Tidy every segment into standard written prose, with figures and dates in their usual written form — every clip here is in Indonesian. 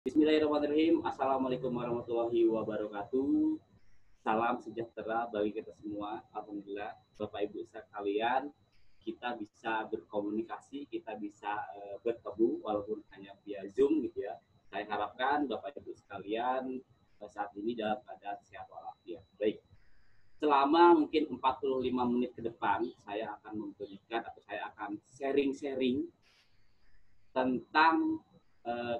Bismillahirrahmanirrahim. Assalamualaikum warahmatullahi wabarakatuh. Salam sejahtera bagi kita semua. Alhamdulillah, Bapak Ibu sekalian, kita bisa berkomunikasi, kita bisa bertemu walaupun hanya via Zoom gitu ya. Saya harapkan Bapak Ibu sekalian saat ini dalam keadaan sehat walafiat. Baik. Selama mungkin 45 menit ke depan, saya akan memberikan atau saya akan sharing-sharing tentang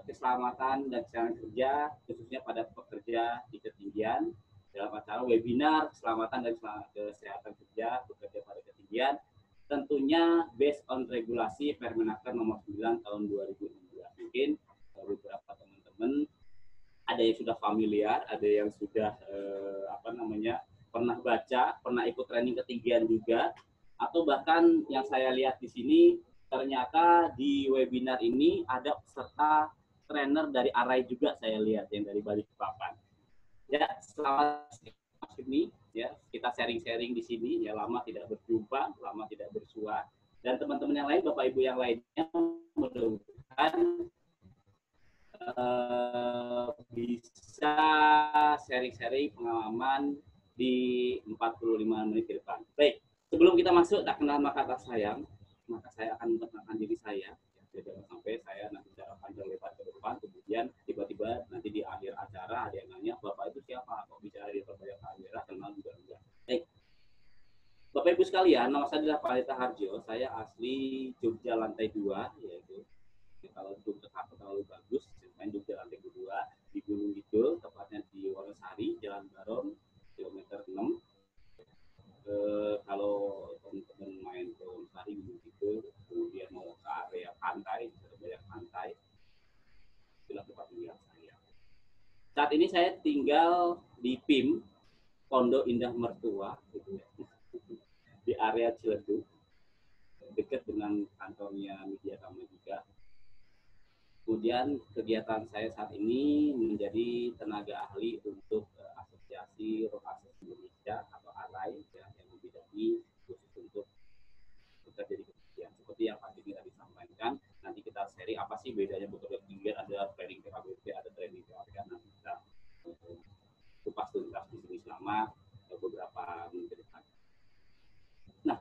keselamatan dan kesehatan kerja, khususnya pada pekerja di ketinggian, dalam acara webinar keselamatan dan kesehatan kerja bekerja pada ketinggian, tentunya based on regulasi Permenaker nomor 9 tahun 2016. Mungkin beberapa teman-teman ada yang sudah familiar, ada yang sudah pernah baca, pernah ikut training ketinggian juga, atau bahkan yang saya lihat di sini ternyata di webinar ini ada peserta trainer dari Arai juga, saya lihat yang dari Balikpapan. Ya, selamat Mas Ibni, ya, kita sharing-sharing di sini, ya, lama tidak berjumpa, lama tidak bersua, dan teman-teman yang lain, Bapak Ibu yang lainnya, mudah-mudahan bisa sharing-sharing pengalaman di 45 menit ke depan. Baik, sebelum kita masuk tak kenal maka tak sayang, maka saya akan memperkenalkan diri saya. Jangan sampai saya nanti bicara panjang lebar ke depan, kemudian tiba-tiba nanti di akhir acara ada yang nanya, Bapak itu siapa? Kok bicara di berbagai kamera, kenal juga enggak. Baik, Bapak Ibu sekalian, nama saya adalah Palita Harjo. Saya asli Jogja lantai 2, yaitu kalau Jogja satu terlalu bagus, main Jogja lantai 2 di Gunung Kidul, tepatnya di Wonosari, Jalan Baron, kilometer 6. Kalau teman-teman main ke Wonosari, Gunung Kidul, kemudian mau ke area pantai, banyak pantai, itulah tempat tinggal saya. Saat ini saya tinggal di PIM, Pondok Indah Mertua, gitu ya, di area Ciledug, dekat dengan kantornya Media Kami juga. Kemudian kegiatan saya saat ini menjadi tenaga ahli untuk Asosiasi Road Access Indonesia atau ARAI, ya, yang membidangi khusus untuk bekerja di ketinggian. Seperti yang Pak Dini tadi sampaikan, nanti kita sharing apa sih bedanya bekerja di ketinggian, ada training PKBP, ada training PKBP, nanti kita kupas tuntas di sini selama beberapa menit ke depan. Nah,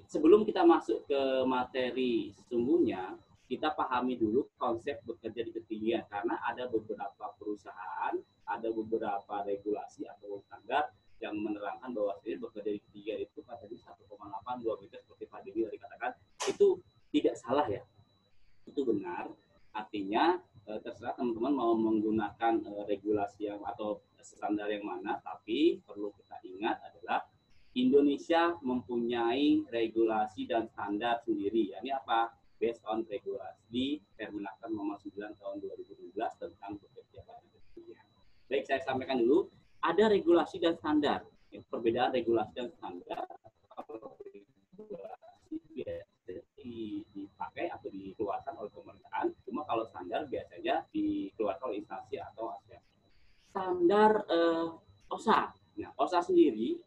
sebelum kita masuk ke materi sesungguhnya, kita pahami dulu konsep bekerja di ketinggian, karena ada beberapa perusahaan, ada beberapa regulasi atau standar yang menerangkan bahwa bekerja di ketinggian itu katanya 1,8 2 meter seperti Pak Dewi tadi katakan, itu tidak salah ya, itu benar. Artinya terserah teman-teman mau menggunakan regulasi yang atau standar yang mana, tapi perlu kita ingat adalah Indonesia mempunyai regulasi dan standar sendiri. Ini apa? Based on regulasi Permenaker nomor 9 tahun 2012 tentang bekerja pada ketinggian. Baik, saya sampaikan dulu, ada regulasi dan standar. Perbedaan regulasi dan standar, kalau regulasi biasanya dipakai atau dikeluarkan oleh pemerintahan, cuma kalau standar biasanya dikeluarkan oleh instansi atau asosiasi. Standar OSHA. Nah, OSHA sendiri,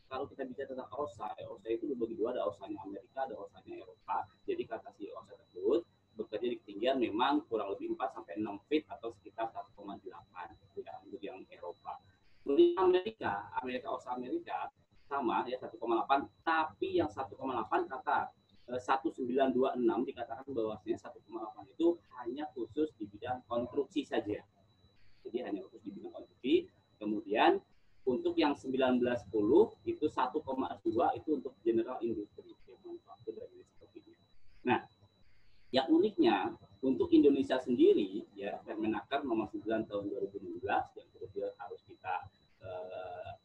kalau kita bicara tentang OSHA, OSHA itu dibagi dua, ada OSHA-nya Amerika, ada OSHA-nya Eropa. Jadi kata si OSHA tersebut, bekerja di ketinggian memang kurang lebih 4 sampai 6 feet atau sekitar 1,8 ya, untuk yang Eropa. Kemudian Amerika OSHA Amerika sama ya 1,8, tapi yang 1,8 kata 1926 dikatakan bahwasanya 1,8 itu hanya khusus di bidang konstruksi saja. Jadi hanya khusus di bidang konstruksi. Kemudian untuk yang 1910 itu 1,2 itu untuk general industri, manufaktur dan sebagainya. Nah, yang uniknya untuk Indonesia sendiri ya, Permenaker nomor 9 tahun 2016 yang kemudian harus kita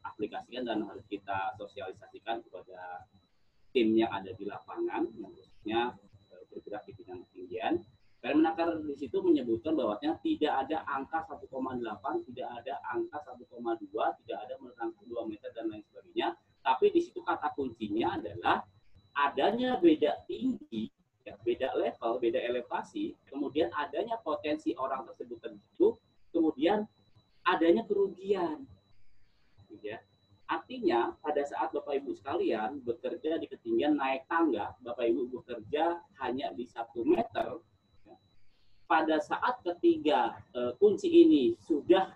aplikasikan dan harus kita sosialisasikan kepada tim yang ada di lapangan yang khususnya bergerak di bidang ketinggian. Permenaker di situ menyebutkan bahwasanya tidak ada angka 1,8, tidak ada angka 1,2, tidak ada menerangkan 2 meter dan lain sebagainya. Tapi di situ kata kuncinya adalah adanya beda tinggi, ya, beda level, beda elevasi, kemudian adanya potensi orang tersebut terjatuh, kemudian adanya kerugian. Ya. Artinya pada saat Bapak Ibu sekalian bekerja di ketinggian naik tangga, Bapak Ibu bekerja hanya di 1 meter, pada saat ketiga kunci ini sudah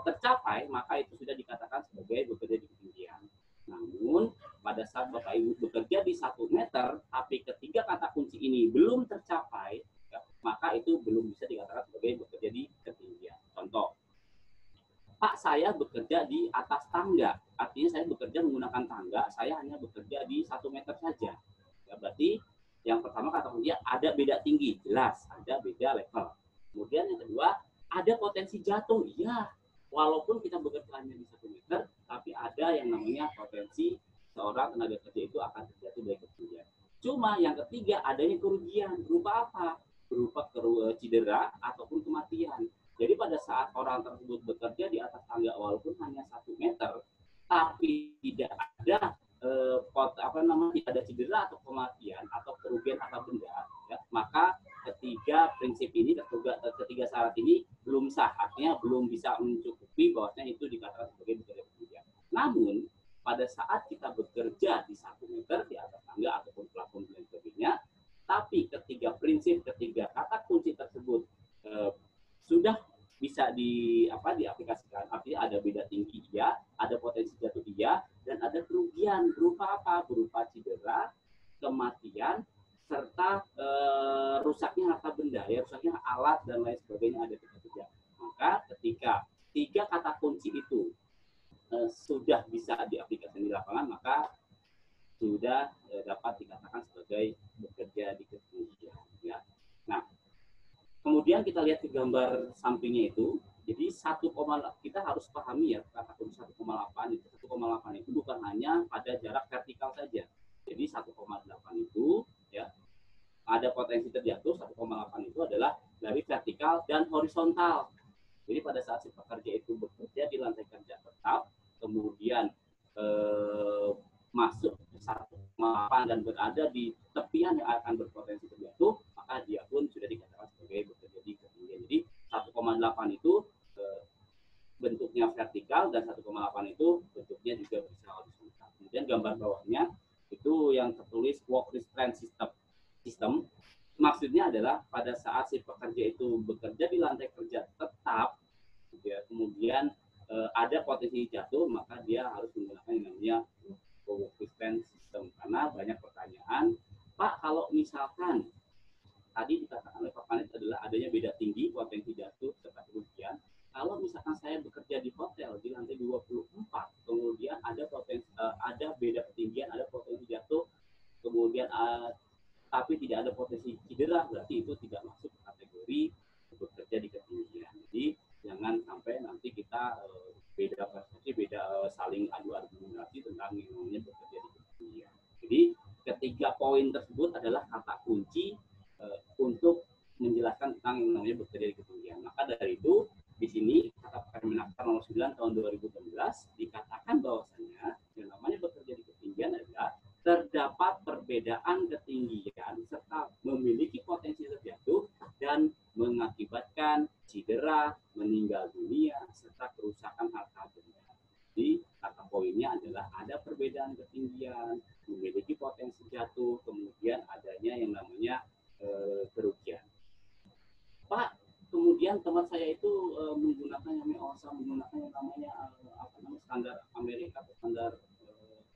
tercapai, maka itu sudah dikatakan sebagai bekerja di ketinggian. Namun pada saat Bapak Ibu bekerja di 1 meter, tapi ketiga kata kunci ini belum tercapai, ya, maka itu belum bisa dikatakan sebagai bekerja di ketinggian. Contoh, Pak, saya bekerja di atas tangga, artinya saya bekerja menggunakan tangga, saya hanya bekerja di 1 meter saja. Ya, berarti yang pertama kata kunci ada beda tinggi, jelas ada beda level. Kemudian yang kedua, ada potensi jatuh, ya. Walaupun kita bekerja hanya di 1 meter, tapi ada yang namanya potensi seorang tenaga kerja itu akan terjatuh dari ketinggian. Cuma yang ketiga, adanya kerugian. Berupa apa? Berupa cedera ataupun kematian. Jadi pada saat orang tersebut bekerja di atas tangga walaupun hanya 1 meter, tapi tidak ada tidak ada cedera atau kematian atau kerugian atau benda, ya, maka ketiga prinsip ini, ketiga syarat ini belum sah, artinya belum bisa mencukupi bahwasanya itu dikatakan sebagai bekerja di ketinggian. Namun pada saat kita bekerja di 1 meter di atas tangga ataupun plafon dan sebagainya, tapi ketiga prinsip, ketiga kata kunci tersebut sudah bisa diaplikasikan, artinya ada beda tinggi iya, ada potensi jatuh iya, dan ada kerugian berupa apa? Berupa cedera, kematian, serta rusaknya harta benda, ya, rusaknya alat dan lain sebagainya ada tiga. Maka ketika tiga kata kunci itu sudah bisa diaplikasikan di lapangan, maka sudah dapat dikatakan sebagai bekerja di ketinggian. Ya. Nah, kemudian kita lihat ke gambar sampingnya itu. Jadi kita harus pahami ya, kata kunci 1,8 itu 1,8 itu bukan hanya pada jarak vertikal saja. Jadi 1,8 itu ya ada potensi terjatuh. 1,8 itu adalah dari vertikal dan horizontal. Jadi pada saat si pekerja itu bekerja di lantai kerja tetap, kemudian masuk ke 1,8 dan berada di tepian yang akan berpotensi terjatuh, maka dia pun sudah dikatakan sebagai bekerja di ketinggian. Jadi 1,8 itu bentuknya vertikal dan 1,8 itu bentuknya juga bisa horizontal. Kemudian gambar bawahnya itu yang tertulis work restraint system. Maksudnya adalah pada saat si pekerja itu bekerja di lantai kerja tetap, ya, kemudian ada potensi jatuh, maka dia harus menggunakan yang namanya work restraint system. Karena banyak pertanyaan, Pak, kalau misalkan tadi dikatakan oleh Pak Panit adalah adanya beda tinggi, potensi jatuh, serta kerugian. Kalau misalkan saya bekerja di hotel di lantai 24, kemudian ada beda ketinggian, ada potensi jatuh, kemudian tapi tidak ada potensi cedera, berarti itu tidak masuk kategori bekerja di ketinggian. Jadi jangan sampai nanti kita beda persepsi, saling adu argumentasi tentang yang namanya bekerja di ketinggian. Jadi ketiga poin tersebut adalah kata kunci untuk menjelaskan tentang yang namanya bekerja di ketinggian. Maka dari itu di sini kata Permenaker nomor 9 tahun 2016 dikatakan bahwasanya yang namanya bekerja di ketinggian adalah terdapat perbedaan ketinggian serta memiliki potensi terjatuh dan mengakibatkan cedera, meninggal dunia, serta kerusakan harta benda. Jadi kata poinnya adalah ada perbedaan ketinggian, memiliki potensi jatuh, kemudian adanya yang namanya kerugian. Pak, kemudian teman saya itu menggunakan yang namanya standar Amerika atau standar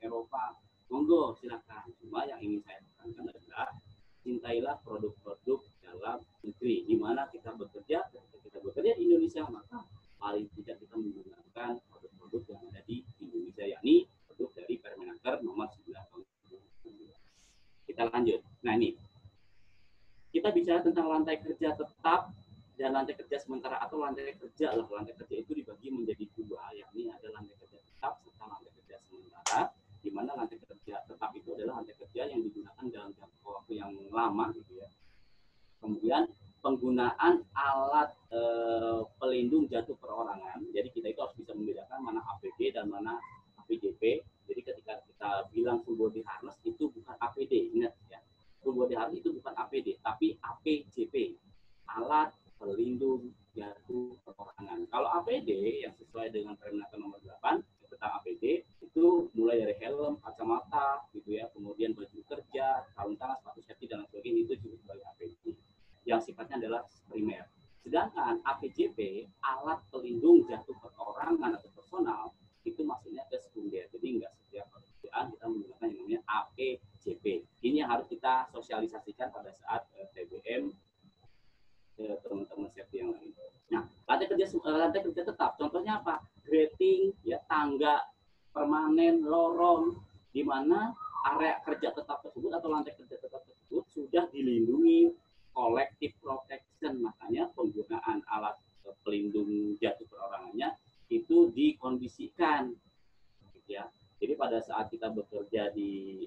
Eropa. Monggo silakan. Cuma yang ingin saya tekankan adalah cintailah produk-produk dalam negeri. Di mana kita bekerja, ketika kita bekerja di Indonesia, maka paling tidak kita menggunakan produk-produk yang ada di Indonesia, yakni produk dari Permenaker nomor 9 tahun 2019. Kita lanjut. Nah ini, kita bicara tentang lantai kerja tetap dan lantai kerja sementara atau lantai kerja. Lantai kerja itu dibagi menjadi dua, yakni ada lantai kerja tetap serta lantai kerja sementara. Di mana lantai kerja tetap itu adalah lantai kerja yang digunakan dalam jangka waktu yang lama, gitu ya. Kemudian penggunaan alat pelindung jatuh perorangan. Jadi kita itu harus bisa membedakan mana APD dan mana APJP. Jadi ketika kita bilang full body harness itu bukan APD, ingat ya. Full body harness itu bukan APD, tapi APJP, alat pelindung jatuh perorangan. Kalau APD yang sesuai dengan Permenaker nomor 8 tentang APD itu mulai dari helm, kacamata, gitu ya, kemudian baju kerja, sarung tangan, sepatu safety dan sebagainya, itu disebut sebagai APD. Yang sifatnya adalah alat pelindung jatuh perorangan atau personal itu maksudnya ke sekunder. Jadi enggak setiap pekerjaan kita menggunakan yang namanya APJP. Ini yang harus kita sosialisasikan pada saat TBM teman-teman safety yang lain. Nah, lantai kerja tetap. Contohnya apa? Grating, ya, tangga permanen, lorong, di mana area kerja tetap tersebut atau lantai kerja tetap tersebut sudah dilindungi collective protection. Makanya penggunaan alat pelindung jatuh perorangannya itu dikondisikan, ya. Jadi pada saat kita bekerja di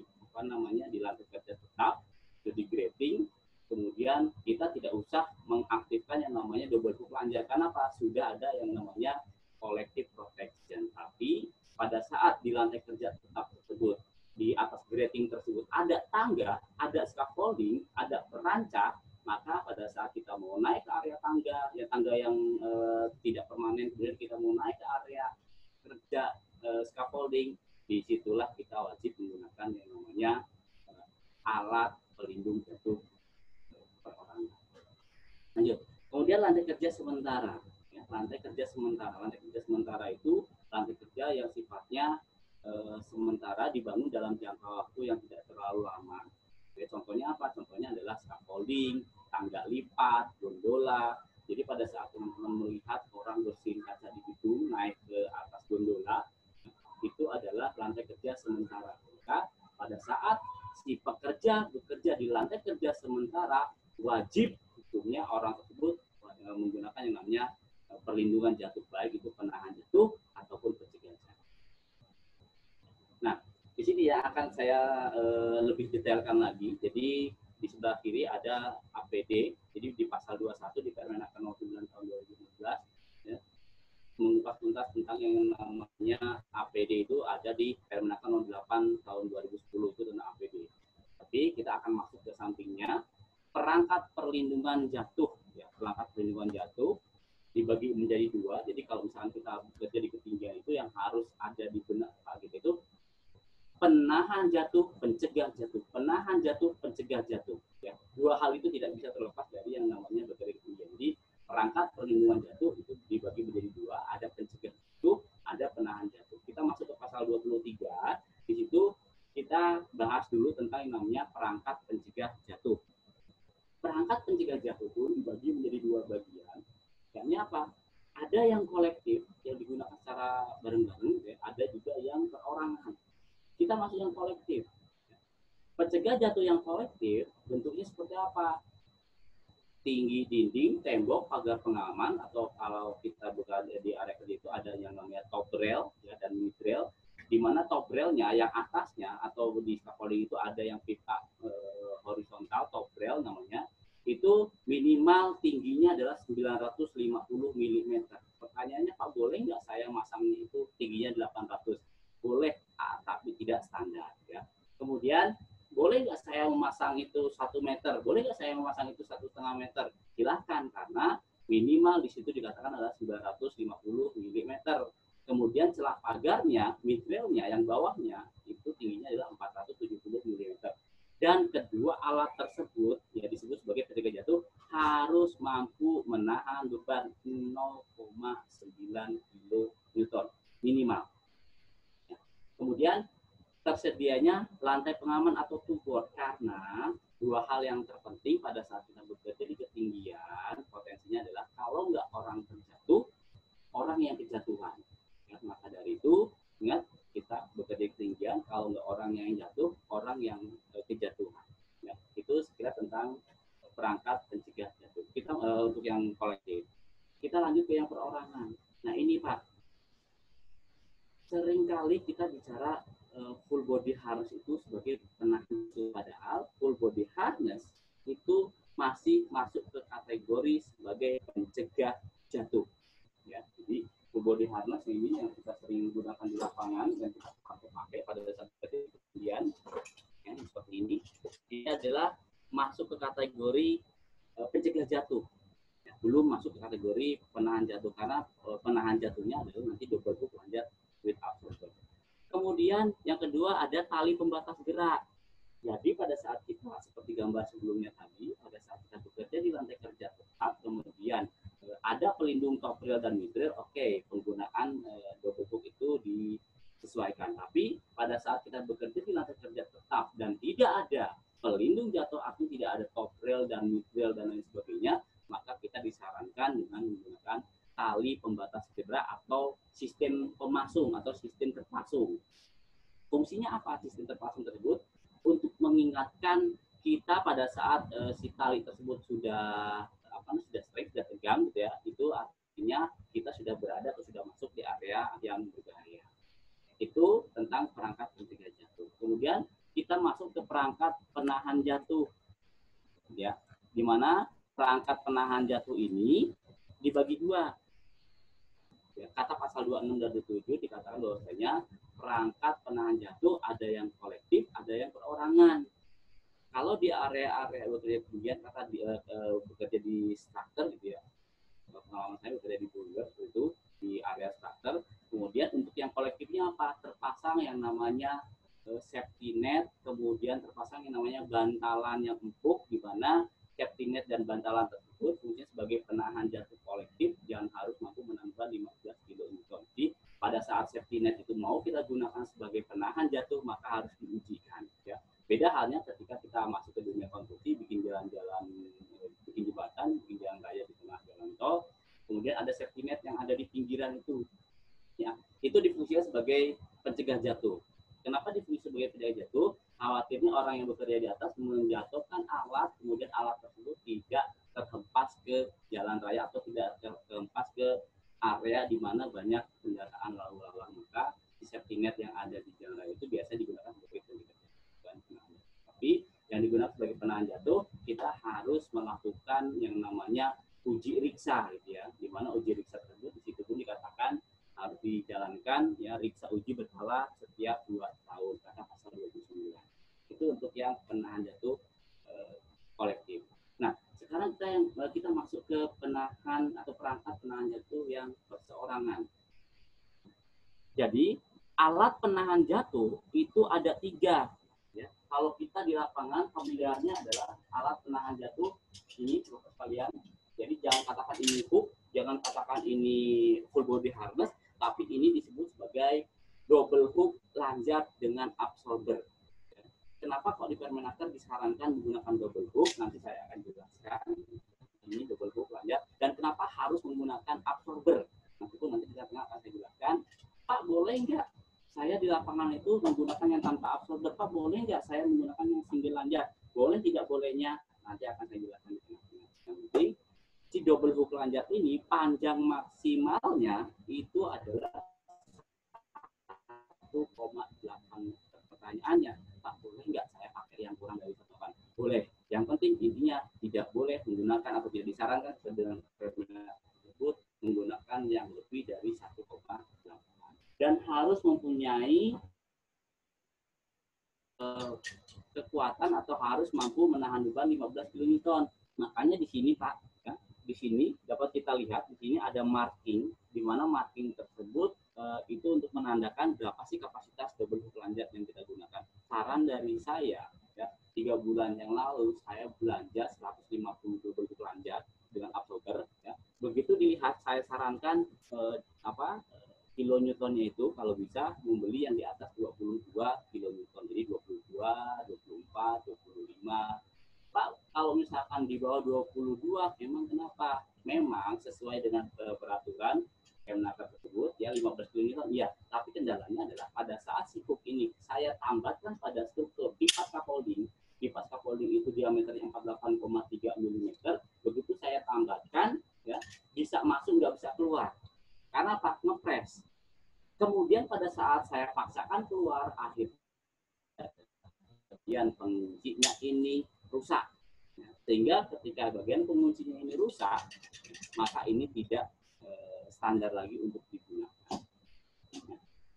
di lantai kerja tetap, di grating, kemudian kita tidak usah mengaktifkan yang namanya double hook plunger. Karena apa? Sudah ada yang namanya collective protection. Tapi pada saat di lantai kerja tetap tersebut, di atas grating tersebut ada tangga, ada scaffolding, ada perancak, maka pada saat kita mau naik ke area tangga, ya tangga yang tidak permanen, kemudian kita mau naik ke area kerja scaffolding, disitulah kita wajib menggunakan yang namanya alat pelindung jatuh perorangan. Lanjut. Kemudian lantai kerja sementara. Ya, lantai kerja sementara. Lantai kerja sementara itu lantai kerja yang sifatnya sementara dibangun dalam jangka waktu yang tidak terlalu lama. Jadi, contohnya apa? Contohnya adalah scaffolding, tangga lipat, gondola. Jadi pada saat teman-teman melihat orang bersihin kaca di gedung naik ke atas gondola, itu adalah lantai kerja sementara. Maka pada saat si pekerja bekerja di lantai kerja sementara, wajib hukumnya orang tersebut menggunakan yang namanya perlindungan jatuh, baik itu penahan jatuh ataupun pencegah jatuh. Nah, di sini ya akan saya lebih detailkan lagi. Jadi di sebelah kiri ada APD. Jadi di pasal 21 di Permenaker Nomor 9 tahun 2015, ya, mengupas tuntas tentang yang namanya APD itu ada di Permenaker Nomor 8 tahun 2010 itu tentang APD. Tapi kita akan masuk ke sampingnya. Perangkat perlindungan jatuh, ya, perangkat perlindungan jatuh dibagi menjadi dua. Jadi kalau misalkan kita bekerja di ketinggian itu yang harus ada di benak kita itu penahan jatuh, pencegah jatuh, penahan jatuh, pencegah jatuh. Ya, dua hal itu tidak bisa terlepas dari yang namanya bekerja di ketinggian. Jadi perangkat perlindungan jatuh itu dibagi menjadi dua, ada pencegah jatuh, ada penahan jatuh. Kita masuk ke pasal 23, di situ kita bahas dulu tentang yang namanya perangkat pencegah jatuh. Perangkat pencegah jatuh pun dibagi menjadi dua bagian. Yakni apa? Ada yang kolektif yang digunakan secara bareng-bareng, ya, ada juga yang perorangan. Kita masuk yang kolektif. Pencegah jatuh yang kolektif bentuknya seperti apa? Tinggi dinding, tembok, pagar pengaman, atau kalau kita berada di area kerja itu ada yang namanya top rail, ya, dan mid rail, di mana top railnya yang atasnya atau di scaffolding itu ada yang pipa horizontal, top rail namanya, itu minimal tingginya adalah 950 mm. Pertanyaannya, Pak, boleh nggak saya masangnya itu tingginya 800? Boleh, tapi tidak standar, ya. Kemudian boleh nggak saya memasang itu 1 meter? Boleh nggak saya memasang itu 1,5 meter? Silahkan, karena minimal di situ dikatakan adalah 950 mm. Kemudian celah pagarnya, midrailnya yang bawahnya itu tingginya adalah 470 mm. Dan kedua alat tersebut ya disebut sebagai pencegah jatuh harus mampu menahan beban 0,9 kN minimal. Ya. Kemudian tersedianya lantai pengaman atau two-board, karena dua hal yang terpenting pada saat kita bekerja di ketinggian potensinya adalah kalau nggak orang terjatuh, orang yang kejatuhan. Ya, maka dari itu ingat kita bekerja di ketinggian, kalau nggak orang yang jatuh, orang yang kejatuhan. Ya, itu sekira tentang perangkat pencegah jatuh. Kita untuk yang kolektif. Kita lanjut ke yang perorangan. Nah ini Pak, seringkali kita bicara full body harness itu sebagai penahan jatuh, padahal full body harness itu masih masuk ke kategori sebagai pencegah jatuh. Ya, jadi full body harness ini yang kita sering gunakan di lapangan dan kita pakai pada saat ketinggian, ya, seperti ini. Ini adalah masuk ke kategori pencegah jatuh. Ya, belum masuk ke kategori penahan jatuh karena penahan jatuhnya adalah nanti double hook plunger with absorber. Kemudian yang kedua ada tali pembatas gerak. Jadi pada saat kita seperti gambar sebelumnya tadi, pada saat kita bekerja di lantai kerja tetap, kemudian ada pelindung top rail dan mid rail, oke, penggunaan double hook itu disesuaikan. Tapi pada saat kita bekerja di lantai kerja tetap dan tidak ada pelindung jatuh, artinya tidak ada top rail dan mid rail dan lain sebagainya, maka kita disarankan dengan menggunakan tali pembatas cedera atau sistem pemasung atau sistem terpasung. Fungsinya apa sistem terpasung tersebut? Untuk mengingatkan kita pada saat si tali tersebut sudah sudah straight, sudah tegang gitu ya, itu artinya kita sudah berada atau sudah masuk di area yang berbahaya. Itu tentang perangkat pencegah jatuh. Kemudian kita masuk ke perangkat penahan jatuh, ya, di mana perangkat penahan jatuh ini dibagi dua. Ya, kata pasal 26 dan 27 dikatakan bahwasanya perangkat penahan jatuh ada yang kolektif, ada yang perorangan. Kalau di area-area bekerja kemudian kata bekerja di struktur gitu ya, pengalaman saya bekerja di Bulgar itu di area struktur. Kemudian untuk yang kolektifnya apa? Terpasang yang namanya safety net, kemudian terpasang yang namanya bantalan yang empuk, di mana safety net dan bantalan tersebut fungsinya sebagai penahan jatuh kolektif yang harus mampu menambah 15 kN. Jadi pada saat safety net itu mau kita gunakan sebagai penahan jatuh, maka harus diujikan. Ya. Beda halnya ketika kita masuk ke dunia konstruksi, bikin jalan-jalan, bikin jembatan, bikin jalan raya di tengah jalan tol, kemudian ada safety net yang ada di pinggiran itu. Ya, itu difungsikan sebagai pencegah jatuh. Kenapa difungsikan sebagai pencegah jatuh? Khawatirnya orang yang bekerja di atas menjatuhkan alat, kemudian alat tersebut tidak terhempas ke jalan raya atau tidak terhempas ke area di mana banyak kendaraan lalu lalang, maka di safety net yang ada di jalan raya itu biasa digunakan sebagai pencegah jatuh. Tapi yang digunakan sebagai penahan jatuh, kita harus melakukan yang namanya uji riksa, gitu ya. Di mana uji riksa tersebut di situ pun dikatakan harus dijalankan ya, riksa uji berkala setiap 2 tahun kata pasal 29. Itu untuk yang penahan jatuh kolektif. Nah, sekarang kita masuk ke penahan atau perangkat penahan jatuh yang perseorangan. Jadi alat penahan jatuh itu ada 3. Ya. Kalau kita di lapangan familiarnya adalah alat penahan jatuh ini, Bapak sekalian. Jadi jangan katakan ini hook, jangan katakan ini full body harness, tapi ini disebut sebagai double hook lanjat dengan absorber. Kenapa kok di Permenaker disarankan menggunakan double hook? Nanti saya akan jelaskan. Ini double hook lanjat dan kenapa harus menggunakan absorber? Nanti kita akan saya jelaskan. Pak, boleh nggak saya di lapangan itu menggunakan yang tanpa absorber? Pak, boleh nggak saya menggunakan yang single lanjat? Boleh tidak bolehnya? Nanti akan saya jelaskan di tengah-tengah. Yang penting si double hook lanjat ini panjang maksimalnya itu adalah 1,8 meter. Pertanyaannya, Pak, boleh nggak saya pakai yang kurang dari 1,8? Boleh. Yang penting intinya tidak boleh menggunakan atau tidak disarankan dengan tersebut menggunakan yang lebih dari 1,8 dan harus mempunyai kekuatan atau harus mampu menahan beban 15 kN. Makanya di sini Pak, ya, di sini dapat kita lihat di sini ada marking, di mana marking tersebut itu untuk menandakan berapa sih kapasitas double hook lanjat yang kita gunakan. Saran dari saya, ya, 3 bulan yang lalu saya belanja 150 double hook lanjat dengan absorber. Ya. Begitu dilihat, saya sarankan kilonewtonnya itu kalau bisa membeli yang di atas 22 kilonewton. Jadi 22, 24, 25. Pak, kalau misalkan di bawah 22, memang kenapa? Memang sesuai dengan peraturan Permenaker tersebut, ya 15 kilonewton, iya. Tapi kendalanya adalah pada saat si hook ini saya tambahkan pada struktur pipa scaffolding. Pipa scaffolding itu diameternya 48,3 mm. Begitu saya tambahkan, ya, bisa masuk, nggak bisa keluar. Karena Pak ngepres. Kemudian pada saat saya paksakan keluar, akhirnya bagian penguncinya ini rusak. Sehingga ketika bagian penguncinya ini rusak, maka ini tidak standar lagi untuk digunakan.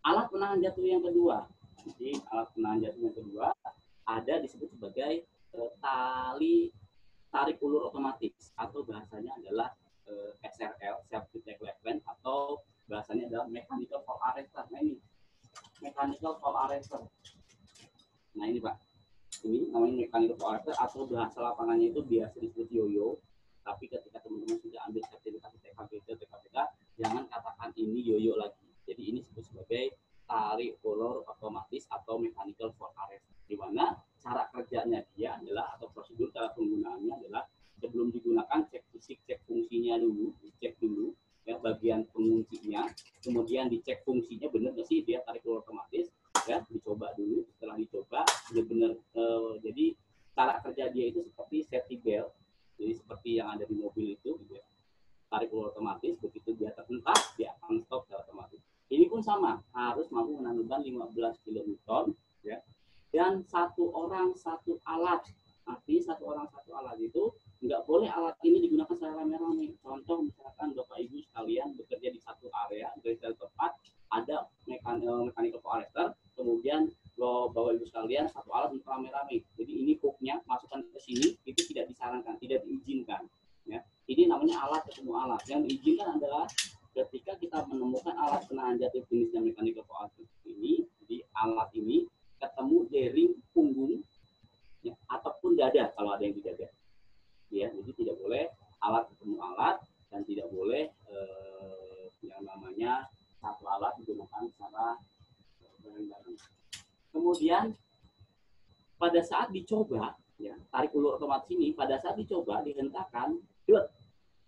Alat penahan jatuh yang kedua. Jadi alat penahan jatuh yang kedua ada disebut sebagai tali tarik ulur otomatis atau bahasanya adalah SRL, self detect level, atau bahasanya adalah mechanical fall arrestor. Nah ini mechanical fall arrestor. Nah ini Pak, ini namanya mechanical fall arrestor atau bahasa lapangannya itu biasa disebut yoyo. Tapi ketika teman-teman sudah ambil sertifikasi TK jangan katakan ini yoyo lagi. Jadi ini disebut sebagai tarik ulur otomatis atau mechanical fork arrest, di mana cara kerjanya dia adalah, atau prosedur cara penggunaannya adalah, sebelum digunakan cek fisik, cek fungsinya dulu, dicek dulu ya bagian penguncinya, kemudian dicek fungsinya benar nggak sih dia tarik ulur otomatis, ya dicoba dulu. Setelah dicoba benar-benar jadi cara kerja dia itu seperti safety belt, jadi seperti yang ada di mobil itu gitu ya, tarik ulur otomatis, begitu dia terhentak dia akan stop secara otomatis. Ini pun sama, harus mampu menahan beban 15 kN ya, dan satu orang satu alat. Artinya satu orang satu alat itu nggak boleh alat ini digunakan secara rame-rame. Contoh misalkan Bapak Ibu sekalian bekerja di satu area, dari satu tempat ada mechanical arrestor, kemudian Bapak Ibu sekalian satu alat untuk rame-rame. Jadi ini hooknya masukkan ke sini, itu tidak disarankan, tidak diizinkan. Ya. Ini namanya alat ketemu alat. Yang diizinkan adalah ketika kita menemukan alat penahan jatuh jenisnya mechanical arrestor ini, jadi alat ini ketemu jaring punggung ya, ataupun dada kalau ada yang di dada. Ya, jadi tidak boleh alat ketemu alat, dan tidak boleh yang namanya satu alat digunakan secara bareng-bareng. Kemudian pada saat dicoba, ya, tarik ulur otomatis ini pada saat dicoba dihentakkan,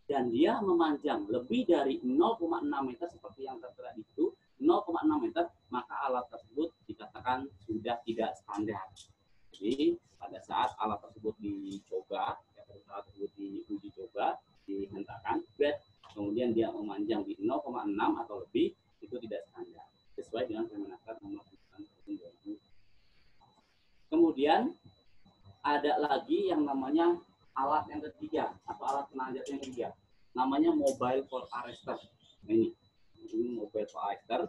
dan dia memanjang lebih dari 0,6 meter seperti yang tertera itu, 0,6 meter, maka alat tersebut dikatakan sudah tidak standar. Jadi pada saat alat tersebut dicoba, ya, pada saat tersebut diuji coba, dihentakkan, kemudian dia memanjang di 0,6 atau lebih, itu tidak standar, sesuai dengan Permenaker nomor 9 tahun 2000. Kemudian ada lagi yang namanya alat yang ketiga atau alat penahan jatuh yang ketiga, namanya mobile fork arrestor. Ini mobile fork arrestor.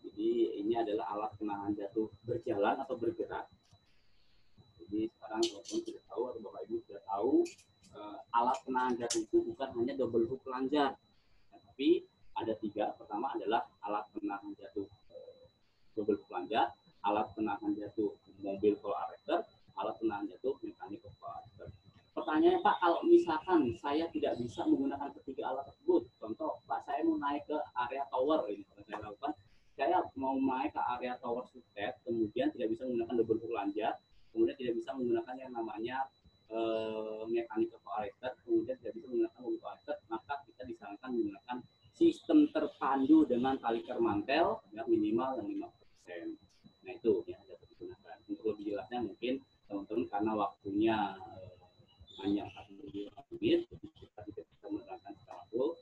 Jadi ini adalah alat penahan jatuh berjalan atau bergerak. Jadi sekarang teman-teman sudah tahu, atau Bapak Ibu sudah tahu, alat penahan jatuh itu bukan hanya double hook plunger, tapi ada tiga. Pertama adalah alat penahan jatuh double hook plunger, alat penahan jatuh mobile fork arrestor, alat penahan jatuh mechanical fork arrestor. Pertanyaannya, Pak, kalau misalkan saya tidak bisa menggunakan ketiga alat tersebut, contoh, Pak, saya mau naik ke area tower, ini saya lakukan, saya mau naik ke area tower sutet, kemudian tidak bisa menggunakan double hook plunger, kemudian tidak bisa menggunakan yang namanya mechanical fork arrestor, kemudian tidak bisa menggunakan mobile fork arrestor, maka kita disarankan menggunakan sistem terpandu dengan tali kermantel ya, minimal yang 5%. Nah itu yang dapat digunakan. Untuk lebih jelasnya mungkin teman-teman karena waktunya hanya 1 menit, kita tidak bisa menerangkan secara full.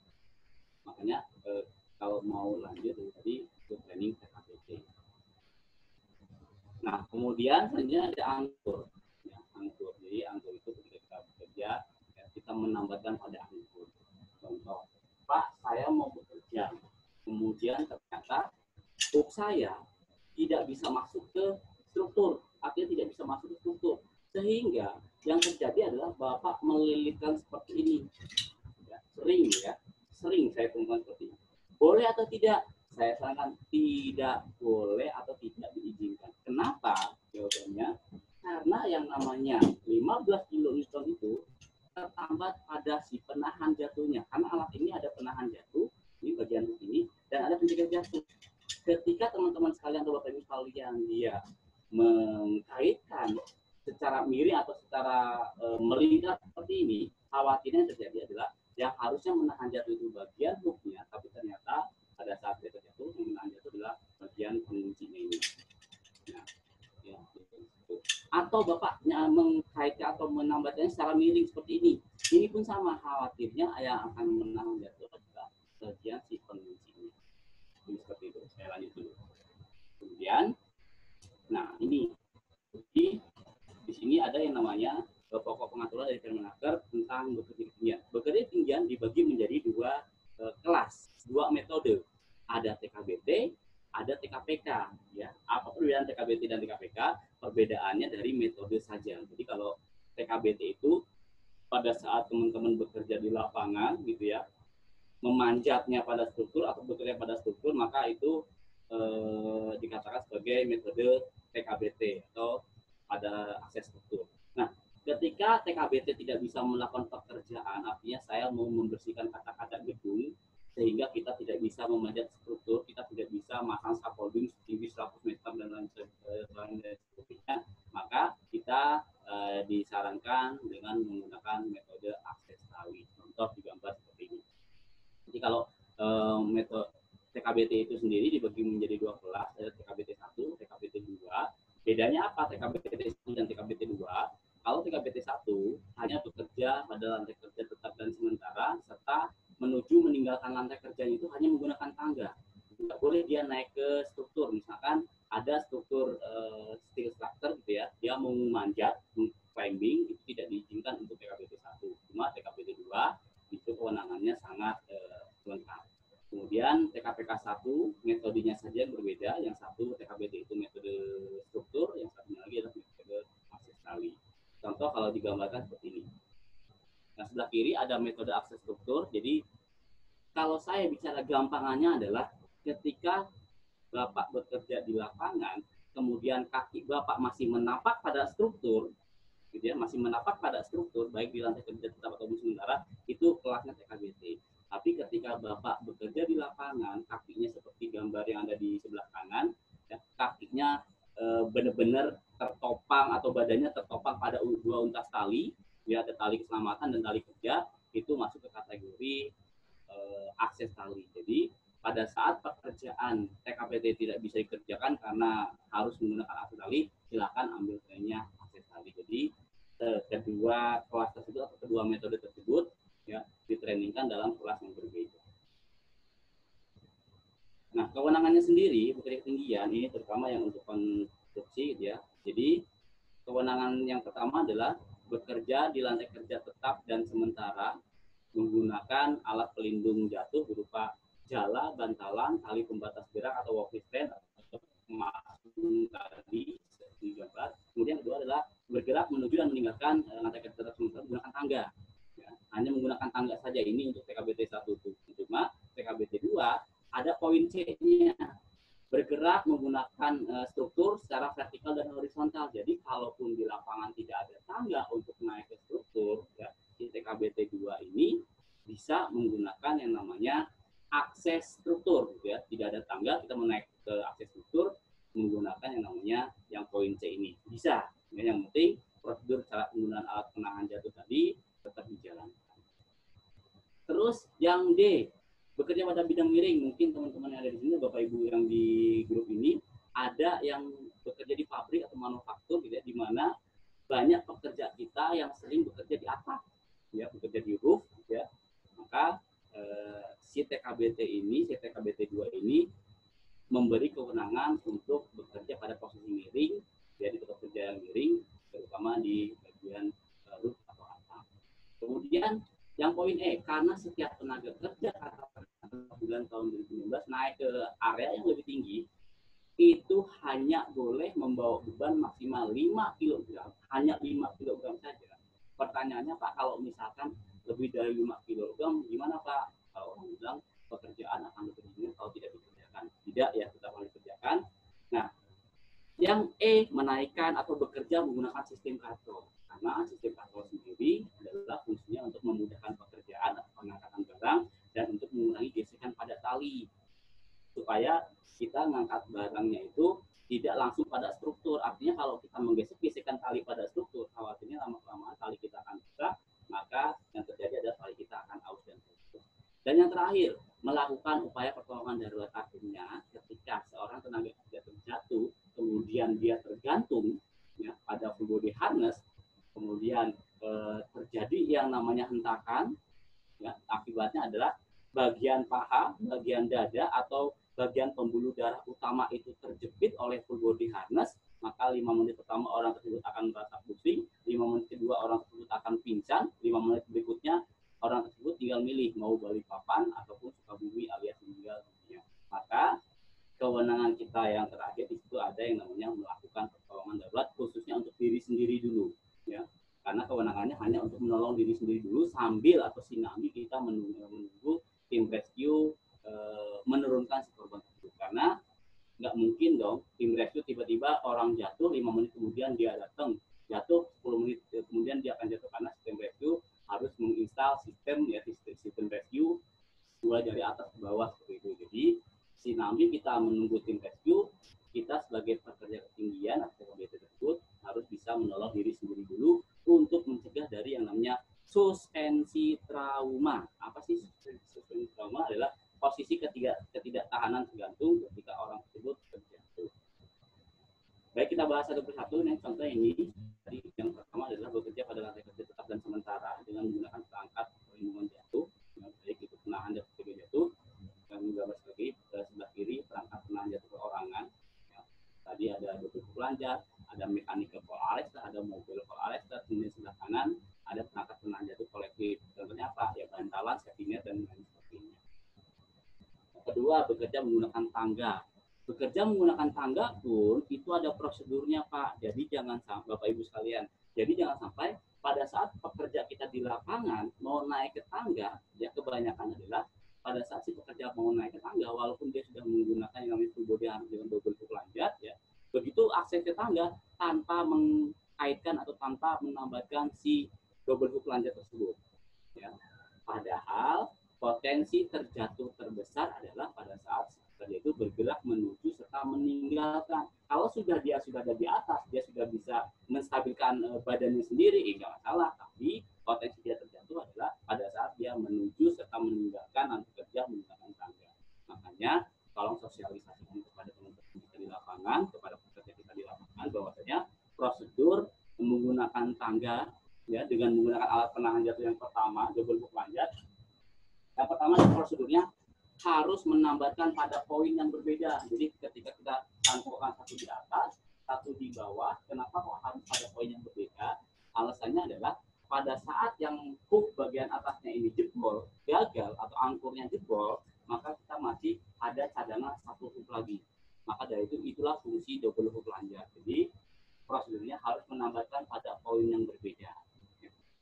Makanya kalau mau lanjut tadi itu training TKBT. Nah kemudian selanjutnya ada angkur. Ya, angkur. Jadi angkur itu ketika kita bekerja, ya, kita menambahkan pada angkur. Contoh, Pak, saya mau bekerja, kemudian ternyata hook saya tidak bisa masuk ke struktur, artinya tidak bisa masuk ke struktur, sehingga yang terjadi adalah Bapak melilitkan seperti ini, ya, sering saya temukan seperti ini. Boleh atau tidak? Saya sarankan tidak boleh atau tidak diizinkan. Kenapa? Jawabannya, karena yang namanya 15 kN itu tertambat pada si penahan jatuhnya. Karena alat ini ada penahan jatuh, ini bagian ini, dan ada pencegah jatuh. Ketika teman-teman sekalian atau Bapak Ibu sekalian dia mengkaitkan secara miring atau secara melingkar seperti ini, khawatirnya terjadi adalah yang harusnya menahan jatuh itu bagian hooknya, tapi ternyata pada saat dia terjatuh, yang menahan jatuh adalah bagian penguncinya ini. Nah, ya, atau Bapaknya mengkaitkan atau menambahkannya secara miring seperti ini. Ini pun sama, khawatirnya yang akan menahan jatuh adalah bagian si penguncinya. Ini seperti itu. Saya lanjut dulu. Kemudian, nah ini di sini ada yang namanya pokok pengaturan dari Permenaker tentang bekerja ketinggian. Bekerja ketinggian dibagi menjadi dua kelas, dua metode. Ada TKBT, ada TKPK. Ya, apa perbedaan TKBT dan TKPK? Perbedaannya dari metode saja. Jadi kalau TKBT itu pada saat teman-teman bekerja di lapangan, gitu ya, memanjatnya pada struktur atau bekerja pada struktur, maka itu dikatakan sebagai metode TKBT atau pada akses struktur. Nah, Ketika TKBT tidak bisa melakukan pekerjaan, artinya saya mau membersihkan kaca-kaca gedung, sehingga kita tidak bisa memanjat struktur, kita tidak bisa masang scaffolding setinggi 100 meter dan lain sebagainya, maka kita disarankan dengan menggunakan metode akses tali. Contoh di gambar seperti ini. Jadi kalau metode TKBT itu sendiri dibagi menjadi dua kelas, ada TKBT 1, TKBT 2. Bedanya apa TKBT 1 dan TKBT 2? Kalau TKBT 1 hanya bekerja pada lantai kerja tetap dan sementara, serta menuju meninggalkan lantai kerjanya itu hanya menggunakan tangga. Tidak boleh dia naik ke struktur. Misalkan ada struktur steel structure gitu ya, dia mau manjat, climbing, itu tidak diizinkan untuk TKBT 1. Cuma TKBT 2 itu kewenangannya sangat lengkap. Kemudian TKPK 1 metodenya saja berbeda. Yang satu TKBT itu metode struktur, yang satunya lagi adalah metode akses tali. Contoh kalau digambarkan seperti ini. Nah, sebelah kiri ada metode akses struktur. Jadi kalau saya bicara gampangannya adalah ketika Bapak bekerja di lapangan, kemudian kaki Bapak masih menapak pada struktur, gitu ya, masih menapak pada struktur, baik di lantai kerja tetap ataupun sementara, itu kelasnya TKBT. Tapi ketika Bapak bekerja di lapangan, kakinya seperti gambar yang ada di sebelah kanan, ya, kakinya benar-benar tertopang atau badannya tertopang pada dua untas tali, ya, ada tali keselamatan dan tali kerja, itu masuk ke kategori akses tali. Jadi pada saat pekerjaan TKBT tidak bisa dikerjakan karena harus menggunakan akses tali, silakan ambil trennya akses tali. Jadi kedua kelas tersebut atau kedua metode tersebut ya ditrainingkan dalam kelas yang berbeda. Nah, kewenangannya sendiri bekerja ketinggian ini terutama yang untuk konstruksi gitu ya. Jadi kewenangan yang pertama adalah bekerja di lantai kerja tetap dan sementara menggunakan alat pelindung jatuh berupa jala, bantalan, tali pembatas gerak atau walking stand atau masung tadi di gambar. Kemudian kedua adalah bergerak menuju dan meninggalkan lantai kerja tetap sementara menggunakan tangga. Ya, hanya menggunakan tangga saja ini untuk TKBT 1 itu. Cuma TKBT 2 ada poin C-nya, bergerak menggunakan struktur secara vertikal dan horizontal. Jadi kalaupun di lapangan tidak ada tangga untuk naik ke struktur, ya, di TKBT 2 ini bisa menggunakan yang namanya akses struktur, ya. Tidak ada tangga, kita menaik ke akses struktur menggunakan yang namanya yang poin C ini. Bisa. Ya, yang penting prosedur cara penggunaan alat penahan jatuh tadi tetap dijalankan. Terus yang D, bekerja pada bidang miring. Mungkin teman-teman yang ada di sini, Bapak Ibu yang di grup ini, ada yang bekerja di pabrik atau manufaktur, gitu ya, di mana banyak pekerja kita yang sering bekerja di atap, ya, bekerja di roof, ya. Maka si TKBT 2 ini memberi kewenangan untuk bekerja pada posisi miring, jadi bekerja yang miring, terutama di bagian roof atau atap. Kemudian yang poin E, karena setiap tenaga kerja bulan tahun 2019 naik ke area yang lebih tinggi, itu hanya boleh membawa beban maksimal 5 kg, hanya 5 kg saja. Pertanyaannya, Pak, kalau misalkan lebih dari 5 kg, gimana Pak? Kalau orang bilang pekerjaan akan lebih kalau tidak dikerjakan. Tidak ya, tetap harus dikerjakan. Nah, yang E, menaikkan atau bekerja menggunakan sistem katrol. Karena sistem katrol sendiri adalah fungsinya untuk memudahkan pekerjaan atau pengangkatan barang dan untuk mengurangi gesekan pada tali. Supaya kita mengangkat barangnya itu tidak langsung pada struktur. Artinya kalau kita menggesek-gesekkan tali pada struktur, khawatirnya lama-lama tali kita akan rusak, maka yang terjadi adalah tali kita akan aus dan putus. Dan yang terakhir, melakukan upaya pertolongan darurat. Artinya ketika seorang tenaga kerja terjatuh, kemudian dia tergantung ya, pada full body harness, kemudian terjadi yang namanya hentakan, ya, akibatnya adalah bagian paha, bagian dada, atau bagian pembuluh darah utama itu terjepit oleh full body harness, maka 5 menit pertama orang tersebut akan merasa pusing, 5 menit kedua orang tersebut akan pingsan, 5 menit berikutnya orang tersebut tinggal milih mau Balikpapan ataupun Sukabumi alias meninggal dunia. Maka kewenangan kita yang terakhir itu ada yang namanya melakukan pertolongan darurat khususnya untuk diri sendiri dulu, ya. Karena kewenangannya hanya untuk menolong diri sendiri dulu sambil atau sinambi kita menunggu tim rescue menurunkan si korban tersebut. Karena nggak mungkin dong tim rescue tiba-tiba orang jatuh 5 menit kemudian dia datang, jatuh 10 menit kemudian dia dari atas ke bawah seperti itu. Jadi sinambi kita menunggu tim rescue, kita sebagai pekerja ketinggian atau objek tersebut harus bisa menolong diri sendiri dulu untuk mencegah dari yang namanya suspensi trauma. Apa sih suspensi trauma? Adalah posisi ketidaktahanan tergantung ketika orang tersebut terjatuh. Baik, kita bahas satu persatu. Nih, contoh ini. Jadi yang pertama adalah bekerja pada lantai kerja tetap dan sementara dengan menggunakan perangkat perlindungan jatuh. Baik itu penahan jatuh ketika jatuh. Dan gambar seperti sebelah kiri perangkat penahan jatuh perorangan. Ya. Tadi ada double hook lanjut, ada mechanical fall arrestor, ada mobile fall arrestor. Kemudian sebelah kanan ada perangkat penahan jatuh kolektif. Contohnya apa? Ya bantalan, safety net dan lain sebagainya. Yang kedua, bekerja menggunakan tangga. Bekerja menggunakan tangga pun itu ada prosedurnya, Pak. Jadi jangan sampai, Bapak Ibu sekalian, jadi jangan sampai pada saat pekerja kita di lapangan mau naik ke tangga, ya kebanyakan adalah pada saat si pekerja mau naik ke tangga, walaupun dia sudah menggunakan yang namanya full body harness dengan double hook lanjut, ya, begitu akses ke tangga tanpa mengkaitkan atau tanpa menambahkan si double hook lanjut tersebut, ya. Padahal potensi terjatuh terbesar adalah pada saat pekerja itu bergerak menuju serta meninggalkan. Kalau dia sudah ada di atas, dia sudah bisa menstabilkan badannya sendiri, nggak masalah. Tapi potensi dia terjatuh adalah pada saat dia menuju serta meninggalkan atau bekerja menggunakan tangga. Makanya tolong sosialisasikan kepada teman-teman kita di lapangan, kepada pekerja kita di lapangan, bahwasanya prosedur menggunakan tangga, ya, dengan menggunakan alat penahan jatuh yang pertama, double hook lanjut. Yang pertama, prosedurnya harus menambahkan pada poin yang berbeda. Jadi ketika kita tampilkan satu di atas, satu di bawah, kenapa kok harus pada poin yang berbeda? Alasannya adalah pada saat yang hook bagian atasnya ini jebol, gagal atau angkurnya jebol, maka kita masih ada cadangan satu hook lagi. Maka dari itu itulah fungsi double hook lanjut. Jadi prosedurnya harus menambahkan pada poin yang berbeda.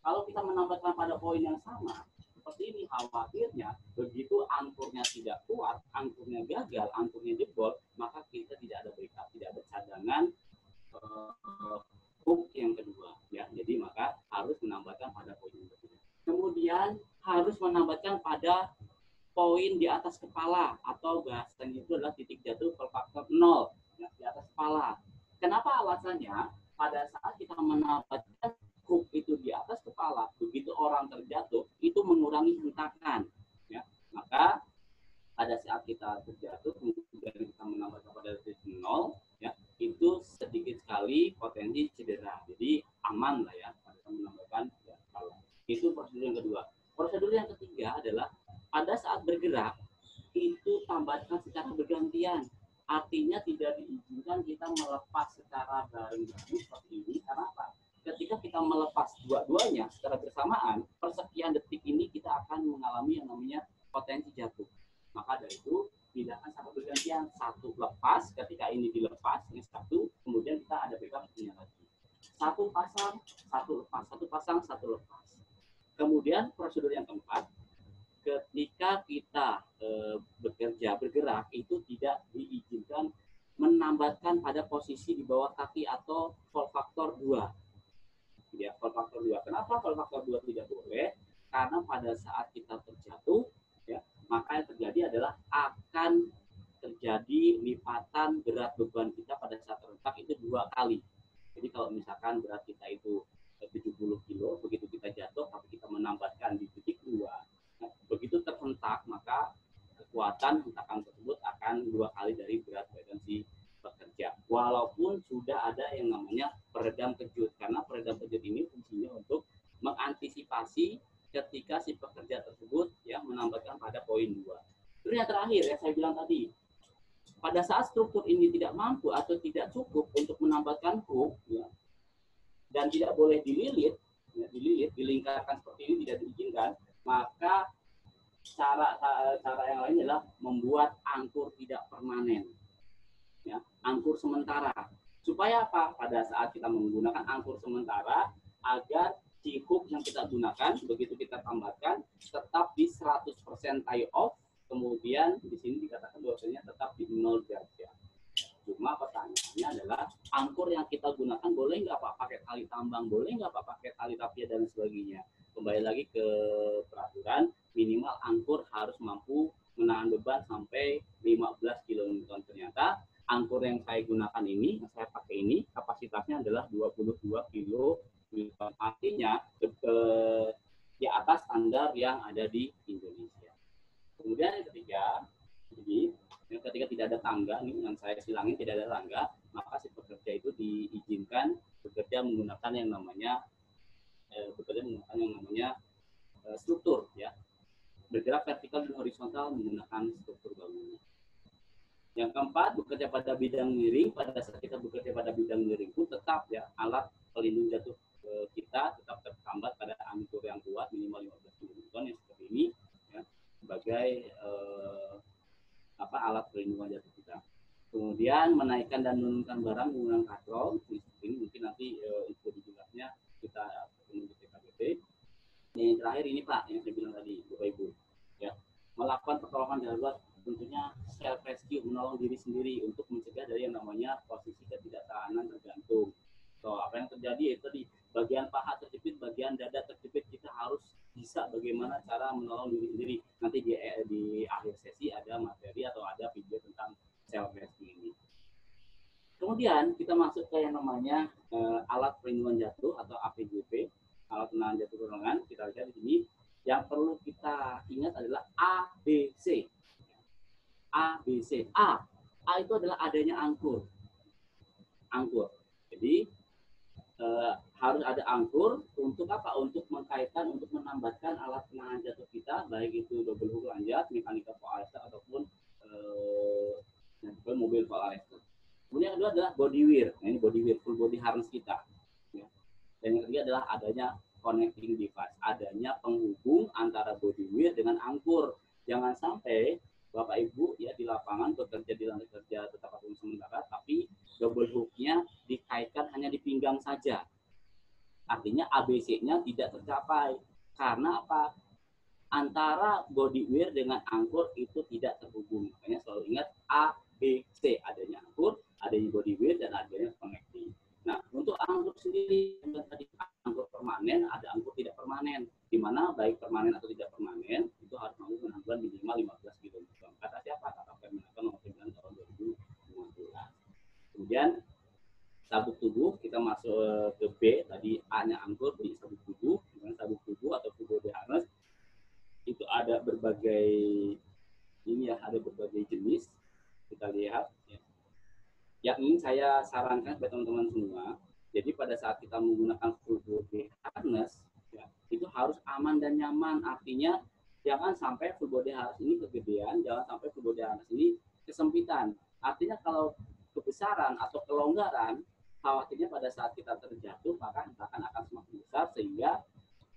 Kalau kita menambahkan pada poin yang sama, seperti ini, khawatirnya begitu angkurnya tidak kuat, angkurnya gagal, angkurnya jebol, maka kita tidak ada backup, tidak ada cadangan hook yang kedua, ya. Jadi maka harus menambahkan pada poin yang berbeda. Kemudian harus menambahkan pada poin di atas kepala, atau bahasanya itu adalah titik jatuh faktor 0, ya, di atas kepala. Kenapa alasannya? Pada saat kita menambahkan hook itu di atas kepala, begitu orang terjatuh, itu mengurangi hentakan, ya. Maka pada saat kita terjatuh, kemudian kita menambahkan pada titik 0, ya, itu sedikit sekali potensi cedera. Jadi aman lah, ya, pada saat menambahkan, ya, itu prosedur yang kedua. Prosedur yang ketiga adalah pada saat bergerak itu tambahkan secara bergantian. Artinya tidak diizinkan kita melepas secara bareng-bareng seperti ini. Karena apa? Ketika kita melepas dua-duanya secara bersamaan, persekian detik ini kita akan mengalami yang namanya potensi jatuh. Maka dari itu pindahkan secara bergantian. Satu lepas, ketika ini dilepas, ini satu, kemudian kita ada backup-nya lagi. Satu pasang, satu lepas, satu pasang, satu lepas. Kemudian prosedur yang keempat, ketika kita bergerak itu tidak diizinkan menambahkan pada posisi di bawah kaki atau fall factor 2. Ya, fall factor 2. Kenapa fall factor 2 tidak boleh? Karena pada saat kita terjatuh, ya, maka yang terjadi adalah akan terjadi lipatan berat beban kita pada saat terletak itu 2 kali. Jadi kalau misalkan berat kita itu 70 kilo, begitu kita jatuh, tapi kita menambahkan di titik 2, nah, begitu terhentak, maka kekuatan hentakan tersebut akan 2 kali dari berat badan si pekerja. Walaupun sudah ada yang namanya peredam kejut, karena peredam kejut ini fungsinya untuk mengantisipasi ketika si pekerja tersebut yang menambahkan pada poin 2. Terus yang terakhir yang saya bilang tadi, pada saat struktur ini tidak mampu atau tidak cukup untuk menambahkan hook, ya, dan tidak boleh dililit, ya, dilingkarkan seperti ini tidak diizinkan, maka cara yang lain adalah membuat angkur tidak permanen, ya, angkur sementara. Supaya apa? Pada saat kita menggunakan angkur sementara, agar si hook yang kita gunakan begitu kita tambahkan tetap di 100% tie off. Kemudian di sini dikatakan bahwasanya tetap di 0 derajat. Cuma pertanyaannya adalah angkur yang kita gunakan boleh nggak Pak pakai tali tambang, boleh nggak Pak pakai tali tapia dan sebagainya. Kembali lagi ke peraturan, minimal angkur harus mampu menahan beban sampai 15 kN. Ternyata angkur yang saya gunakan ini, yang saya pakai ini, kapasitasnya adalah 22 kN. Artinya di atas standar yang ada di Indonesia. Kemudian yang ketiga, jadi yang ketiga tidak ada tangga, ini yang saya silangin tidak ada tangga, maka si pekerja itu diizinkan bekerja menggunakan yang namanya struktur, ya, bergerak vertikal dan horizontal menggunakan struktur bangunan. Yang keempat, bekerja pada bidang miring. Pada saat kita bekerja pada bidang miring pun tetap, ya, alat pelindung jatuh kita tetap terhambat pada angkur yang kuat minimal 15 kN yang seperti ini, ya, sebagai alat pelindungan jatuh kita. Kemudian menaikkan dan menurunkan barang menggunakan katrol. Ini mungkin nanti info di jelasnya kita ketemu di TKBP. Yang terakhir ini Pak, yang saya bilang tadi, Bapak Ibu, ya, melakukan pertolongan darurat, tentunya self rescue, menolong diri sendiri untuk mencegah dari yang namanya posisi ketidaktahanan tergantung. So, apa yang terjadi itu di bagian paha terjepit, bagian dada terjepit, kita harus bisa bagaimana cara menolong diri sendiri. Nanti di akhir sesi ada materi atau ada video tentang self rescue ini. Kemudian kita masuk ke yang namanya alat perlindungan jatuh atau APJP, alat penahan jatuh perorangan. Kita lihat di sini, yang perlu kita ingat adalah ABC. ABC. A itu adalah adanya angkur. Jadi harus ada angkur untuk apa? Untuk mengkaitkan, untuk menambahkan alat penahan jatuh kita, baik itu double hook lanjat, mechanical fall arrestor ataupun mobil fall arrestor. Kemudian yang kedua adalah body wear. Nah, ini body wear, full body harness kita. Ya. Dan yang ketiga adalah adanya connecting device, adanya penghubung antara body wear dengan angkur. Jangan sampai Bapak Ibu, ya, di lapangan bekerja di lantai kerja tetap atau sementara, tapi double hook-nya dikaitkan hanya di pinggang saja. Artinya ABC-nya tidak tercapai. Karena apa? Antara body wear dengan angkur itu tidak terhubung. Makanya selalu ingat ABC, adanya angkur, adanya body wear, dan adanya connecting. Nah, untuk angkur sendiri, tadi angkur permanen, ada angkur tidak permanen, di mana baik permanen atau tidak permanen itu harus mampu menahan minimal 15 kN. Kata siapa? Kata Permenaker nomor 9 tahun 2015. Kemudian sabuk tubuh, kita masuk ke B, tadi A-nya angkur di sabuk tubuh. Dengan sabuk tubuh atau full body harness itu ada berbagai ada berbagai jenis. Kita lihat, ya. Yang ingin saya sarankan kepada teman-teman semua, jadi pada saat kita menggunakan full body harness, ya, itu harus aman dan nyaman. Artinya jangan sampai full body harness ini kegedean, jangan sampai full body harness ini kesempitan. Artinya kalau kebesaran atau kelonggaran, khawatirnya pada saat kita terjatuh maka hentakan akan semakin besar, sehingga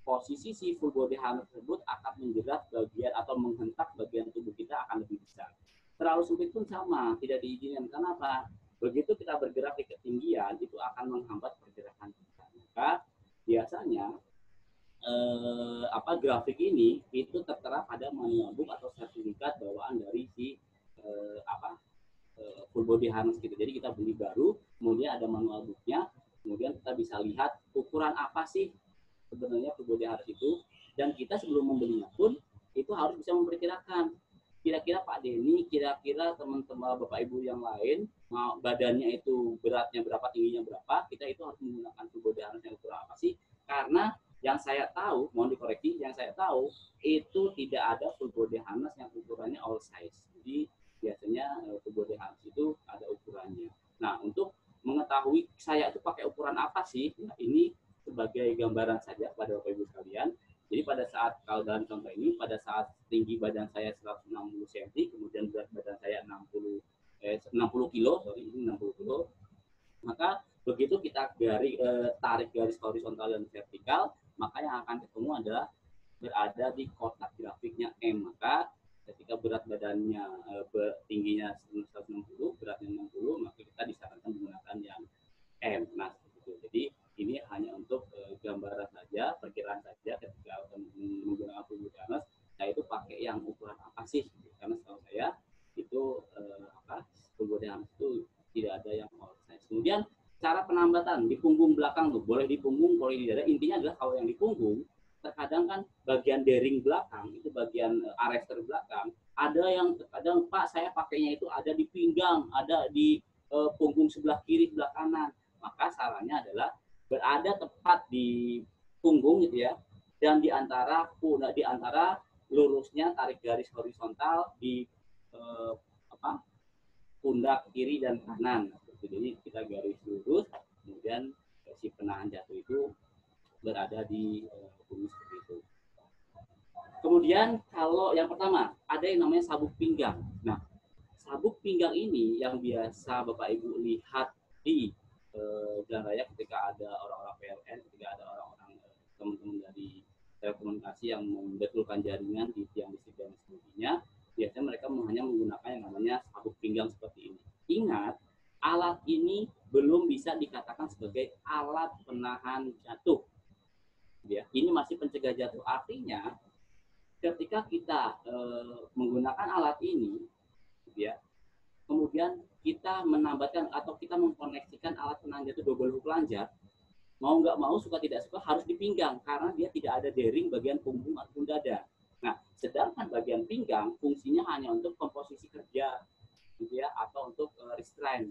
posisi si full body harness tersebut akan menjerat bagian atau menghentak bagian tubuh kita akan lebih besar. Terlalu sempit pun sama, tidak diizinkan. Kenapa? Begitu kita bergerak di ketinggian, itu akan menghambat pergerakan kita. Maka biasanya grafik ini itu tertera pada manual book atau sertifikat bawaan dari si full body harness kita. Jadi kita beli baru, kemudian ada manual booknya, kemudian kita bisa lihat ukuran apa sih sebenarnya full body harness itu, dan kita sebelum membelinya pun itu harus bisa memperkirakan kira-kira Pak Denny, kira-kira teman-teman Bapak Ibu yang lain badannya itu beratnya berapa, tingginya berapa, kita itu harus menggunakan full body harness yang ukuran apa sih? Karena yang saya tahu, mohon dikoreksi, yang saya tahu itu tidak ada full body harness yang ukurannya all size. Jadi biasanya full body harness itu ada ukurannya. Nah, untuk mengetahui saya itu pakai ukuran apa sih, nah, ini sebagai gambaran saja pada Bapak Ibu sekalian. Jadi pada saat, kalau dalam contoh ini, pada saat tinggi badan saya 160 cm, kemudian berat badan saya 60 kilo, maka begitu kita tarik garis horizontal dan vertikal, maka yang akan ketemu adalah berada di kotak grafiknya M. Maka ketika berat badannya tingginya 160, beratnya 60, maka kita disarankan menggunakan yang M. Nah, gitu. Jadi ini hanya untuk gambaran saja, perkiraan saja. Ketika menggunakan full body harness, saya itu pakai yang ukuran apa sih? Karena setahu saya itu full body harness itu tidak ada yang all size. Kemudian cara penambatan di punggung belakang tuh, boleh di punggung, boleh di dada. Intinya adalah kalau yang di punggung, terkadang kan bagian daring belakang itu bagian arrestor belakang Ada yang kadang, Pak, saya pakainya itu ada di pinggang, ada di punggung sebelah kiri, sebelah kanan. Maka sarannya adalah berada tepat di punggung gitu ya, dan di antara lurusnya tarik garis horizontal di eh, pundak kiri dan kanan. Jadi kita garis lurus, kemudian si penahan jatuh itu berada di bumi seperti itu. Kemudian kalau yang pertama ada yang namanya sabuk pinggang. Nah, sabuk pinggang ini yang biasa Bapak Ibu lihat di jalan raya ketika ada orang-orang PLN, ketika ada orang-orang teman-teman dari telekomunikasi yang membetulkan jaringan di tiang listrik dan sebagainya, biasanya mereka hanya menggunakan yang namanya sabuk pinggang seperti ini. Ingat, alat ini belum bisa dikatakan sebagai alat penahan jatuh. Ya, ini masih pencegah jatuh. Artinya, ketika kita menggunakan alat ini, ya, kemudian kita menambahkan atau kita mengkoneksikan alat penahan jatuh double hook lanjar, mau nggak mau, suka tidak suka harus dipinggang karena dia tidak ada daring bagian punggung ataupun dada. Nah, sedangkan bagian pinggang fungsinya hanya untuk komposisi kerja, gitu ya, atau untuk restraint.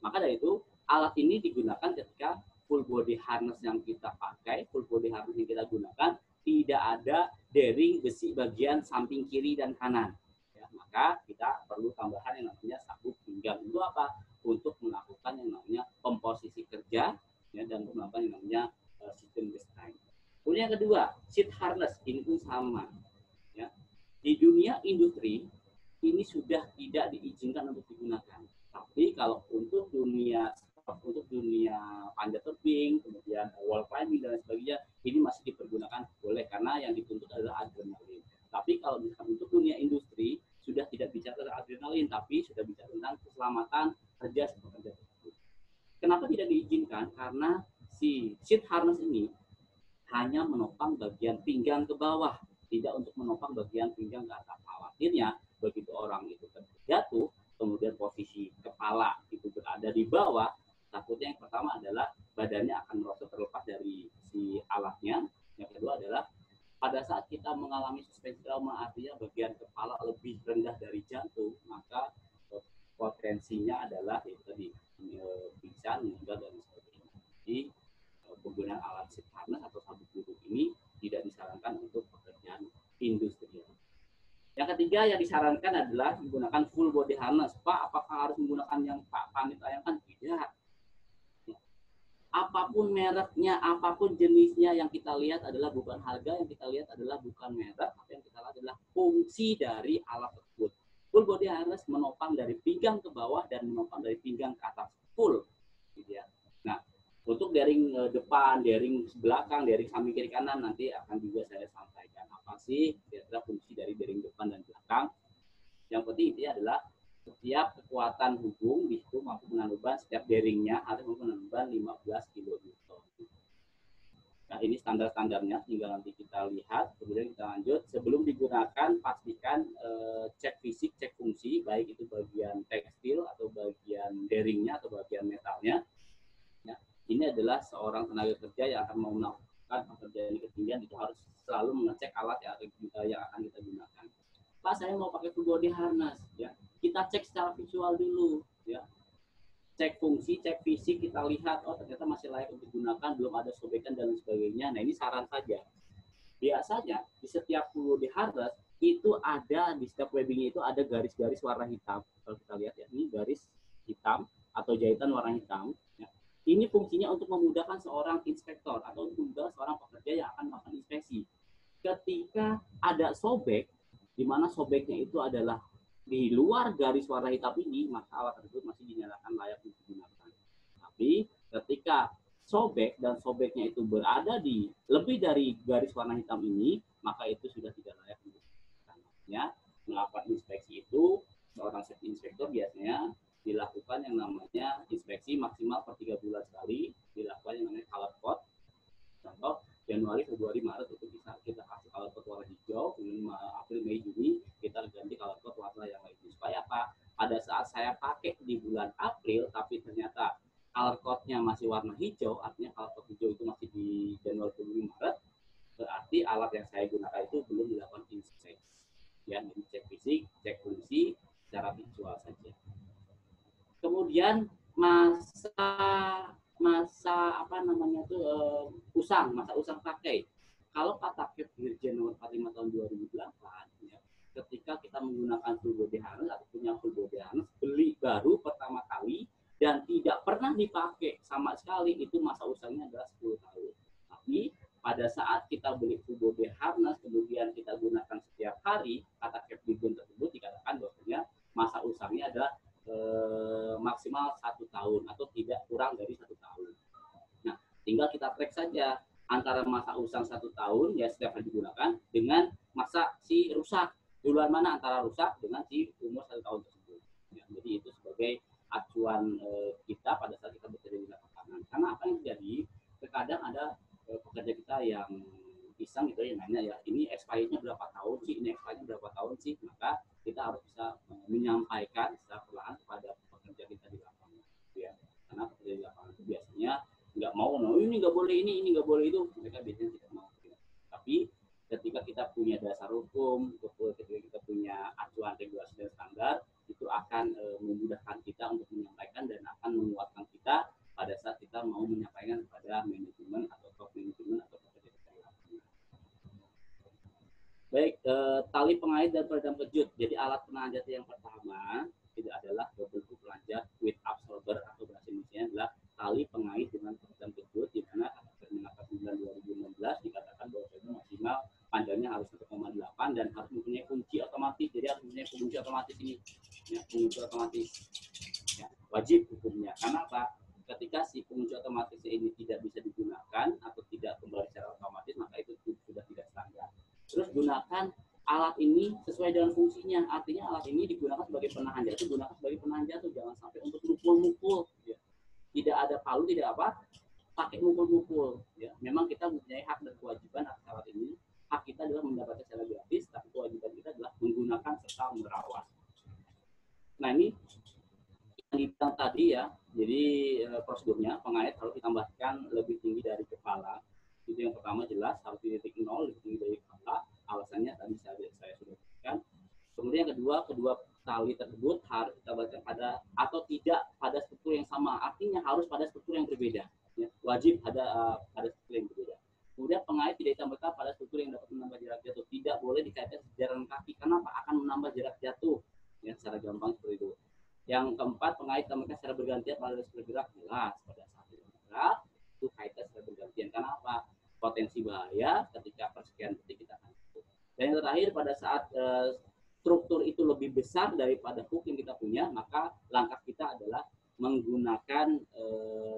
Maka dari itu alat ini digunakan ketika full body harness yang kita pakai, full body harness yang kita gunakan tidak ada daring besi bagian samping kiri dan kanan. Ya, maka kita perlu tambahan yang namanya sabuk pinggang. Itu apa? Untuk melakukan yang namanya komposisi kerja, ya, dan untuk melakukan yang namanya sistem restraint. Kemudian yang kedua, seat harness. Ini pun sama. Ya. Di dunia industri ini sudah tidak diizinkan untuk digunakan. Tapi kalau untuk dunia panjat tebing, kemudian wall climbing dan sebagainya, ini masih dipergunakan boleh karena yang dituntut adalah adrenalin. Tapi kalau misalkan untuk dunia industri sudah tidak bicara tentang adrenalin, tapi sudah bicara tentang keselamatan kerja pekerja tersebut. Kenapa tidak diizinkan? Karena si seat harness ini hanya menopang bagian pinggang ke bawah, tidak untuk menopang bagian pinggang ke atas. Khawatirnya begitu orang itu terjatuh, kemudian posisi kepala itu berada di bawah, takutnya yang pertama adalah badannya akan merosot terlepas dari si alatnya. Yang kedua adalah pada saat kita mengalami suspensi trauma, artinya bagian kepala lebih rendah dari jantung, maka potensinya adalah itu tadi pingsan, meninggal dan sebagainya. Jadi penggunaan alat seat harness atau sabuk duduk ini tidak disarankan untuk pekerjaan industrial. Yang ketiga yang disarankan adalah menggunakan full body harness. Pak, apakah harus menggunakan yang Pak Panit ayangkan? Tidak. Apapun mereknya, apapun jenisnya, yang kita lihat adalah bukan harga, yang kita lihat adalah bukan merek, tapi yang kita lihat adalah fungsi dari alat tersebut. Full body harness menopang dari pinggang ke bawah dan menopang dari pinggang ke atas full, gitu ya. Nah, untuk daring depan, daring belakang, daring samping kiri kanan nanti akan juga saya sampaikan apa sih kira-kira fungsi dari daring depan dan belakang. Yang penting itu adalah setiap kekuatan hubung di situ mampu menahan beban, setiap daringnya harus mampu menahan beban 15 kN. Nah, ini standar-standarnya, tinggal nanti kita lihat, kemudian kita lanjut. Sebelum digunakan, pastikan cek fisik, cek fungsi, baik itu bagian tekstil atau bagian daringnya atau bagian metalnya. Ya, ini adalah seorang tenaga kerja yang akan mau melakukan pekerjaan di ketinggian, itu harus selalu mengecek alat yang akan kita gunakan. Pak, saya mau pakai full body harness, ya. Kita cek secara visual dulu, ya. Cek fungsi, cek fisik, kita lihat, oh ternyata masih layak untuk digunakan, belum ada sobekan dan sebagainya. Nah, ini saran saja. Biasanya di setiap full body harness itu ada, di setiap webbingnya itu ada garis-garis warna hitam. Kalau kita lihat ya, ini garis hitam atau jahitan warna hitam. Ya. Ini fungsinya untuk memudahkan seorang inspektor atau untuk memudahkan seorang pekerja yang akan melakukan inspeksi. Ketika ada sobek, di mana sobeknya itu adalah di luar garis warna hitam ini, maka alat tersebut masih dinyatakan layak untuk digunakan. Tapi ketika sobek dan sobeknya itu berada di lebih dari garis warna hitam ini, maka itu sudah tidak layak untuk digunakan. Ya, melakukan inspeksi itu, seorang safety inspector biasanya dilakukan yang namanya inspeksi maksimal per 3 bulan sekali, dilakukan yang namanya color code. Contoh, Januari, Februari, Maret itu bisa kita kasih color code warna hijau, kemudian April, Mei, Juni kita ganti color code warna yang lain. Supaya apa? Pada saat saya pakai di bulan April, tapi ternyata color code-nya masih warna hijau, artinya color code hijau itu masih di Januari, Februari, Maret, berarti alat yang saya gunakan itu belum dilakukan inspeksi. Ya, cek Kemudian masa apa namanya tuh masa usang pakai. Kalau kata Kep Dirjen nomor 45 tahun 2008, ya, ketika kita menggunakan full body harness atau punya full body harness beli baru pertama kali dan tidak pernah dipakai sama sekali, itu masa usangnya adalah 10 tahun. Tapi pada saat kita beli full body harness kemudian kita gunakan setiap hari, kata Kep Dirjen tersebut dikatakan bahwasanya masa usangnya adalah maksimal 1 tahun atau tidak kurang dari 1 tahun. Nah, tinggal kita track saja antara masa usang 1 tahun ya setiap hari digunakan dengan masa si rusak. Duluan mana antara rusak dengan si umur 1 tahun tersebut. Ya, jadi itu sebagai acuan kita pada saat kita bekerja di lapangan. Karena apa yang terjadi? Terkadang ada pekerja kita yang iseng gitu ya nanya ya ini expirednya berapa tahun sih, ini expirednya berapa tahun sih, maka kita harus bisa menyampaikan secara perlahan kepada pekerja kita di lapangan ya, karena pekerja di lapangan itu biasanya nggak mau, ini nggak boleh ini nggak boleh itu, mereka biasanya tidak mau ya. Tapi ketika kita punya dasar hukum, ketika kita punya acuan regulasi dan standar, itu akan memudahkan kita untuk menyampaikan dan akan menguatkan kita pada saat kita mau menyampaikan kepada manajemen atau top manajemen atau baik. Tali pengait dan peredam kejut. Jadi alat penahan jatuh yang pertama itu adalah double hook lanjut with absorber atau bahasa Indonesia adalah tali pengait dengan peredam kejut, di mana Permenaker 9/2016 dikatakan bahwa maksimal panjangnya harus 1,8 dan harus mempunyai kunci otomatis. Jadi harus mempunyai kunci otomatis ini, ya, kunci otomatis. Ya, wajib hukumnya. Karena apa? Ketika si pengunci otomatis ini tidak bisa digunakan atau tidak kembali secara otomatis, maka itu sudah tidak standar. Terus gunakan alat ini sesuai dengan fungsinya. Artinya alat ini digunakan sebagai penahan jatuh, gunakan sebagai penahan jatuh. Jangan sampai untuk mukul-mukul. Ya. Tidak ada palu, tidak apa, pakai mukul-mukul. Ya. Memang kita mempunyai hak dan kewajiban atas alat ini. Hak kita adalah mendapatkan secara gratis, tapi kewajiban kita adalah menggunakan serta merawat. Nah ini yang dibilang tadi ya, jadi prosedurnya pengait harus ditambahkan lebih tinggi dari kepala. Itu yang pertama jelas, harus di titik 0 lebih tinggi dari kepala. Alasannya tadi saya sudah berikan. Kemudian yang kedua tali tersebut harus ditambahkan pada atau tidak pada struktur yang sama. Artinya harus pada struktur yang berbeda. Ya, wajib ada pada struktur yang berbeda. Kemudian pengait tidak ditambahkan pada struktur yang dapat menambah jarak jatuh. Tidak boleh dikaitkan sejaran kaki. Kenapa? Akan menambah jarak jatuh. Ya, secara gampang seperti itu. Yang keempat, pengait tambahkan secara bergantian pada bergerak. Jelas pada saat bergerak itu kaitan secara bergantian. Kenapa? Potensi bahaya ketika persekian detik kita akan tutup. Dan yang terakhir, pada saat struktur itu lebih besar daripada hook yang kita punya, maka langkah kita adalah menggunakan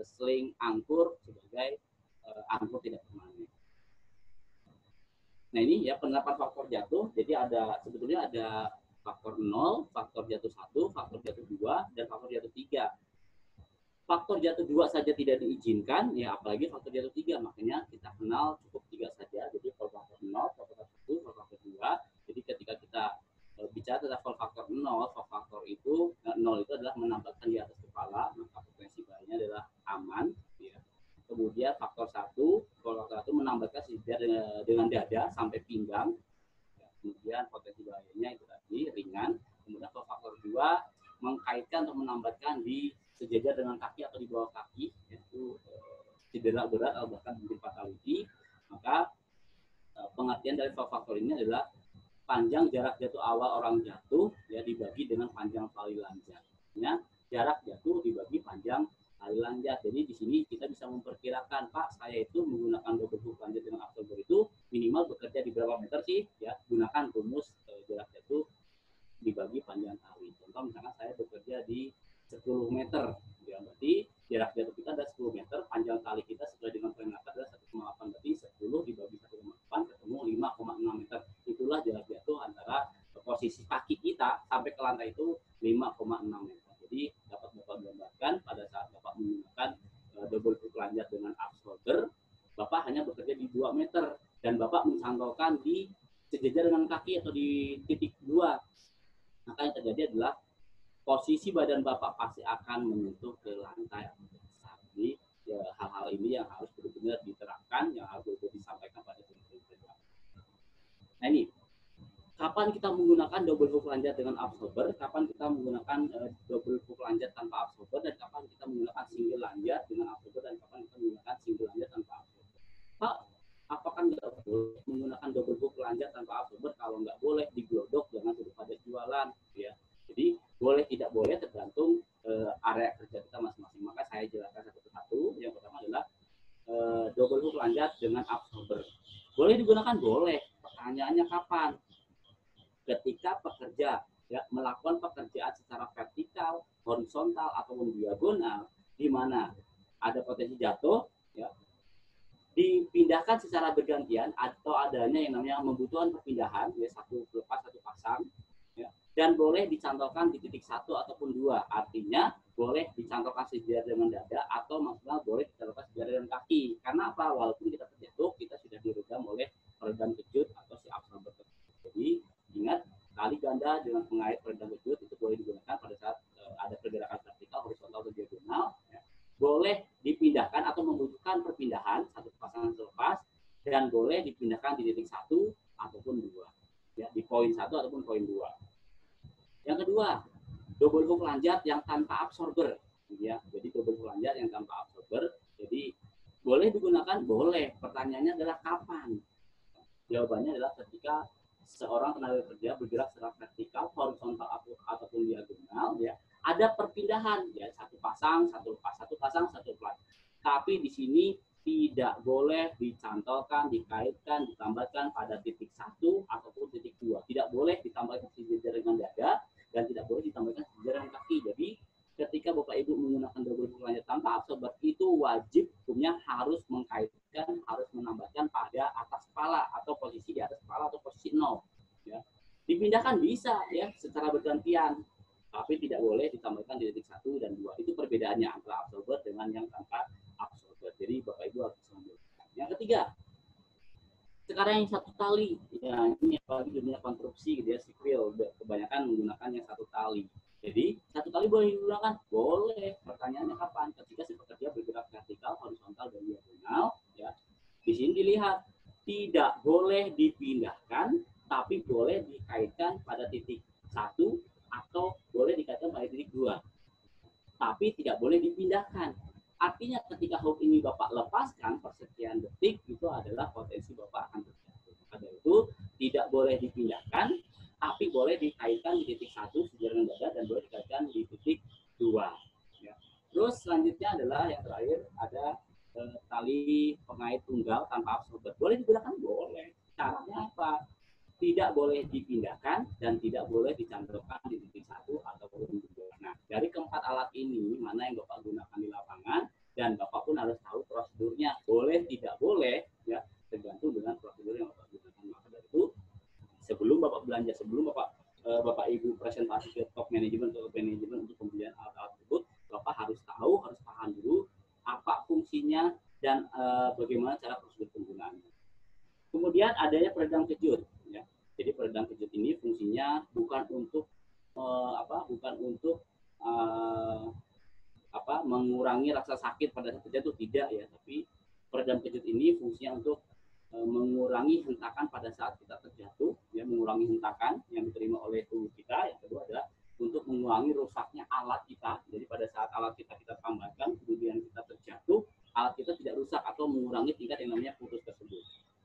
sling angkur sebagai angkur tidak permanen. Nah ini ya penerapan faktor jatuh. Jadi sebetulnya ada faktor 0, faktor jatuh 1, faktor jatuh 2, dan faktor jatuh 3. Faktor jatuh 2 saja tidak diizinkan, ya apalagi faktor jatuh 3. Makanya kita kenal cukup 3 saja. Jadi faktor 0, faktor 1, faktor 2. Jadi ketika kita bicara tentang faktor 0, faktor itu 0 itu adalah menambahkan di atas kepala, maka potensi bahayanya adalah aman. Ya. Kemudian faktor 1 menambahkan sejajar dengan dada sampai pinggang. Kemudian potensi bahayanya itu tadi ringan. Kemudian faktor 2 mengkaitkan atau menambahkan di sejajar dengan kaki atau di bawah kaki, yaitu cedera berat atau bahkan mungkin fatality. Maka pengertian dari faktor ini adalah panjang jarak jatuh awal orang jatuh ya dibagi dengan panjang tali lanjutnya, jarak jatuh dibagi panjang tali lanjut. Jadi di sini kita bisa memperkirakan, Pak, saya itu menggunakan double hook lanjut dengan absorber itu minimal bekerja di berapa meter sih? Ya, gunakan rumus jarak jatuh dibagi panjang tali. Contoh misalkan saya bekerja di 10 meter, ya berarti jarak jatuh kita ada 10 meter, panjang tali kita sesuai dengan Permenaker adalah 1,8, berarti 10 dibagi 1,8 ketemu 5,6 meter. Itulah jarak jatuh antara posisi kaki kita sampai ke lantai itu 5,6 meter. Jadi dapat Bapak gambarkan pada saat Bapak menggunakan double hook lanjut dengan absorber, Bapak hanya bekerja di 2 meter dan Bapak mencantolkan di sejajar dengan kaki atau di titik 2. Maka yang terjadi adalah posisi badan Bapak pasti akan menyentuh ke lantai. Jadi ya, hal-hal ini yang harus benar-benar diterapkan, yang harus benar-benar disampaikan pada teman-teman. Nah ini, kapan kita menggunakan double hook lanjut dengan absorber, kapan kita menggunakan double hook lanjut tanpa absorber, dan kapan kita menggunakan single lanjut dengan absorber, dan kapan kita menggunakan single lanjut tanpa absorber. Pak, apakah nggak boleh menggunakan double hook lanjut tanpa absorber? Kalau nggak boleh, diglodok jangan sudah pada jualan, ya. Jadi boleh tidak boleh tergantung area kerja kita masing-masing. Maka saya jelaskan satu persatu. Yang pertama adalah double hook lanjut dengan absorber. Boleh digunakan? Boleh. Pertanyaannya kapan? Ketika pekerja ya melakukan pekerjaan secara vertikal, horizontal ataupun diagonal, di mana ada potensi jatuh, ya, dipindahkan secara bergantian atau adanya yang namanya membutuhkan perpindahan, ya, satu lepas satu pasang, ya, dan boleh dicantolkan di titik 1 ataupun 2. Artinya boleh dicantolkan sejajar dengan dada atau maksimal boleh dicantolkan sejajar dengan kaki. Karena apa? Walaupun kita terjatuh, kita sudah diredam oleh peredam kejut atau si absorber. Jadi ingat, tali ganda dengan pengait peredam kejut itu boleh digunakan pada saat ada pergerakan vertikal, horizontal, atau diagonal. Ya. Boleh dipindahkan atau membutuhkan perpindahan satu pasangan selepas, dan boleh dipindahkan di titik 1 ataupun 2. Ya, di poin 1 ataupun poin 2. Yang kedua, double hook lanjut yang tanpa absorber. Ya, jadi double hook lanjut yang tanpa absorber. Jadi boleh digunakan? Boleh. Pertanyaannya adalah kapan? Jawabannya adalah ketika seorang tenaga kerja bergerak secara vertikal, horizontal ataupun diagonal, ya, ada perpindahan, ya, satu pasang, satu lepas, satu pasang, satu lepas. Tapi di sini tidak boleh dicantolkan, dikaitkan, ditambatkan pada titik 1 ataupun titik 2. Tidak boleh ditambahkan sejajar dengan dada dan tidak boleh ditambahkan sejajar dengan kaki. Jadi ketika Bapak Ibu menggunakan double hook lanjut tanpa absorber, itu wajib hukumnya harus mengkaitkan, harus menambahkan pada atas kepala atau posisi di atas kepala atau posisi 0. Ya. Dipindahkan bisa, ya, secara bergantian, tapi tidak boleh ditambahkan di titik 1 dan 2. Itu perbedaannya antara absorber dengan yang tanpa absorber. Jadi Bapak Ibu harus membedakan. Yang ketiga, sekarang yang satu tali, ya, ini apalagi dunia konstruksi, dia sipil, kebanyakan menggunakan yang satu tali. Jadi satu tali boleh digunakan? Boleh. Pertanyaannya kapan? Ketika si pekerja bergerak vertikal, horizontal, dan diagonal. Ya. Di sini dilihat tidak boleh dipindahkan, tapi boleh dikaitkan pada titik 1 atau boleh dikaitkan pada titik 2. Tapi tidak boleh dipindahkan. Artinya ketika hook ini Bapak lepaskan persekian detik, itu adalah potensi Bapak akan terjatuh. Maka itu tidak boleh dipindahkan, tapi boleh dikaitkan di titik 1 sejajar dengan dada dan boleh dikaitkan di titik 2. Ya. Terus selanjutnya adalah yang terakhir ada tali pengait tunggal tanpa absorber. Boleh digunakan? Boleh. Caranya apa? Tidak boleh dipindahkan dan tidak boleh dicantolkan di titik 1 ataupun 2. Nah, dari keempat alat ini, mana yang Bapak gunakan di lapangan, dan Bapak pun harus tahu prosedurnya. Boleh, tidak boleh, ya, tergantung dengan prosedur yang Bapak gunakan. Maka dari itu, sebelum Bapak belanja, sebelum Bapak Ibu presentasi ke top manajemen atau manajemen untuk pembelian alat-alat tersebut, Bapak harus tahu, harus paham dulu apa fungsinya dan bagaimana cara prosedur penggunaannya. Kemudian adanya peredam kejut. Ya. Jadi peredam kejut ini fungsinya bukan untuk mengurangi rasa sakit pada saat terjatuh, tidak, ya, tapi peredam kejut ini fungsinya untuk mengurangi hentakan pada saat kita terjatuh, ya, mengurangi hentakan yang diterima oleh tubuh kita. Yang kedua adalah untuk mengurangi rusaknya alat kita. Jadi pada saat alat kita tambahkan, kemudian kita terjatuh, alat kita tidak rusak atau mengurangi tingkat yang namanya putus tersebut.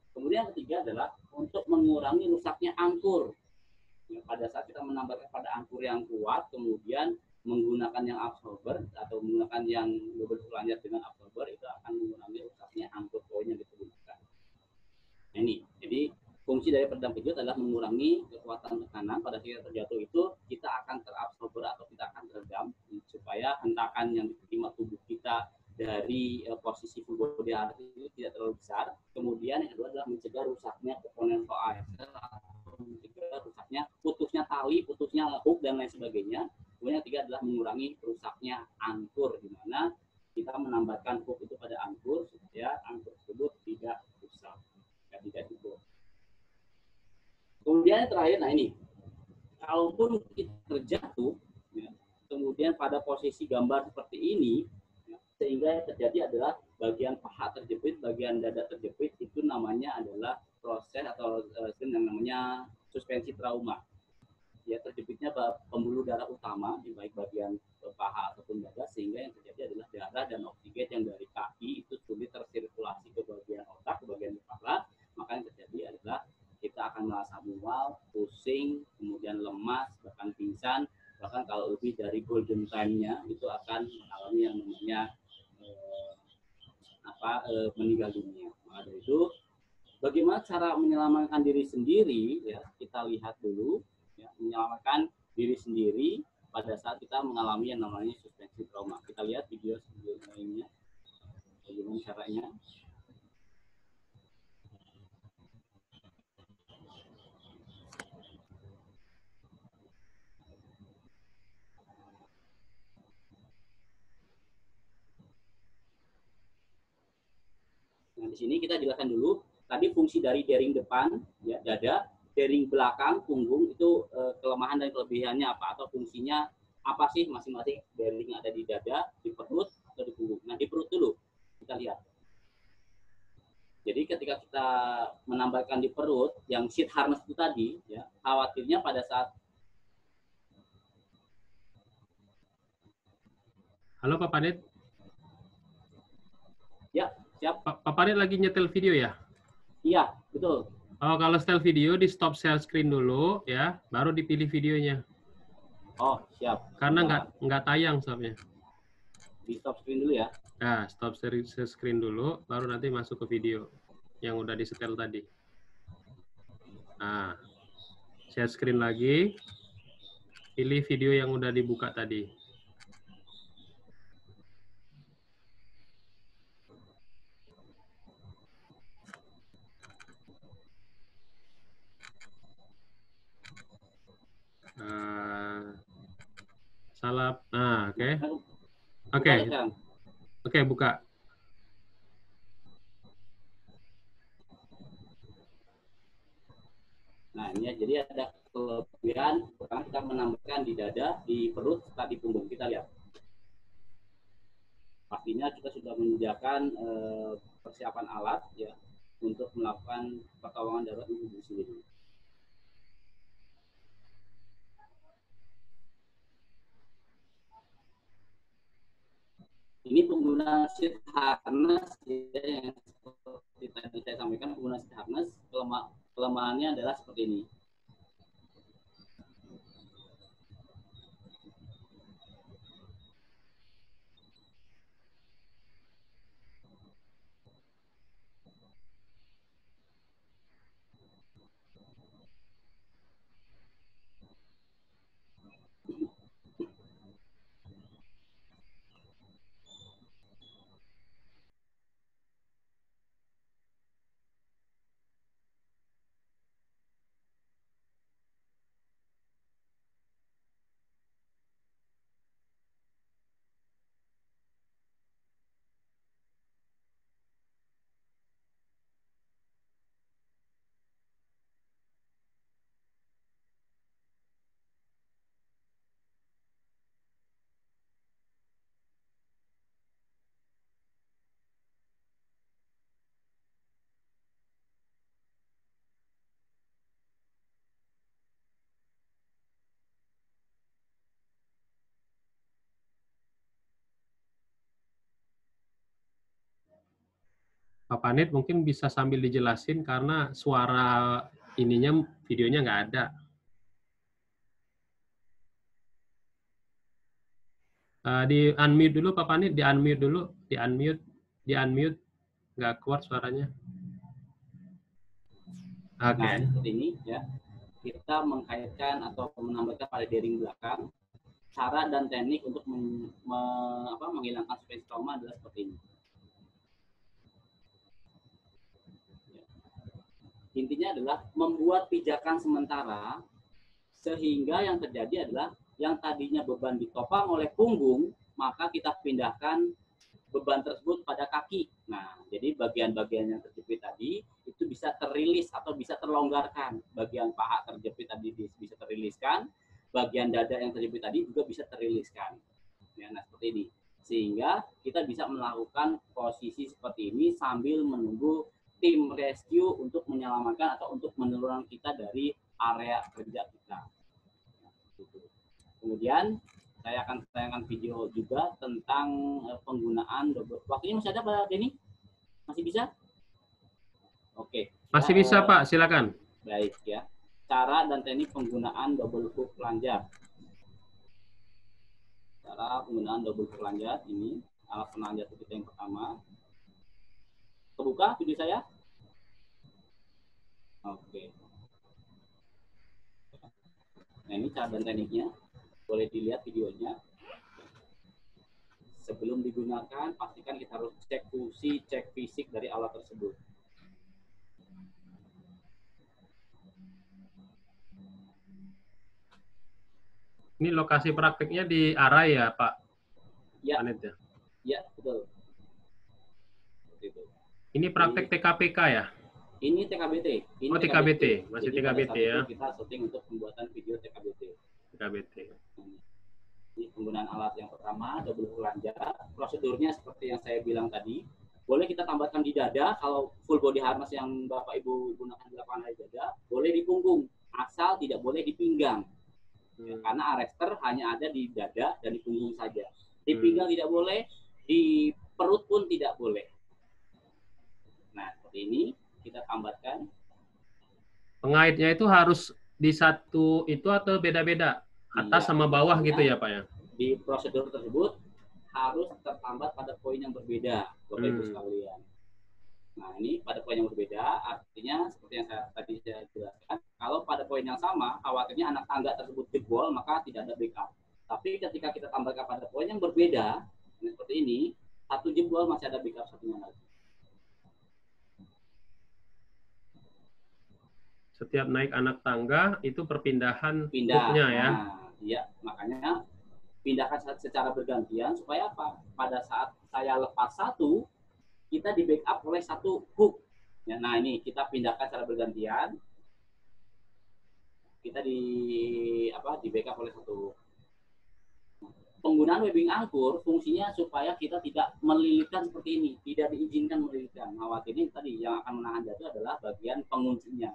Kemudian yang ketiga adalah untuk mengurangi rusaknya angkur. Ya, pada saat kita menambahkan pada angkur yang kuat, kemudian menggunakan yang absorber atau menggunakan yang double hook lanjut dengan absorber, itu akan mengurangi rusaknya angkur poin yang kita gunakan. Nah, ini, jadi fungsi dari peredam kejut adalah mengurangi kekuatan tekanan pada saat kita terjatuh, itu kita akan terabsorber atau kita akan teredam supaya hentakan yang diterima tubuh kita dari posisi full body harness itu tidak terlalu besar. Kemudian yang kedua adalah mencegah rusaknya komponen flow mencegah rusaknya putusnya tali, putusnya hook dan lain sebagainya. Kemudian yang ketiga adalah mengurangi rusaknya angkur, di mana kita menambahkan hook itu pada angkur supaya angkur tersebut tidak rusak, tidak jebol. Kemudian yang terakhir, nah ini, kalaupun kita terjatuh, ya, kemudian pada posisi gambar seperti ini, ya, sehingga yang terjadi adalah bagian paha terjepit, bagian dada terjepit, itu namanya adalah proses atau yang namanya suspensi trauma. Ya, terjepitnya pembuluh darah utama di baik bagian paha ataupun dada, sehingga yang terjadi adalah darah dan oksigen yang dari kaki itu sulit tersirkulasi ke bagian otak, ke bagian kepala. Maka yang terjadi adalah kita akan merasa mual, pusing, kemudian lemas, bahkan pingsan, bahkan kalau lebih dari golden time-nya itu akan mengalami yang namanya meninggal dunia. Maka dari itu, bagaimana cara menyelamatkan diri sendiri? Ya, kita lihat dulu. Ya, menyelamatkan diri sendiri pada saat kita mengalami yang namanya suspensi trauma. Kita lihat video sebelumnya, bagaimana caranya. Nah, di sini kita jelaskan dulu tadi fungsi dari daring depan, ya, dada, daring belakang, punggung itu kelemahan dan kelebihannya apa, atau fungsinya apa sih masing-masing daring ada di dada, di perut, atau di punggung. Nah, di perut dulu kita lihat. Jadi ketika kita menambahkan di perut yang sheath harness itu tadi, ya, khawatirnya pada saat. Halo Pak Panit. Ya, siap. Pak Panit lagi nyetel video ya? Iya, betul. Oh, kalau setel video di stop share screen dulu ya, baru dipilih videonya. Oh, siap. Karena nggak tayang soalnya. Di stop screen dulu ya. Nah, stop share screen dulu, baru nanti masuk ke video yang udah disetel tadi. Nah, share screen lagi, pilih video yang udah dibuka tadi. Salah, nah, oke. Oke, buka. Nah, ini ya, jadi ada kelebihan, pertama kita menambahkan di dada, di perut, serta di punggung. Kita lihat. Pastinya kita sudah menyediakan persiapan alat ya untuk melakukan pertolongan darurat untuk diri sendiri. Ini penggunaan sheath harness ya, yang seperti tadi saya sampaikan, penggunaan sheath harness kelemahannya adalah seperti ini. Pak Panit mungkin bisa sambil dijelasin karena suara ininya, videonya nggak ada. Di unmute dulu Pak Panit, di unmute dulu, di unmute, nggak keluar suaranya. Oke. Nah, seperti ini ya, kita mengkaitkan atau menambahkan pada daring belakang. Cara dan teknik untuk menghilangkan suspensi trauma adalah seperti ini. Intinya adalah membuat pijakan sementara sehingga yang terjadi adalah yang tadinya beban ditopang oleh punggung, maka kita pindahkan beban tersebut pada kaki. Nah, jadi bagian-bagian yang terjepit tadi itu bisa terilis atau bisa terlonggarkan. Bagian paha terjepit tadi bisa teriliskan, bagian dada yang terjepit tadi juga bisa teriliskan. Ya, nah seperti ini. Sehingga kita bisa melakukan posisi seperti ini sambil menunggu tim rescue untuk menyelamatkan atau untuk menurunkan kita dari area kerja kita. Kemudian saya akan tayangkan video juga tentang penggunaan double. Waktunya masih ada Pak Denny? Masih bisa? Oke. Masih bisa Pak, silakan. Baik ya. Cara dan teknik penggunaan double hook lanjut. Cara penggunaan double hook lanjut ini alat penanjat kita yang pertama. Terbuka video saya? Oke. Nah ini cara dan tekniknya. Boleh dilihat videonya. Sebelum digunakan, pastikan kita harus cek fungsi, cek fisik dari alat tersebut. Ini lokasi prakteknya di Arai ya, Pak? Ya, Panit, ya? Ya, betul. Ini praktek TKPK ya? Ini TKBT. Ini oh, TKBT. Masih Jadi TKBT ya? Kita syuting untuk pembuatan video TKBT. TKBT. Ini penggunaan alat yang pertama, double hook lanjut. Prosedurnya seperti yang saya bilang tadi. Boleh kita tambahkan di dada, kalau full body harness yang Bapak Ibu gunakan di lapangan di dada, boleh di punggung, asal tidak boleh di pinggang. Ya, karena arrestor hanya ada di dada dan di punggung saja. Di pinggang tidak boleh, di perut pun tidak boleh. Nah, seperti ini kita tambahkan. Pengaitnya itu harus di satu itu atau beda-beda? Atas sama bawah gitu ya Pak ya? Di prosedur tersebut harus tertambat pada poin yang berbeda, Bapak Ibu sekalian. Nah, ini pada poin yang berbeda, artinya seperti yang tadi saya jelaskan, kalau pada poin yang sama, khawatirnya anak tangga tersebut jebol, maka tidak ada backup. Tapi ketika kita tambahkan pada poin yang berbeda, seperti ini, satu jebol masih ada backup satunya lagi. Setiap naik anak tangga, itu perpindahan hooknya ya? Iya, makanya pindahkan secara bergantian, supaya apa? Pada saat saya lepas satu, kita di backup oleh satu hook. Ya, nah ini kita pindahkan secara bergantian. Kita di backup oleh satu hook. Penggunaan webbing angkur fungsinya supaya kita tidak melilitkan seperti ini, tidak diizinkan melilitkan. Khawatirnya tadi yang akan menahan jatuh adalah bagian penguncinya.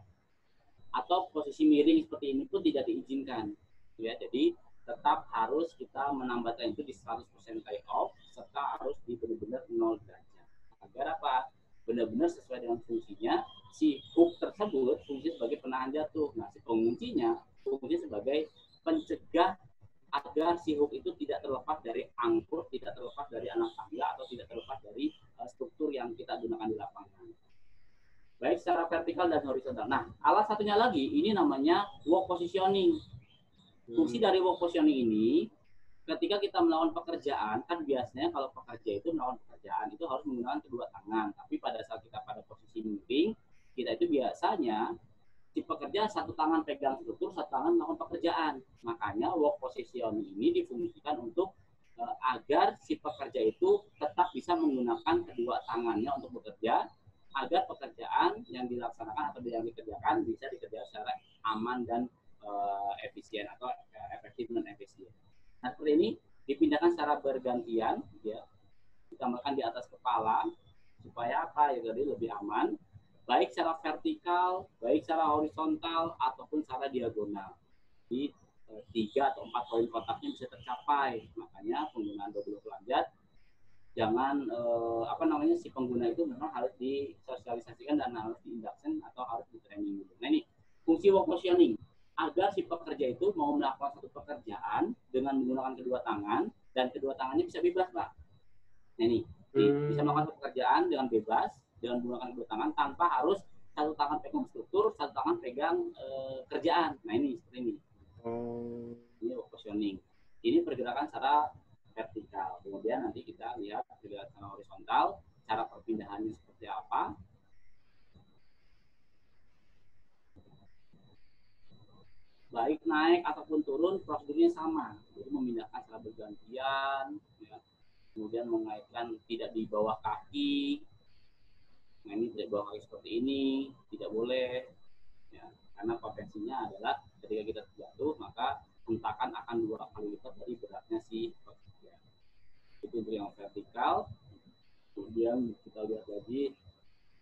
Atau posisi miring seperti ini pun tidak diizinkan. Ya, jadi tetap harus kita menambahkan itu di 100% tie off, serta harus di benar-benar 0 derajat. Agar apa? Benar-benar sesuai dengan fungsinya, si hook tersebut fungsi sebagai penahan jatuh. Nah, si penguncinya fungsi sebagai pencegah agar si hook itu tidak terlepas dari angkur, tidak terlepas dari anak tangga, atau tidak terlepas dari struktur yang kita gunakan di lapangan. Baik secara vertikal dan horizontal. Nah, alat satunya lagi, ini namanya walk positioning. Fungsi dari walk positioning ini, ketika kita melakukan pekerjaan, kan biasanya kalau pekerja itu melakukan pekerjaan itu harus menggunakan kedua tangan. Tapi pada saat kita pada posisi miring, kita itu biasanya si pekerja satu tangan pegang struktur, satu tangan melakukan pekerjaan. Makanya walk positioning ini difungsikan untuk agar si pekerja itu tetap bisa menggunakan kedua tangannya untuk bekerja, agar pekerjaan yang dilaksanakan atau yang dikerjakan bisa dikerjakan secara aman dan efisien atau efektif dan efisien. Nah, seperti ini dipindahkan secara bergantian, ya, ditambahkan di atas kepala supaya apa? Ya, jadi lebih aman, baik secara vertikal, baik secara horizontal ataupun secara diagonal. Di 3 atau 4 poin kontaknya bisa tercapai. Makanya penggunaan double hook lanjut, jangan si pengguna itu memang harus disosialisasikan dan harus di-induction atau harus di-training. Nah, ini fungsi walk positioning agar si pekerja itu mau melakukan satu pekerjaan dengan menggunakan kedua tangan dan kedua tangannya bisa bebas, Pak. Nah, ini bisa melakukan pekerjaan dengan bebas dengan menggunakan kedua tangan tanpa harus satu tangan pegang struktur, satu tangan pegang kerjaan. Nah, ini seperti ini. Ini walk positioning. Ini pergerakan secara vertikal. Kemudian nanti kita lihat pergerakan horizontal, cara perpindahannya seperti apa. Baik naik ataupun turun, prosedurnya sama. Jadi memindahkan secara bergantian, ya. Kemudian mengaitkan tidak di bawah kaki. Nah, ini tidak di bawah kaki seperti ini, tidak boleh. Ya, karena potensinya adalah ketika kita terjatuh, maka hentakan akan 2 kali lipat dari beratnya si pekerja. Itu untuk yang vertikal. Kemudian kita lihat lagi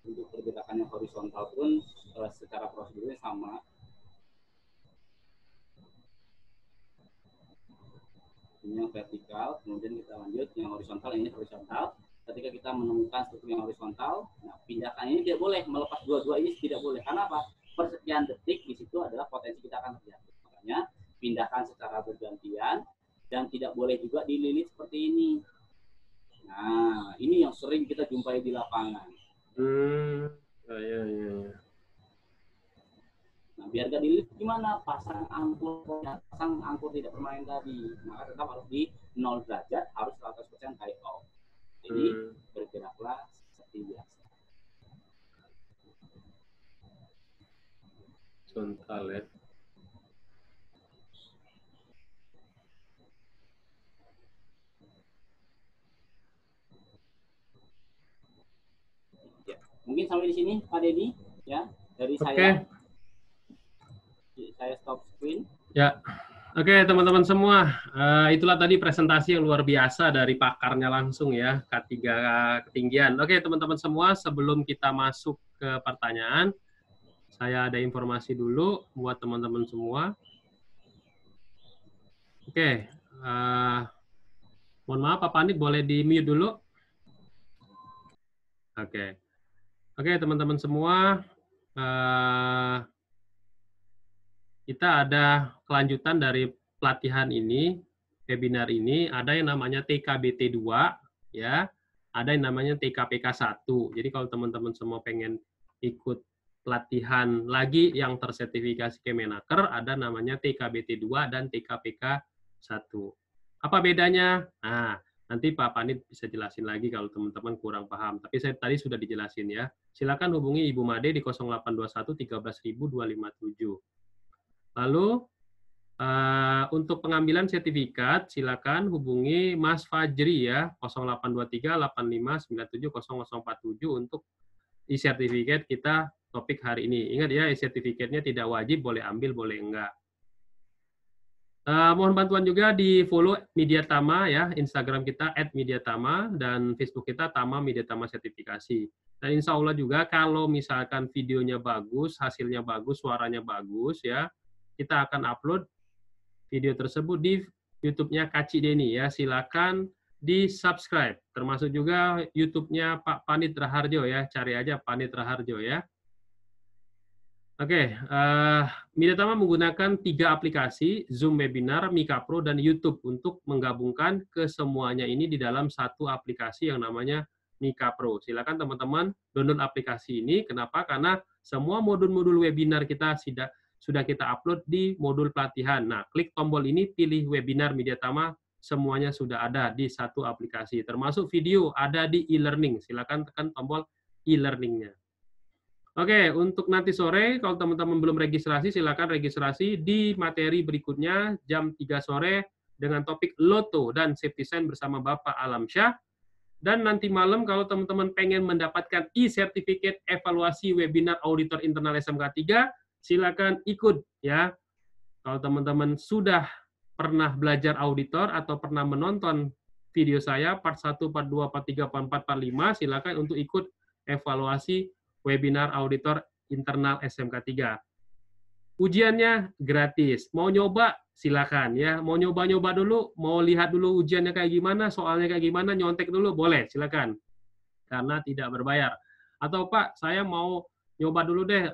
untuk pergerakan yang horizontal pun secara prosedurnya sama. Ini yang vertikal, kemudian kita lanjut yang horizontal, ini horizontal. Ketika kita menemukan struktur yang horizontal, nah pindahkan ini tidak boleh, melepas dua-dua ini tidak boleh. Karena apa? Persekian detik di situ adalah potensi kita akan terjatuh. Makanya pindahkan secara bergantian dan tidak boleh juga dililit seperti ini. Nah, ini yang sering kita jumpai di lapangan. Ya. Nah, biar gak dililit gimana? Pasang angkur tidak bermain tadi. Maka tetap harus di 0 derajat, harus 100% high off. Jadi bergeraklah seperti biasa. Horizontal ya. Ya. Mungkin sampai di sini Pak Dedi ya dari Oke. Saya stop screen. Ya. Oke, teman-teman semua, itulah tadi presentasi yang luar biasa dari pakarnya langsung ya, K3 ketinggian. Oke, teman-teman semua, sebelum kita masuk ke pertanyaan, saya ada informasi dulu buat teman-teman semua. Oke, mohon maaf Pak Panit, boleh di-mute dulu? Oke, teman-teman semua, kita ada kelanjutan dari pelatihan ini, webinar ini, ada yang namanya TKBT 2, ya, ada yang namanya TKPK 1. Jadi kalau teman-teman semua pengen ikut pelatihan lagi yang tersertifikasi Kemenaker, ada namanya TKBT 2 dan TKPK 1. Apa bedanya? Nah, nanti Pak Panit bisa jelasin lagi kalau teman-teman kurang paham. Tapi saya tadi sudah dijelasin ya. Silakan hubungi Ibu Made di 0821 13.257. Lalu, untuk pengambilan sertifikat, silakan hubungi Mas Fajri ya, 0823 85 97 0047 untuk e-sertifikat kita topik hari ini. Ingat ya, e-sertifikatnya tidak wajib, boleh ambil, boleh enggak. Mohon bantuan juga di follow Media Tama ya, Instagram kita @mediatama dan Facebook kita Tama Media Tama Sertifikasi. Dan insya Allah juga kalau misalkan videonya bagus, hasilnya bagus, suaranya bagus ya, kita akan upload video tersebut di YouTube-nya Kak Cideni ya. Silakan di-subscribe. Termasuk juga YouTube-nya Pak Panit Raharjo ya. Cari aja Panit Raharjo ya. Oke, Media Tama menggunakan 3 aplikasi, Zoom Webinar, Mika Pro, dan YouTube untuk menggabungkan kesemuanya ini di dalam satu aplikasi yang namanya Mika Pro. Silakan teman-teman download aplikasi ini. Kenapa? Karena semua modul-modul webinar kita sudah kita upload di modul pelatihan. Nah, klik tombol ini, pilih webinar Media Tama, semuanya sudah ada di satu aplikasi. Termasuk video ada di e-learning. Silakan tekan tombol e-learning-nya. Oke, untuk nanti sore, kalau teman-teman belum registrasi, silakan registrasi di materi berikutnya, jam 3 sore, dengan topik Loto dan Safety Sign bersama Bapak Alamsyah. Dan nanti malam, kalau teman-teman pengen mendapatkan e-sertifikat evaluasi webinar auditor internal SMK 3, silakan ikut ya. Kalau teman-teman sudah pernah belajar auditor atau pernah menonton video saya part 1, part 2, part 3, part 4, part 5, silakan untuk ikut evaluasi webinar auditor internal SMK 3. Ujiannya gratis. Mau nyoba silakan ya. Mau nyoba-nyoba dulu, mau lihat dulu ujiannya kayak gimana, soalnya kayak gimana, nyontek dulu boleh, silakan. Karena tidak berbayar. Atau Pak, saya mau nyoba dulu deh,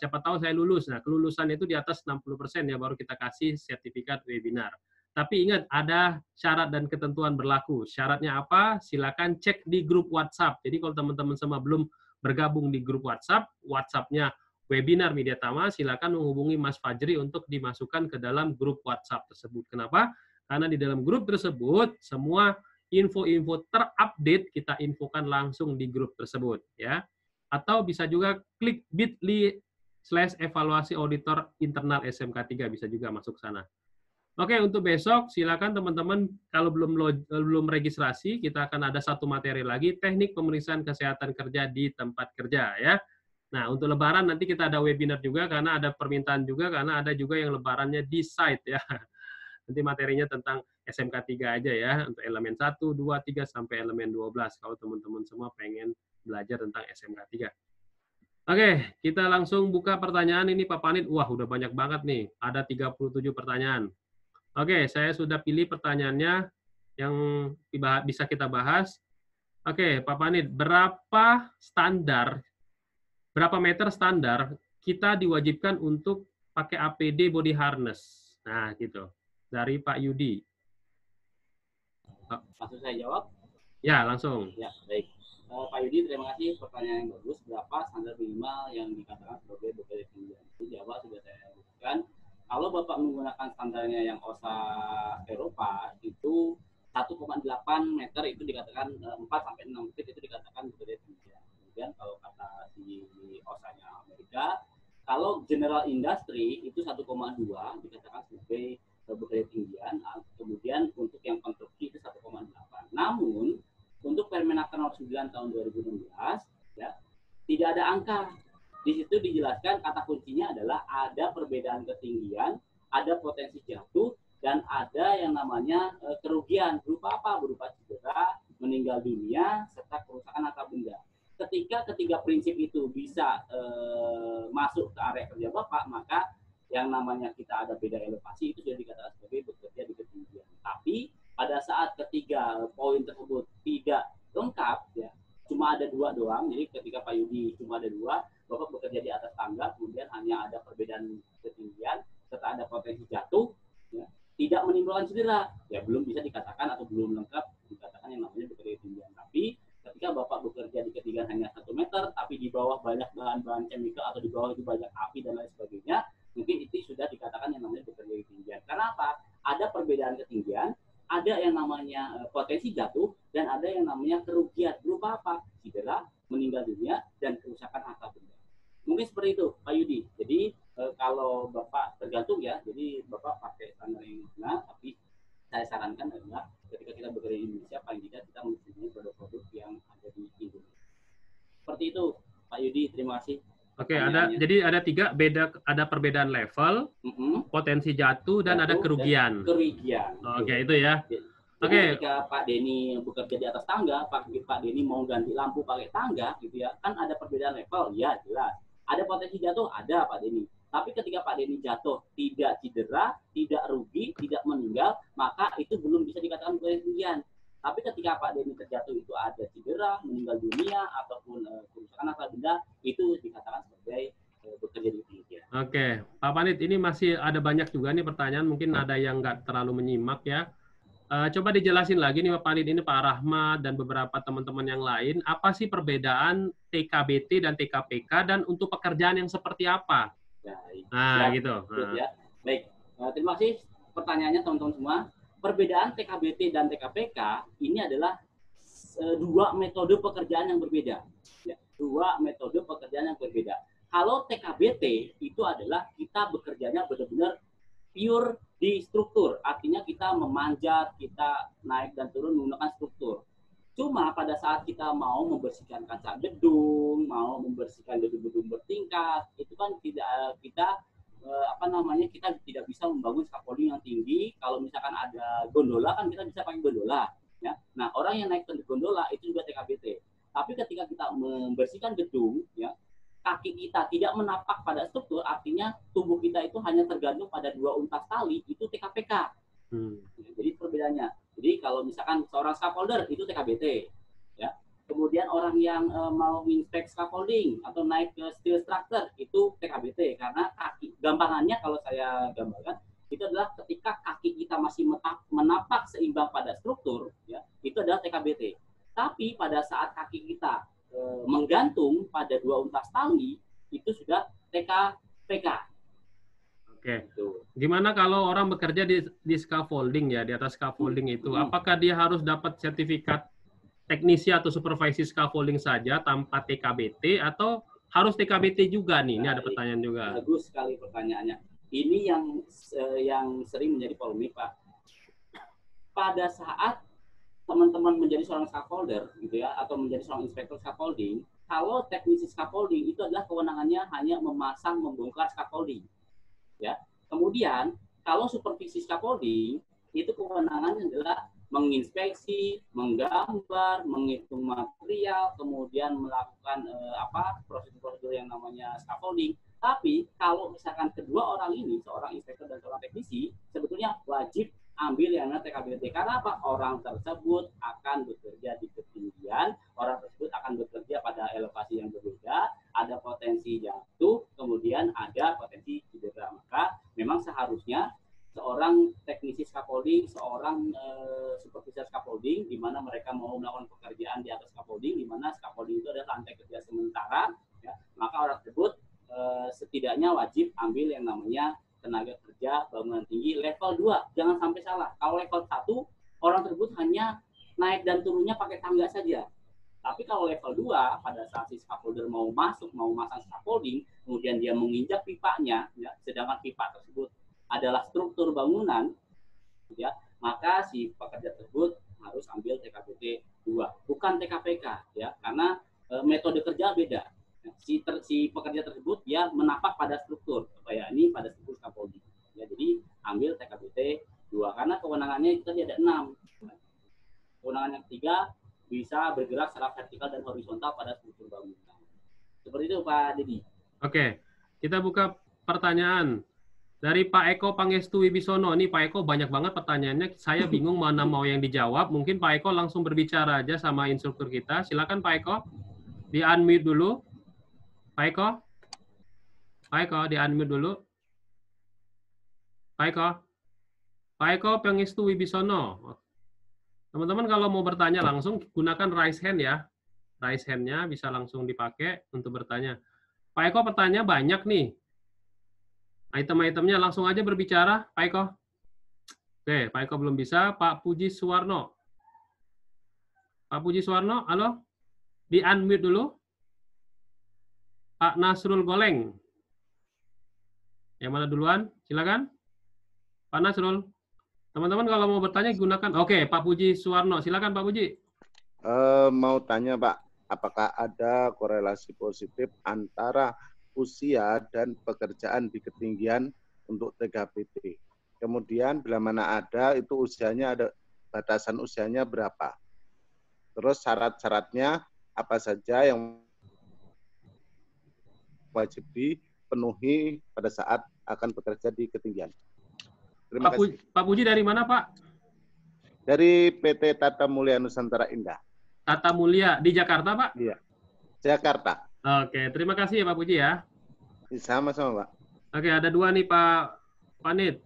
siapa tahu saya lulus. Nah, kelulusan itu di atas 60% ya, baru kita kasih sertifikat webinar. Tapi ingat, ada syarat dan ketentuan berlaku. Syaratnya apa? Silakan cek di grup WhatsApp. Jadi kalau teman-teman semua belum bergabung di grup WhatsApp, WhatsApp-nya webinar Media Tama, silakan menghubungi Mas Fajri untuk dimasukkan ke dalam grup WhatsApp tersebut. Kenapa? Karena di dalam grup tersebut, semua info-info terupdate kita infokan langsung di grup tersebut ya. Atau bisa juga klik bit.ly/evaluasi auditor internal SMK 3, bisa juga masuk sana. Oke, untuk besok silakan teman-teman kalau belum registrasi, kita akan ada satu materi lagi, teknik pemeriksaan kesehatan kerja di tempat kerja ya. Nah, untuk lebaran nanti kita ada webinar juga karena ada permintaan juga, karena ada juga yang lebarannya di site ya. Nanti materinya tentang SMK 3 aja ya, untuk elemen 1, 2, 3, sampai elemen 12, kalau teman-teman semua pengen belajar tentang SMK 3. Oke, kita langsung buka pertanyaan ini Pak Panit. Wah, udah banyak banget nih, ada 37 pertanyaan. Oke, saya sudah pilih pertanyaannya yang bisa kita bahas. Oke, Pak Panit, berapa meter standar kita diwajibkan untuk pakai APD body harness? Nah, gitu. Dari Pak Yudi. Langsung saya jawab. Ya, langsung. Ya, baik. Pak Yudi, terima kasih pertanyaan yang bagus. Berapa standar minimal yang dikatakan sebagai bekerja ketinggian? Di Jawa sudah saya sebutkan. Kalau Bapak menggunakan standarnya yang OSA Eropa, itu 1,8 meter itu dikatakan 4 sampai 6 feet itu dikatakan bekerja ketinggian. Kemudian kalau kata si OSA-nya Amerika, kalau general industry itu 1,2 dikatakan sebagai bekerja ketinggian. Kemudian untuk yang konstruksi itu 1,8. Namun untuk Permenaker nomor 9 tahun 2016 ya tidak ada angka. Di situ dijelaskan kata kuncinya adalah ada perbedaan ketinggian, ada potensi jatuh, dan ada yang namanya kerugian. Berupa apa? Berupa cedera, meninggal dunia, serta kerusakan harta benda. Ketika ketiga prinsip itu bisa masuk ke area kerja Bapak, maka yang namanya kita ada beda elevasi itu sudah dikatakan sebagai bekerja di ketinggian. Tapi pada saat ketiga poin tersebut tidak lengkap, ya cuma ada 2 doang. Jadi ketika Pak Yudi cuma ada 2, Bapak bekerja di atas tangga, kemudian hanya ada perbedaan ketinggian serta ada potensi jatuh, ya, tidak menimbulkan cedera, ya belum bisa dikatakan atau belum lengkap dikatakan yang namanya bekerja di ketinggian. Tapi ketika Bapak bekerja di ketinggian hanya 1 meter, tapi di bawah banyak bahan-bahan chemical atau di bawah itu banyak api dan lain sebagainya, mungkin itu sudah dikatakan yang namanya bekerja di ketinggian. Karena apa? Ada perbedaan ketinggian, ada yang namanya potensi jatuh, dan ada yang namanya kerugian. Berupa apa? Cedera, meninggal dunia, dan kerusakan harta benda. Mungkin seperti itu, Pak Yudi. Jadi kalau Bapak tergantung ya, jadi Bapak pakai standar yang benar, tapi saya sarankan adalah ketika kita bekerja di Indonesia, paling tidak kita mempunyai produk-produk yang ada di Indonesia. Seperti itu, Pak Yudi. Terima kasih. Oke, jadi ada 3 ada perbedaan level, potensi jatuh, dan ada kerugian. Oke, itu ya. Oke. Ketika Pak Denny bekerja di atas tangga, Pak Denny mau ganti lampu pakai tangga, gitu ya, kan ada perbedaan level, ya jelas. Ada potensi jatuh, ada Pak Denny. Tapi ketika Pak Denny jatuh tidak cedera, tidak rugi, tidak meninggal, maka itu belum bisa dikatakan ketinggian. Tapi ketika Pak Denny terjatuh itu ada cedera, meninggal dunia, ataupun kerusakan harta benda, itu dikatakan sebagai bekerja di ketinggian. Oke, Pak Panit, ini masih ada banyak juga nih pertanyaan, mungkin ada yang nggak terlalu menyimak ya. Coba dijelasin lagi nih Pak Panit, ini Pak Rahmat dan beberapa teman-teman yang lain, apa sih perbedaan TKBT dan TKPK, dan untuk pekerjaan yang seperti apa? Baik. Nah, siap, gitu. Ya. Baik, terima kasih pertanyaannya teman-teman semua. Perbedaan TKBT dan TKPK ini adalah 2 metode pekerjaan yang berbeda. Ya, 2 metode pekerjaan yang berbeda. Kalau TKBT itu adalah kita bekerjanya benar-benar pure di struktur, artinya kita memanjat, kita naik dan turun menggunakan struktur. Cuma pada saat kita mau membersihkan kaca gedung, mau membersihkan gedung-gedung bertingkat, itu kan tidak kita kita tidak bisa membangun scaffolding yang tinggi. Kalau misalkan ada gondola kan kita bisa pakai gondola, ya. Nah, orang yang naik ke gondola itu juga TKBT. Tapi ketika kita membersihkan gedung, ya, kaki kita tidak menapak pada struktur, artinya tubuh kita itu hanya tergantung pada 2 untas tali, itu TKPK. Jadi perbedaannya. Jadi kalau misalkan seorang scaffolder itu TKBT, ya. Kemudian orang yang mau inspek scaffolding atau naik ke steel structure itu TKBT, karena kaki, gampangannya kalau saya gambarkan itu adalah ketika kaki kita masih menapak seimbang pada struktur, ya, itu adalah TKBT. Tapi pada saat kaki kita menggantung pada 2 untas tali, itu sudah TKPK. Oke. Gimana kalau orang bekerja di scaffolding ya, di atas scaffolding itu, apakah dia harus dapat sertifikat teknisi atau supervisi scaffolding saja tanpa TKBT, atau harus TKBT juga nih? Ini ada pertanyaan juga. Bagus sekali pertanyaannya. Ini yang sering menjadi polemik, Pak. Pada saat teman-teman menjadi seorang scaffolder, gitu ya, atau menjadi seorang inspektur scaffolding, kalau teknisi scaffolding itu adalah kewenangannya hanya memasang, membongkar scaffolding, ya. Kemudian kalau supervisi scaffolding itu kewenangannya adalah menginspeksi, menggambar, menghitung material, kemudian melakukan prosedur-prosedur yang namanya scaffolding. Tapi kalau misalkan kedua orang ini, seorang inspektur dan seorang teknisi, sebetulnya wajib ambil yang namanya TKBT. Karena apa? Orang tersebut akan bekerja di ketinggian, orang tersebut akan bekerja pada elevasi yang berbeda, ada potensi jatuh, kemudian ada potensi cedera. Maka memang seharusnya seorang teknisi scaffolding, seorang supervisor scaffolding, di mana mereka mau melakukan pekerjaan di atas scaffolding, di mana scaffolding itu adalah lantai kerja sementara, ya, maka orang tersebut setidaknya wajib ambil yang namanya tenaga kerja bangunan tinggi level 2. Jangan sampai salah. Kalau level 1, orang tersebut hanya naik dan turunnya pakai tangga saja. Tapi kalau level 2, pada saat si scaffolder mau masuk, mau masang scaffolding, kemudian dia menginjak pipanya, ya, sedangkan pipa tersebut adalah struktur bangunan, ya, maka si pekerja tersebut harus ambil TKBT 2, bukan TKPK, ya, karena metode kerja beda. Si pekerja tersebut dia menapak pada struktur, kayak ini pada struktur scaffolding. Ya, jadi ambil TKBT 2 karena kewenangannya itu tadi ada 6. Kewenangan yang ketiga bisa bergerak secara vertikal dan horizontal pada struktur bangunan. Seperti itu Pak Dedi. Oke, kita buka pertanyaan dari Pak Eko Pangestu Wibisono. Ini Pak Eko banyak banget pertanyaannya. Saya bingung mana mau yang dijawab. Mungkin Pak Eko langsung berbicara aja sama instruktur kita. Silakan Pak Eko, di unmute dulu. Pak Eko, Pak Eko di unmute dulu. Pak Eko, Pak Eko Pangestu Wibisono. Teman-teman kalau mau bertanya langsung gunakan raise hand ya. Raise hand-nya bisa langsung dipakai untuk bertanya. Pak Eko pertanyaan banyak nih. Item-itemnya langsung aja berbicara, Pak Eko. Oke, Pak Eko belum bisa. Pak Puji Suwarno. Pak Puji Suwarno, halo? Di unmute dulu. Pak Nasrul Goleng. Yang mana duluan? Silakan. Pak Nasrul. Teman-teman kalau mau bertanya gunakan. Oke, Pak Puji Suwarno. Silakan Pak Puji. Mau tanya Pak, apakah ada korelasi positif antara usia dan pekerjaan di ketinggian untuk TKBT? Kemudian bila mana ada, itu usianya ada batasan usianya berapa? Terus syarat-syaratnya apa saja yang wajib dipenuhi pada saat akan bekerja di ketinggian? Terima kasih. Pak Puji dari mana Pak? Dari PT Tata Mulia Nusantara Indah. Tata Mulia di Jakarta Pak? Iya, Jakarta. Oke, terima kasih ya Pak Puji ya. Sama-sama Pak. Oke, ada dua nih Pak Panit.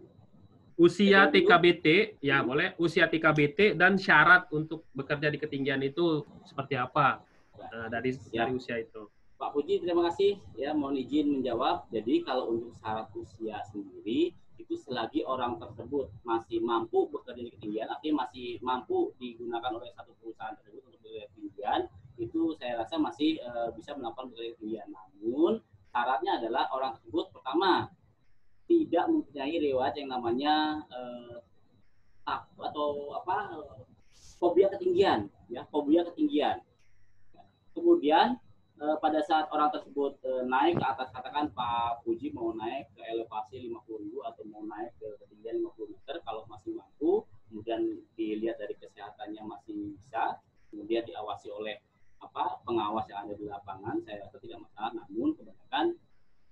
Usia TKBT, ya boleh. Usia TKBT dan syarat untuk bekerja di ketinggian itu seperti apa? Nah, dari usia itu. Pak Puji, terima kasih. Ya, mohon izin menjawab. Jadi kalau untuk syarat usia sendiri, itu selagi orang tersebut masih mampu bekerja di ketinggian, artinya masih mampu digunakan oleh satu perusahaan tersebut untuk bekerja di ketinggian, itu saya rasa masih bisa melakukan bekerja di ketinggian. Namun syaratnya adalah orang tersebut pertama tidak mempunyai riwayat yang namanya fobia ketinggian, ya, fobia ketinggian. Kemudian pada saat orang tersebut naik ke atas, katakan Pak Puji mau naik ke elevasi 50.000 atau mau naik ke ketinggian 50 meter, kalau masih mampu, kemudian dilihat dari kesehatannya masih bisa, kemudian diawasi oleh pengawas yang ada di lapangan, saya rasa tidak masalah. Namun kebanyakan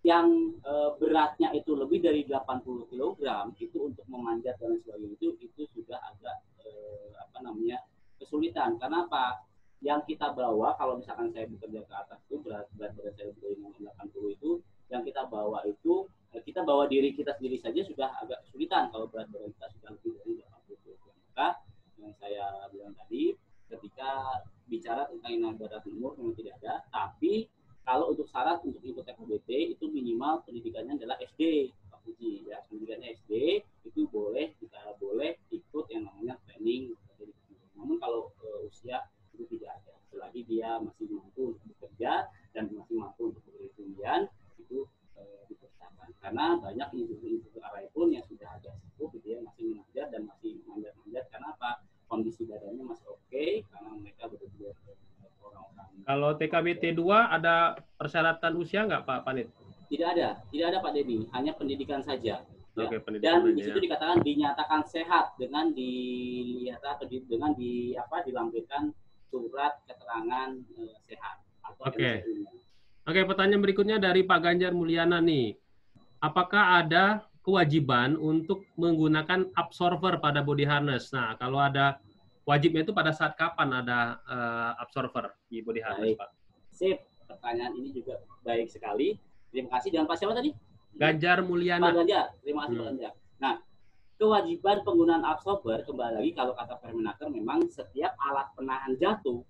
yang beratnya itu lebih dari 80 kg itu untuk memanjat dan sebagainya itu sudah agak kesulitan. Karena apa? Yang kita bawa, kalau misalkan saya bekerja ke atas itu berat badan saya lebih dari 80 itu, yang kita bawa itu kita bawa diri kita sendiri saja sudah agak kesulitan kalau berat badan kita sudah lebih dari 80 kg. Maka yang saya bilang tadi, ketika bicara tentang inai batas umur memang tidak ada, tapi kalau untuk syarat untuk ikut TKBT itu minimal pendidikannya adalah SD, Pak Puji, ya, pendidikannya SD itu kita boleh ikut yang namanya training. Namun kalau usia itu tidak ada, selagi dia masih mampu untuk bekerja dan masih mampu untuk bekerja itu dipersilakan. Karena banyak instruktur arah pun yang sudah agak sepuh gitu ya, masih mengajar dan masih manjat-manjat. Karena apa? Kondisi badannya masih oke, karena mereka betul-betul orang-orang. Kalau TKBT 2 ada persyaratan usia nggak Pak Panit? Tidak ada Pak Dedi, hanya pendidikan saja. Ya. Oke, dan di situ dikatakan dinyatakan sehat dengan dilihat atau dengan dilampirkan surat keterangan sehat atau Oke. Oke, pertanyaan berikutnya dari Pak Ganjar Mulyana nih. Apakah ada kewajiban untuk menggunakan absorber pada body harness? Nah, kalau ada wajibnya itu pada saat kapan ada absorber di body harness, Baik. Pak? Sip, pertanyaan ini juga baik sekali. Terima kasih. Dengan Pak siapa tadi? Ganjar Pak Mulyana. Ganjar. Terima kasih Pak Ganjar. Nah, kewajiban penggunaan absorber, kembali lagi kalau kata Permenaker, memang setiap alat penahan jatuh,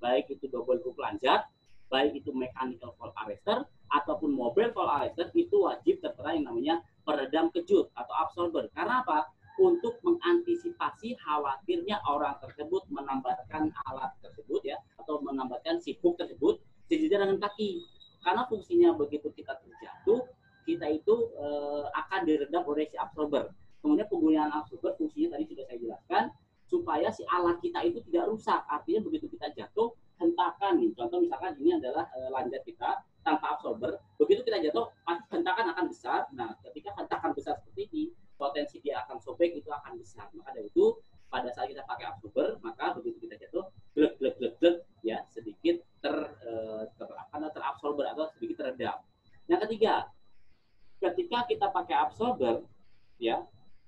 baik itu double hook lanjat, baik itu mechanical fall arrestor, ataupun mobile fall arrestor, itu wajib tertera yang namanya peredam kejut atau absorber. Karena apa? Untuk mengantisipasi khawatirnya orang tersebut menambahkan alat tersebut ya, atau menambahkan si hook tersebut sejajar dengan kaki. Karena fungsinya begitu kita terjatuh, kita itu akan diredam oleh si absorber. Kemudian penggunaan absorber fungsinya tadi sudah saya jelaskan, supaya si alat kita itu tidak rusak. Artinya begitu kita jatuh, hentakan nih. Contoh misalkan ini adalah lanjat kita tanpa absorber. Begitu kita jatuh, pasti hentakan akan besar. Nah, ketika hentakan besar seperti ini, potensi dia akan sobek itu akan besar. Maka dari itu, pada saat kita pakai absorber, maka begitu kita jatuh, glek, ya sedikit terabsorber atau sedikit teredam. Yang ketiga, ketika kita pakai absorber, ya,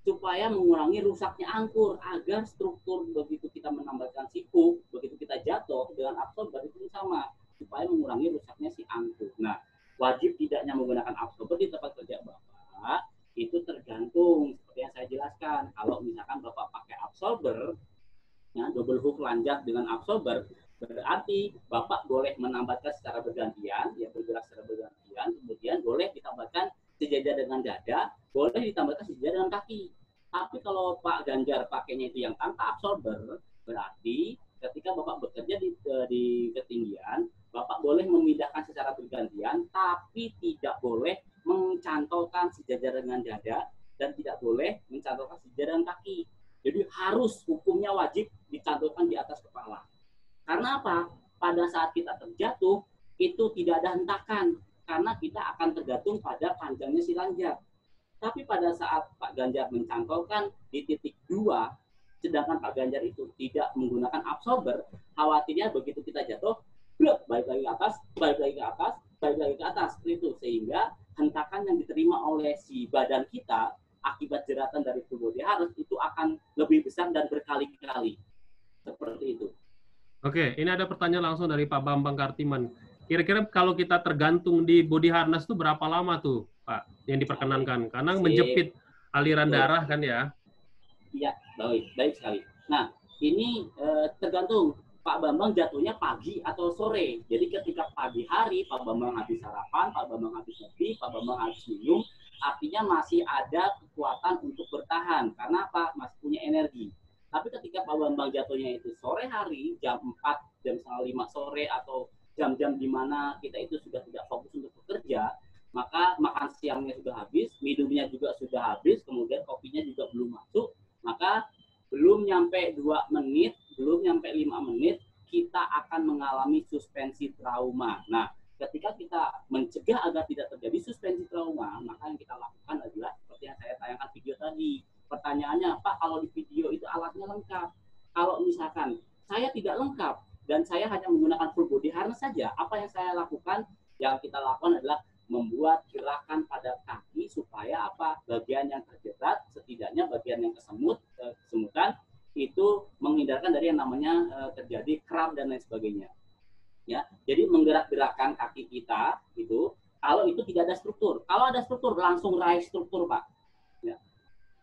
supaya mengurangi rusaknya angkur agar struktur begitu kita menambahkan si hook, begitu kita jatuh dengan absorber itu sama, supaya mengurangi rusaknya si angkur. Nah, wajib tidaknya menggunakan absorber di tempat kerja Bapak itu tergantung seperti yang saya jelaskan. Kalau misalkan Bapak pakai absorber, ya, double hook lanjat dengan absorber, berarti Bapak boleh menambahkan secara bergantian, ya bergerak secara bergantian, kemudian boleh ditambahkan sejajar dengan dada, boleh ditambahkan sejajar dengan kaki. Tapi kalau Pak Ganjar pakainya itu yang tanpa absorber, berarti ketika Bapak bekerja di ketinggian, Bapak boleh memindahkan secara bergantian, tapi tidak boleh mencantolkan sejajar dengan dada dan tidak boleh mencantolkan sejajar dengan kaki. Jadi harus hukumnya wajib dicantolkan di atas kepala. Karena apa? Pada saat kita terjatuh, itu tidak ada hentakan, karena kita akan tergantung pada panjangnya si lanjat. Tapi pada saat Pak Ganjar mencantolkan di titik 2, sedangkan Pak Ganjar itu tidak menggunakan absorber, khawatirnya begitu kita jatuh, balik lagi ke atas, balik lagi ke atas, balik lagi ke atas, itu sehingga hentakan yang diterima oleh si badan kita akibat jeratan dari full body harness itu akan lebih besar dan berkali-kali. Seperti itu. Oke, ini ada pertanyaan langsung dari Pak Bambang Kartiman. Kira-kira kalau kita tergantung di body harness itu berapa lama tuh, Pak, yang diperkenankan? Karena menjepit aliran darah kan ya? Iya, baik sekali. Nah, ini tergantung Pak Bambang jatuhnya pagi atau sore. Jadi ketika pagi hari Pak Bambang habis sarapan, Pak Bambang habis ngopi, Pak Bambang habis minum, artinya masih ada kekuatan untuk bertahan. Karena apa? Masih punya energi. Tapi ketika Pak Bambang jatuhnya itu sore hari, jam 4, jam setengah 5 sore, atau jam-jam di mana kita itu sudah tidak fokus untuk bekerja, maka makan siangnya sudah habis, minumnya juga sudah habis, kemudian kopinya juga belum masuk, maka belum nyampe 2 menit, belum nyampe 5 menit, kita akan mengalami suspensi trauma. Nah, ketika kita mencegah agar tidak terjadi suspensi trauma, maka yang kita lakukan adalah seperti yang saya tayangkan video tadi. Pertanyaannya, Pak, kalau di video itu alatnya lengkap. Kalau misalkan saya tidak lengkap dan saya hanya menggunakan full body harness saja, apa yang saya lakukan? Yang kita lakukan adalah membuat gerakan pada kaki supaya apa? Bagian yang terjerat, setidaknya bagian yang kesemutan itu menghindarkan dari yang namanya terjadi kram dan lain sebagainya. Ya, jadi menggerak-gerakkan kaki kita itu kalau itu tidak ada struktur. Kalau ada struktur langsung raih struktur, Pak. Ya.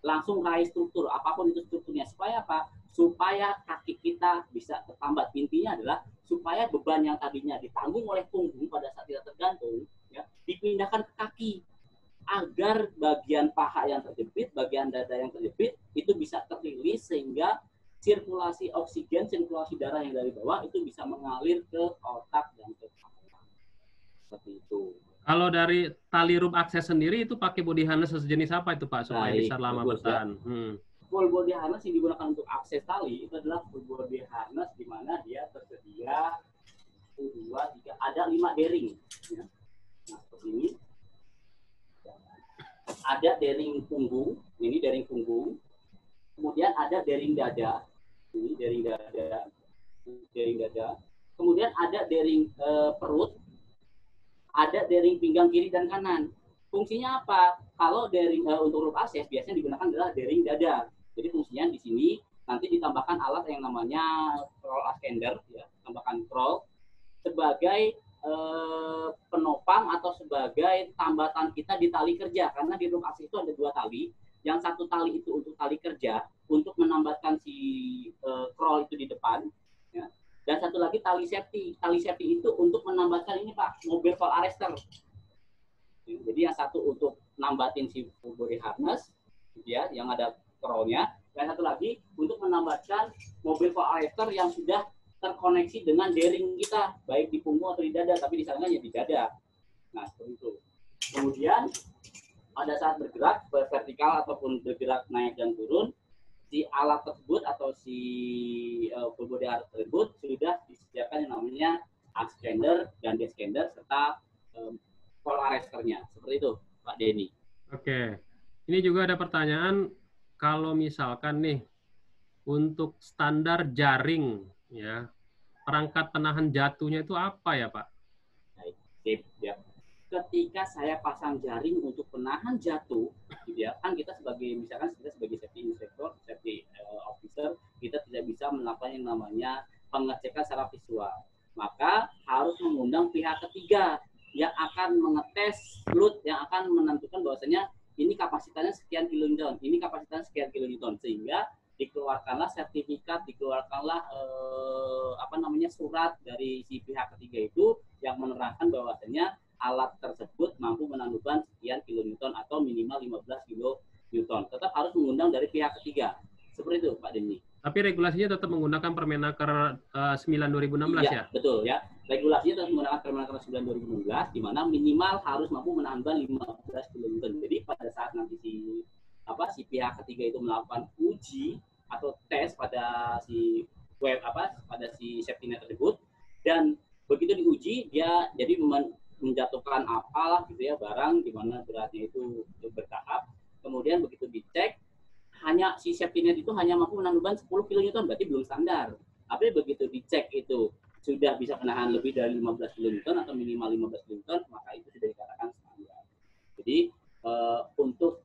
Langsung raih struktur apapun itu strukturnya supaya apa? Supaya kaki kita bisa tertambat. Intinya adalah supaya beban yang tadinya ditanggung oleh punggung pada saat kita tergantung ya, dipindahkan ke kaki agar bagian paha yang terjepit, bagian dada yang terjepit itu bisa terilis sehingga sirkulasi oksigen, sirkulasi darah yang dari bawah itu bisa mengalir ke otak dan ke kepala. Seperti itu. Kalau dari tali rope akses sendiri itu pakai body harness sejenis apa itu Pak supaya bisa lama bertahan? Ya. Full body harness yang digunakan untuk akses tali itu adalah full body harness di mana dia tersedia 1, 2, 3, ada 5 bearing. Ya. Nah, seperti ini. Ada bearing punggung, ini bearing punggung. Kemudian ada bearing dada, ini bearing dada, bearing dada. kemudian ada daring perut, ada daring pinggang kiri dan kanan. Fungsinya apa? Kalau daring untuk huruf ACES biasanya digunakan adalah daring dada. Jadi fungsinya di sini nanti ditambahkan alat yang namanya scroll ascender, ya, tambahkan scroll sebagai penopang atau sebagai tambatan kita di tali kerja, karena di huruf ACES itu ada 2 tali. Yang satu tali itu untuk tali kerja untuk menambahkan si scroll itu di depan, ya. Dan satu lagi tali safety. Tali safety itu untuk menambahkan ini Pak, mobile fall arrestor. Jadi yang satu untuk nambatin si full body harness, ya, yang ada scrollnya. Dan satu lagi untuk menambahkan mobile fall arrestor yang sudah terkoneksi dengan daring kita, baik di punggung atau di dada, tapi disarankan ya di dada. Nah, seperti itu. Kemudian pada saat bergerak vertikal ataupun bergerak naik dan turun, si alat tersebut atau si full body harness tersebut sudah disediakan yang namanya ascender dan descender serta fall arrestornya. Seperti itu, Pak Denny. Oke. Ini juga ada pertanyaan, kalau misalkan nih untuk standar jaring, ya, perangkat penahan jatuhnya itu apa ya, Pak? Baik, sip, ya. Ketika saya pasang jaring untuk penahan jatuh, gitu ya, kan kita sebagai, misalkan kita sebagai safety inspector, safety officer, kita tidak bisa melakukan yang namanya pengecekan secara visual. Maka harus mengundang pihak ketiga yang akan mengetes load, yang akan menentukan bahwasanya ini kapasitasnya sekian kilonewton, ini kapasitasnya sekian kilonewton, sehingga dikeluarkanlah sertifikat, dikeluarkanlah surat dari si pihak ketiga itu yang menerangkan bahwasanya alat tersebut mampu menahan sekian kilonewton atau minimal 15 kilonewton. Tetap harus mengundang dari pihak ketiga. Seperti itu, Pak Denny. Tapi regulasinya tetap menggunakan Permenaker 9/2016 ya? Betul ya. Regulasinya tetap menggunakan Permenaker 9/2016 di mana minimal harus mampu menahan ban 15 kilonewton. Jadi pada saat nanti si pihak ketiga itu melakukan uji atau tes pada si pada si safety net tersebut, dan begitu diuji dia jadi menjatuhkan apalah gitu ya, barang di mana beratnya itu bertahap. Kemudian begitu dicek, hanya si safety net itu hanya mampu menahan beban 10 kilonewton, berarti belum standar. Tapi begitu dicek itu sudah bisa menahan lebih dari 15 kilonewton atau minimal 15 kilonewton, maka itu sudah dikatakan standar. Jadi untuk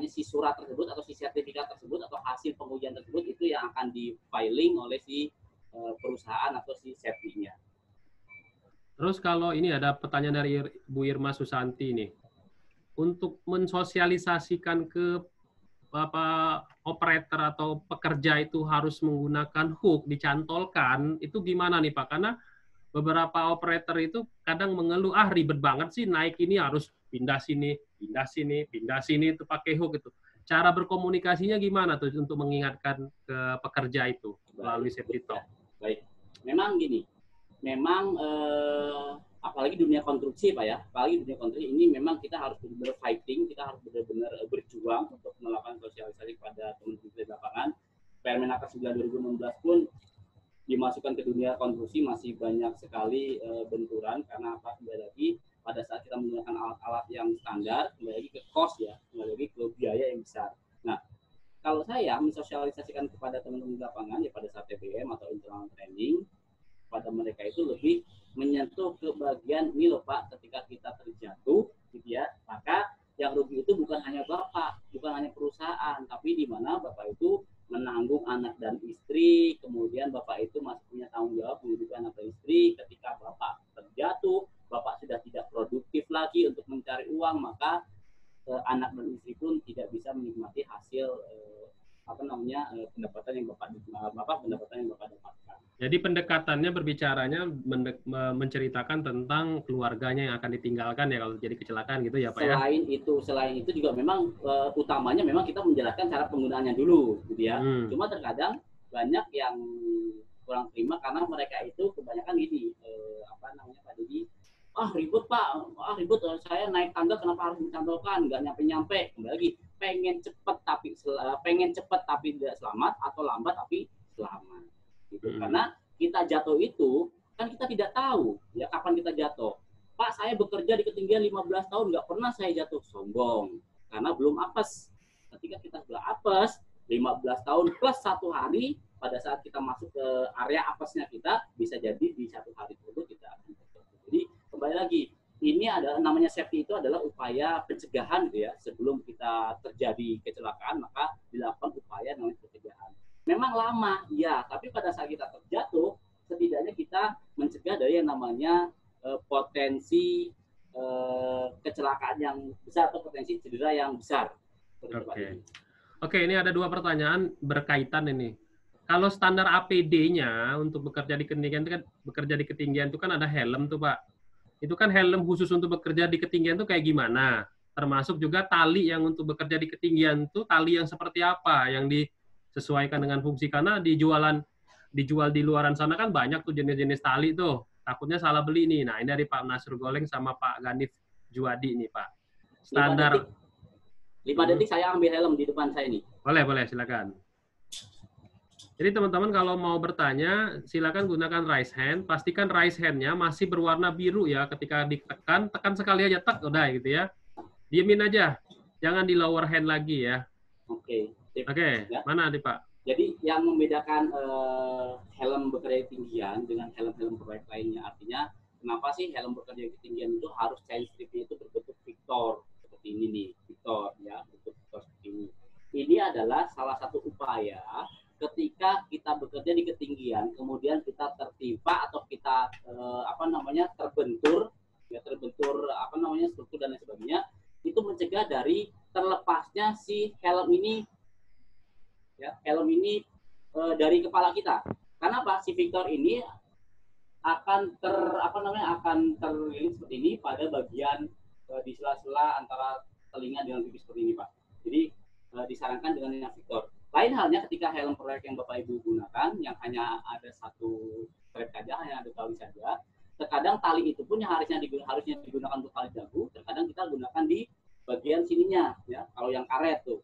si surat tersebut atau si sertifikat tersebut atau hasil pengujian tersebut itu yang akan di filing oleh si perusahaan atau si safety-nya. Terus kalau ini ada pertanyaan dari Bu Irma Susanti nih, untuk mensosialisasikan ke operator atau pekerja itu harus menggunakan hook dicantolkan, itu gimana nih Pak? Karena beberapa operator itu kadang mengeluh, ribet banget sih naik ini, harus pindah sini itu pakai hook itu. Cara berkomunikasinya gimana tuh untuk mengingatkan ke pekerja itu melalui safety talk? Baik, memang gini, apalagi dunia konstruksi Pak ya, apalagi dunia konstruksi ini memang kita harus benar-benar fighting, kita harus benar-benar berjuang untuk melakukan sosialisasi kepada teman-teman di lapangan. Permenaker 9/2016 pun dimasukkan ke dunia konstruksi masih banyak sekali benturan, karena apa? Kembali lagi pada saat kita menggunakan alat-alat yang standar, kembali lagi ke cost ya, kembali lagi ke biaya yang besar. Nah, kalau saya mensosialisasikan kepada teman-teman di lapangan ya pada saat TBM atau internal training, pada mereka itu lebih menyentuh ke bagian ini loh Pak, ketika kita terjatuh gitu ya, maka yang rugi itu bukan hanya Bapak, bukan hanya perusahaan, tapi di mana Bapak itu menanggung anak dan istri, kemudian Bapak itu masih punya tanggung jawab menghidupi anak dan istri. Ketika Bapak terjatuh, Bapak sudah tidak produktif lagi untuk mencari uang, maka anak dan istri pun tidak bisa menikmati hasil pendapatan yang Bapak dapatkan. Jadi pendekatannya berbicaranya menceritakan tentang keluarganya yang akan ditinggalkan ya kalau jadi kecelakaan gitu ya Pak ya. Selain itu juga memang utamanya memang kita menjelaskan cara penggunaannya dulu gitu ya. Cuma terkadang banyak yang kurang terima karena mereka itu kebanyakan gini Pak Dedi, ribut Pak, ribut, saya naik tangga kenapa harus dicantolkan, nggak nyampe-nyampe. Kembali lagi, pengen cepat tapi tidak selamat, atau lambat tapi selamat. Gitu. Karena kita jatuh itu kan kita tidak tahu ya kapan kita jatuh. Pak, saya bekerja di ketinggian 15 tahun nggak pernah saya jatuh. Sombong, karena belum apes. Ketika kita sudah apes 15 tahun plus 1 hari, pada saat kita masuk ke area apesnya kita, bisa jadi di satu hari tersebut kita akan terjatuh. Jadi kembali lagi, ini adalah namanya safety itu adalah upaya pencegahan gitu ya. Sebelum kita terjadi kecelakaan, maka dilakukan upaya namanya pencegahan. Memang lama, ya, tapi pada saat kita terjatuh, setidaknya kita mencegah dari yang namanya potensi kecelakaan yang besar atau potensi cedera yang besar. Oke, ini ada 2 pertanyaan berkaitan ini. Kalau standar APD-nya untuk bekerja di ketinggian itu kan ada helm tuh Pak. Itu kan helm khusus untuk bekerja di ketinggian itu kayak gimana? Termasuk juga tali yang untuk bekerja di ketinggian itu tali yang seperti apa yang disesuaikan dengan fungsi, karena dijual di luaran sana kan banyak tuh jenis-jenis tali tuh. Takutnya salah beli nih. Nah, ini dari Pak Nasrul Goleng sama Pak Ganif Juwadi nih Pak. Standar 5 detik saya ambil helm di depan saya nih. Boleh, silakan. Jadi teman-teman kalau mau bertanya, silakan gunakan raise hand. Pastikan raise hand-nya masih berwarna biru ya. Ketika ditekan, tekan sekali aja, tak, udah gitu ya. Diemin aja, jangan di lower hand lagi ya. Oke, ya. Mana nih Pak? Jadi yang membedakan helm bekerja di ketinggian dengan helm-helm proyek lainnya, artinya kenapa sih helm bekerja di ketinggian itu harus chain strip-nya itu berbentuk Victor seperti ini nih, Victor ya, bentuk Victor seperti ini. Ini adalah salah satu upaya ketika kita bekerja di ketinggian, kemudian kita tertimpa atau kita terbentur struktur dan lain sebagainya, itu mencegah dari terlepasnya si helm ini, ya, dari kepala kita. Karena apa? Si Victor ini akan terlilit seperti ini pada bagian di sela-sela antara telinga dengan pipi seperti ini, Pak. Jadi disarankan dengan yang Victor. Lain halnya ketika helm proyek yang Bapak Ibu gunakan, yang hanya ada satu strap saja, hanya ada tali saja. Terkadang tali itu pun yang harusnya digunakan untuk tali dagu, terkadang kita gunakan di bagian sininya, ya. Kalau yang karet tuh,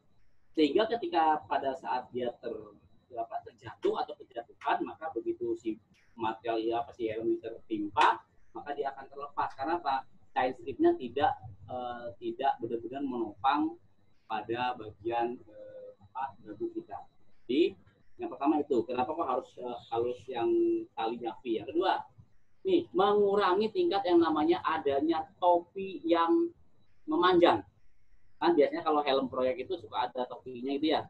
sehingga ketika pada saat dia terjatuh atau terjatuhkan, maka begitu si material si helm ini tertimpa, maka dia akan terlepas. Karena apa? Chain strip-nya tidak benar-benar menopang pada bagian dagu kita. Jadi yang pertama itu, kenapa kok harus yang talinya V? Yang kedua, nih, mengurangi tingkat yang namanya adanya topi yang memanjang. Kan biasanya kalau helm proyek itu suka ada topinya itu ya.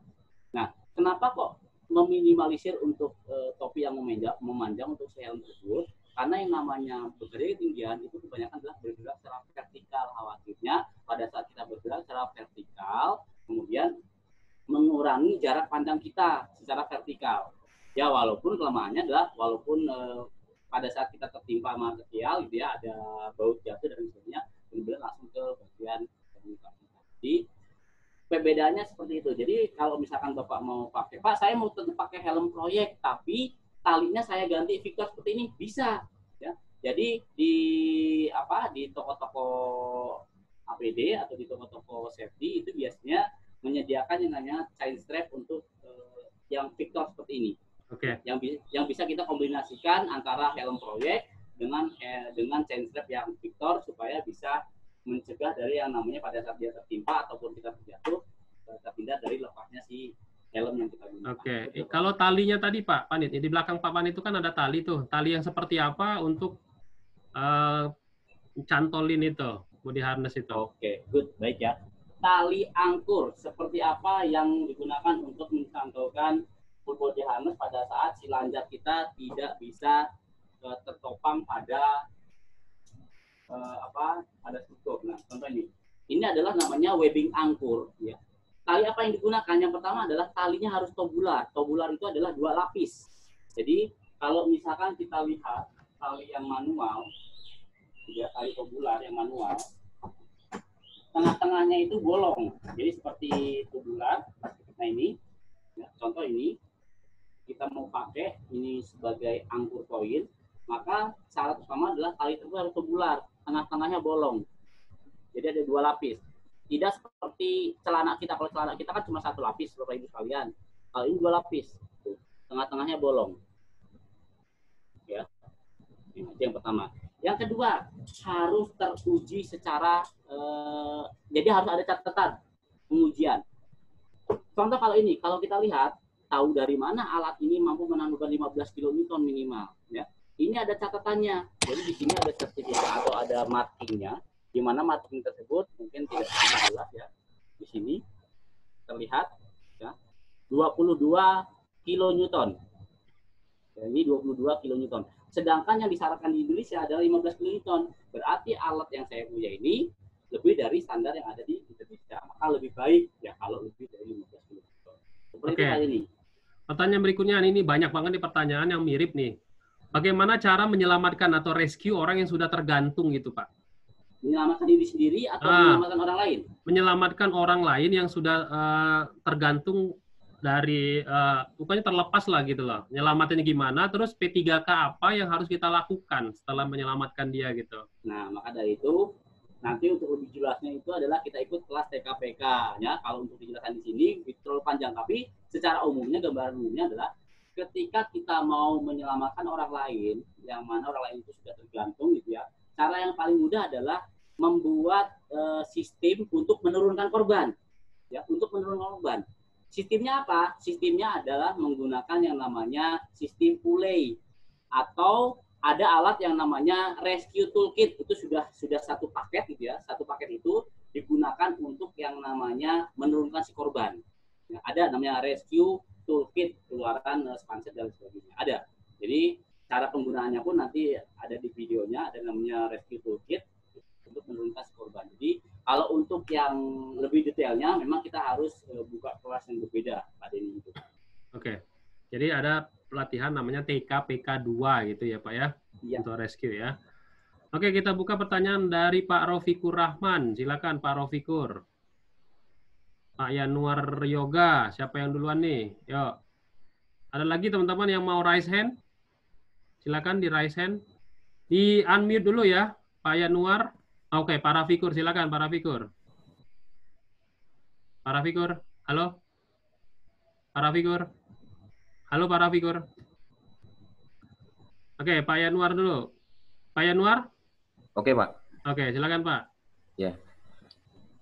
Nah, kenapa kok meminimalisir untuk topi yang memanjang untuk si helm tersebut? Karena yang namanya bekerja di ketinggian itu kebanyakan adalah bergerak secara vertikal. Khawatirnya pada saat kita bergerak secara vertikal, kemudian mengurangi jarak pandang kita secara vertikal. Ya, walaupun kelemahannya adalah pada saat kita tertimpa material, gitu ya, ada baut jatuh dan sebagainya, benar-benar langsung ke bagian muka kita. Jadi perbedaannya seperti itu. Jadi kalau misalkan Bapak mau pakai, Pak, saya mau tetap pakai helm proyek, tapi talinya saya ganti Victor seperti ini, bisa. Ya. Jadi di toko-toko APD atau di toko-toko safety itu biasanya menyediakan yang namanya chain strap untuk yang Victor seperti ini. Oke. Yang bisa kita kombinasikan antara helm proyek dengan chain strap yang Victor supaya bisa mencegah dari yang namanya pada saat dia tertimpa ataupun kita terjatuh terhindar dari lepasnya si helm yang kita gunakan. Oke. Kalau talinya tadi Pak Panit, di belakang Pak Panit itu kan ada tali tuh. Tali yang seperti apa untuk cantolin itu, body harness itu? Oke, good, baik ya. Tali angkur seperti apa yang digunakan untuk mencantolkan full body harness pada saat si lanjar kita tidak bisa tertopang pada pada struktur. Nah, contoh ini adalah namanya webbing angkur, ya. Tali apa yang digunakan? Yang pertama adalah talinya harus tobular. Tobular itu adalah 2 lapis. Jadi kalau misalkan kita lihat tali yang manual, ya, tali tobular yang manual, tengah-tengahnya itu bolong. Jadi seperti tubular. Nah ini, ya, contoh ini, kita mau pakai ini sebagai angkur koin, maka syarat utama adalah tali tersebut harus tubular, tengah-tengahnya bolong. Jadi ada 2 lapis. Tidak seperti celana kita. Kalau celana kita kan cuma 1 lapis, Bapak Ibu sekalian. Kalau ini 2 lapis, tengah-tengahnya bolong. Ya, ini yang pertama. Yang kedua, harus teruji secara, jadi harus ada catatan pengujian. Contoh kalau ini, kalau kita lihat, tahu dari mana alat ini mampu menahan beban 15 kN minimal. Ya. Ini ada catatannya. Jadi di sini ada sertifikat atau ada markingnya, di mana marking tersebut mungkin tidak jelas ya. Di sini terlihat ya, 22 kN. Ya, ini 22 kN. Sedangkan yang disarankan di Indonesia adalah 15 kN. Berarti alat yang saya punya ini lebih dari standar yang ada di Indonesia. Maka lebih baik ya kalau lebih dari 15 kN. Seperti itu Pak ini. Pertanyaan berikutnya ini banyak banget nih pertanyaan yang mirip nih. Bagaimana cara menyelamatkan atau rescue orang yang sudah tergantung gitu, Pak? Menyelamatkan diri sendiri atau menyelamatkan orang lain? Menyelamatkan orang lain yang sudah tergantung dari, pokoknya terlepas lah gitu loh. Nyelamatinnya gimana, terus P3K apa yang harus kita lakukan setelah menyelamatkan dia gitu. Nah, maka dari itu, nanti untuk lebih jelasnya itu adalah kita ikut kelas TKPK. Ya. Kalau untuk dijelaskan di sini, itu terlalu panjang. Tapi secara umumnya, gambaran umumnya adalah ketika kita mau menyelamatkan orang lain, yang mana orang lain itu sudah tergantung gitu ya, cara yang paling mudah adalah membuat sistem untuk menurunkan korban. Ya, untuk menurunkan korban. Sistemnya apa? Sistemnya adalah menggunakan yang namanya sistem pulley atau ada alat yang namanya rescue toolkit. Itu sudah satu paket gitu ya. Satu paket itu digunakan untuk yang namanya menurunkan si korban. Ya, ada namanya rescue toolkit, keluaran spanset dan sebagainya. Ada. Jadi cara penggunaannya pun nanti ada di videonya, ada namanya rescue toolkit untuk menurunkan si korban. Jadi kalau untuk yang lebih detailnya memang kita harus buka kelas yang berbeda pada ini. Oke. Jadi ada pelatihan namanya TKPK 2 gitu ya Pak ya, iya. Untuk rescue ya. Oke, kita buka pertanyaan dari Pak Rofikur Rahman. Silakan Pak Rofikur. Pak Yanuar Yoga, siapa yang duluan nih? Yuk. Ada lagi teman-teman yang mau raise hand? Silakan di raise hand. Di unmute dulu ya, Pak Yanuar. Oke, Pak Rafikur, silakan Pak Rafikur. Pak Rafikur, halo? Pak Rafikur? Halo Pak Rafikur. Oke, Pak Yanuar dulu. Pak Yanuar? Oke, Pak. Oke, silakan Pak. Ya.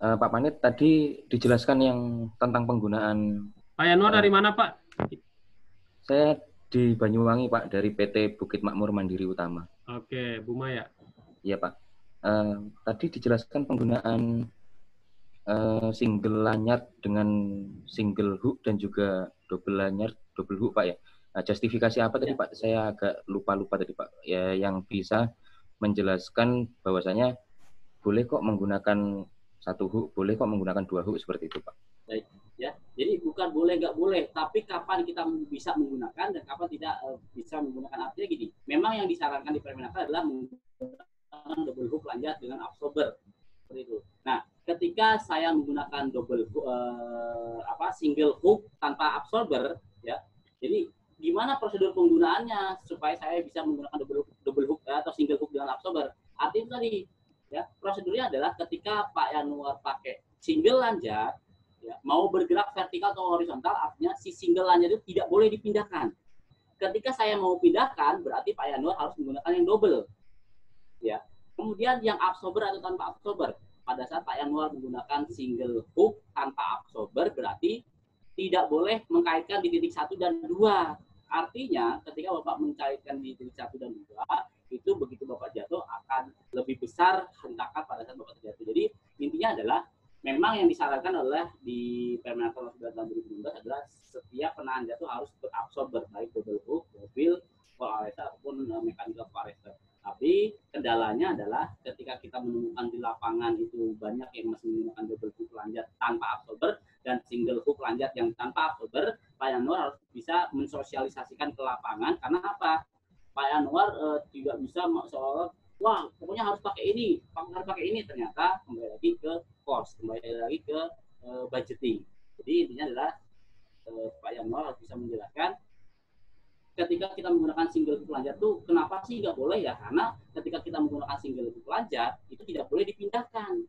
Pak Panit tadi dijelaskan yang tentang penggunaan. Pak Yanuar dari mana Pak? Saya di Banyuwangi Pak, dari PT Bukit Makmur Mandiri Utama. Oke, Bu Maya. Iya Pak. Tadi dijelaskan penggunaan single lanyard dengan single hook dan juga double lanyard, double hook Pak ya. Nah, justifikasi apa tadi Pak? Saya agak lupa tadi Pak. Ya, yang bisa menjelaskan bahwasanya boleh kok menggunakan satu hook, boleh kok menggunakan dua hook seperti itu Pak. Baik, ya. Jadi bukan boleh nggak boleh, tapi kapan kita bisa menggunakan dan kapan tidak bisa menggunakan. Artinya gini, memang yang disarankan di Permenaker adalah menggunakan double hook lanjut dengan absorber seperti itu. Nah, ketika saya menggunakan single hook tanpa absorber, ya. Jadi gimana prosedur penggunaannya supaya saya bisa menggunakan double hook atau single hook dengan absorber? Artinya tadi, ya, prosedurnya adalah ketika Pak Yanuar pakai single lanjut, ya, mau bergerak vertikal atau horizontal, artinya si single lanjut itu tidak boleh dipindahkan. Ketika saya mau pindahkan, berarti Pak Yanuar harus menggunakan yang double. Ya. Kemudian yang absorber atau tanpa absorber. Pada saat Pak Yanuar menggunakan single hook tanpa absorber, berarti tidak boleh mengkaitkan di titik 1 dan 2. Artinya, ketika Bapak mencairkan di titik 1 dan 2, itu begitu Bapak jatuh akan lebih besar hentakan pada saat Bapak terjatuh. Jadi, intinya adalah memang yang disarankan adalah di Permenaker 9 tahun 2019 adalah setiap penahan jatuh harus berabsorber, baik double hook, mobil, arrestor ataupun mechanical arrestor. Tapi kendalanya adalah ketika kita menemukan di lapangan itu banyak yang masih menggunakan double hook lanjut tanpa absorber dan single hook lanjut yang tanpa absorber, Pak Yanuar harus bisa mensosialisasikan ke lapangan. Karena apa? Pak Yanuar tidak bisa seolah wah pokoknya harus pakai ini, ternyata kembali lagi ke cost, kembali lagi ke budgeting. Jadi intinya adalah Pak Yanuar harus bisa menjelaskan ketika kita menggunakan single hook lanjut tuh kenapa sih nggak boleh ya? Karena ketika kita menggunakan single hook lanjut itu tidak boleh dipindahkan.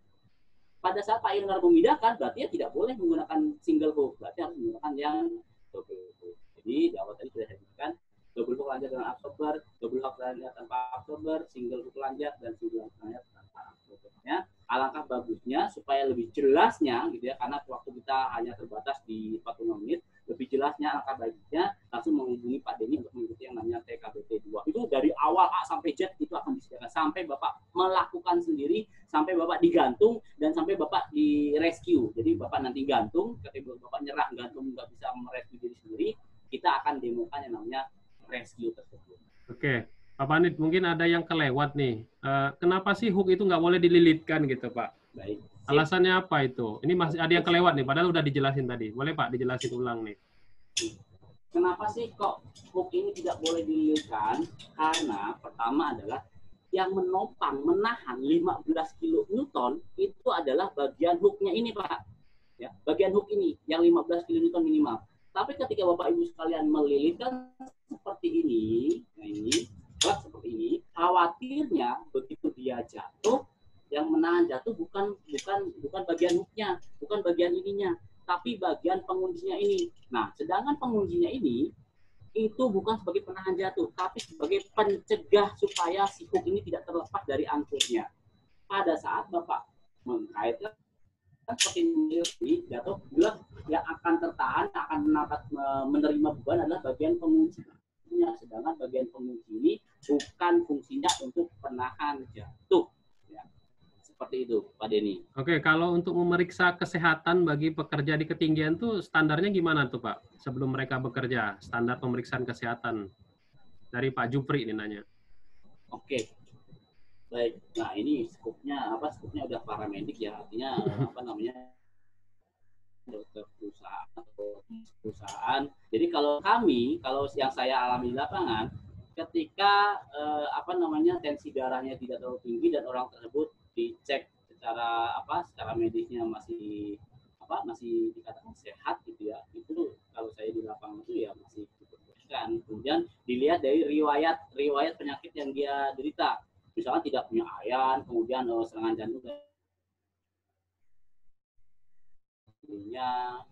Pada saat Pak Yanuar memindahkan berarti ya tidak boleh menggunakan single hook, berarti harus menggunakan yang double hook. Jadi di awal tadi sudah saya sebutkan double hook lanjut dengan absorber, double hook lanjut tanpa absorber, single hook lanjut dan single hook lanjut tanpa absorbernya. Alangkah bagusnya supaya lebih jelasnya gitu ya, karena waktu kita hanya terbatas di 45 menit, lebih jelasnya alangkah baiknya langsung menghubungi Pak Denny untuk mengikuti yang namanya TKBT 2. Itu dari awal A sampai Z itu akan disediakan sampai Bapak melakukan sendiri, sampai Bapak digantung dan sampai Bapak di rescue. Jadi Bapak nanti gantung, ketika Bapak nyerah gantung nggak bisa merescue diri sendiri, kita akan demokan yang namanya rescue tersebut. Oke, Pak Panit, mungkin ada yang kelewat nih. Kenapa sih hook itu nggak boleh dililitkan gitu, Pak? Baik. Alasannya apa itu? Ini masih ada yang kelewat nih, padahal udah dijelasin tadi. Boleh Pak dijelasin ulang nih? Kenapa sih kok hook ini tidak boleh dililitkan? Karena pertama adalah yang menopang, menahan 15 kN itu adalah bagian hooknya ini, Pak. Ya, bagian hook ini yang 15 kN minimal. Tapi ketika Bapak Ibu sekalian melilitkan seperti ini, nah ini, seperti ini, khawatirnya begitu dia jatuh, yang menahan jatuh bukan bagian hooknya, bukan bagian ininya, tapi bagian penguncinya ini. Nah, sedangkan penguncinya ini itu bukan sebagai penahan jatuh, tapi sebagai pencegah supaya si hook ini tidak terlepas dari angkurnya. Pada saat Bapak mengkaitkan seperti ini jatuh, yang akan tertahan, akan menerima beban adalah bagian penguncinya. Sedangkan bagian pengunci ini bukan fungsinya untuk penahan jatuh. Seperti itu, Pak Denny. Oke, kalau untuk memeriksa kesehatan bagi pekerja di ketinggian tuh standarnya gimana tuh, Pak? Sebelum mereka bekerja, standar pemeriksaan kesehatan dari Pak Jupri ini nanya. Oke, baik. Nah ini skupnya apa? Skupnya udah paramedik ya, artinya apa namanya dokter perusahaan atau perusahaan. Jadi kalau yang saya alami di lapangan, ketika tensi darahnya tidak terlalu tinggi dan orang tersebut dicek secara medisnya masih dikatakan sehat gitu ya, itu kalau saya di lapangan itu ya masih cukup kan. Kemudian dilihat dari riwayat penyakit yang dia derita, misalnya tidak punya ayan, kemudian serangan jantung gitu ya.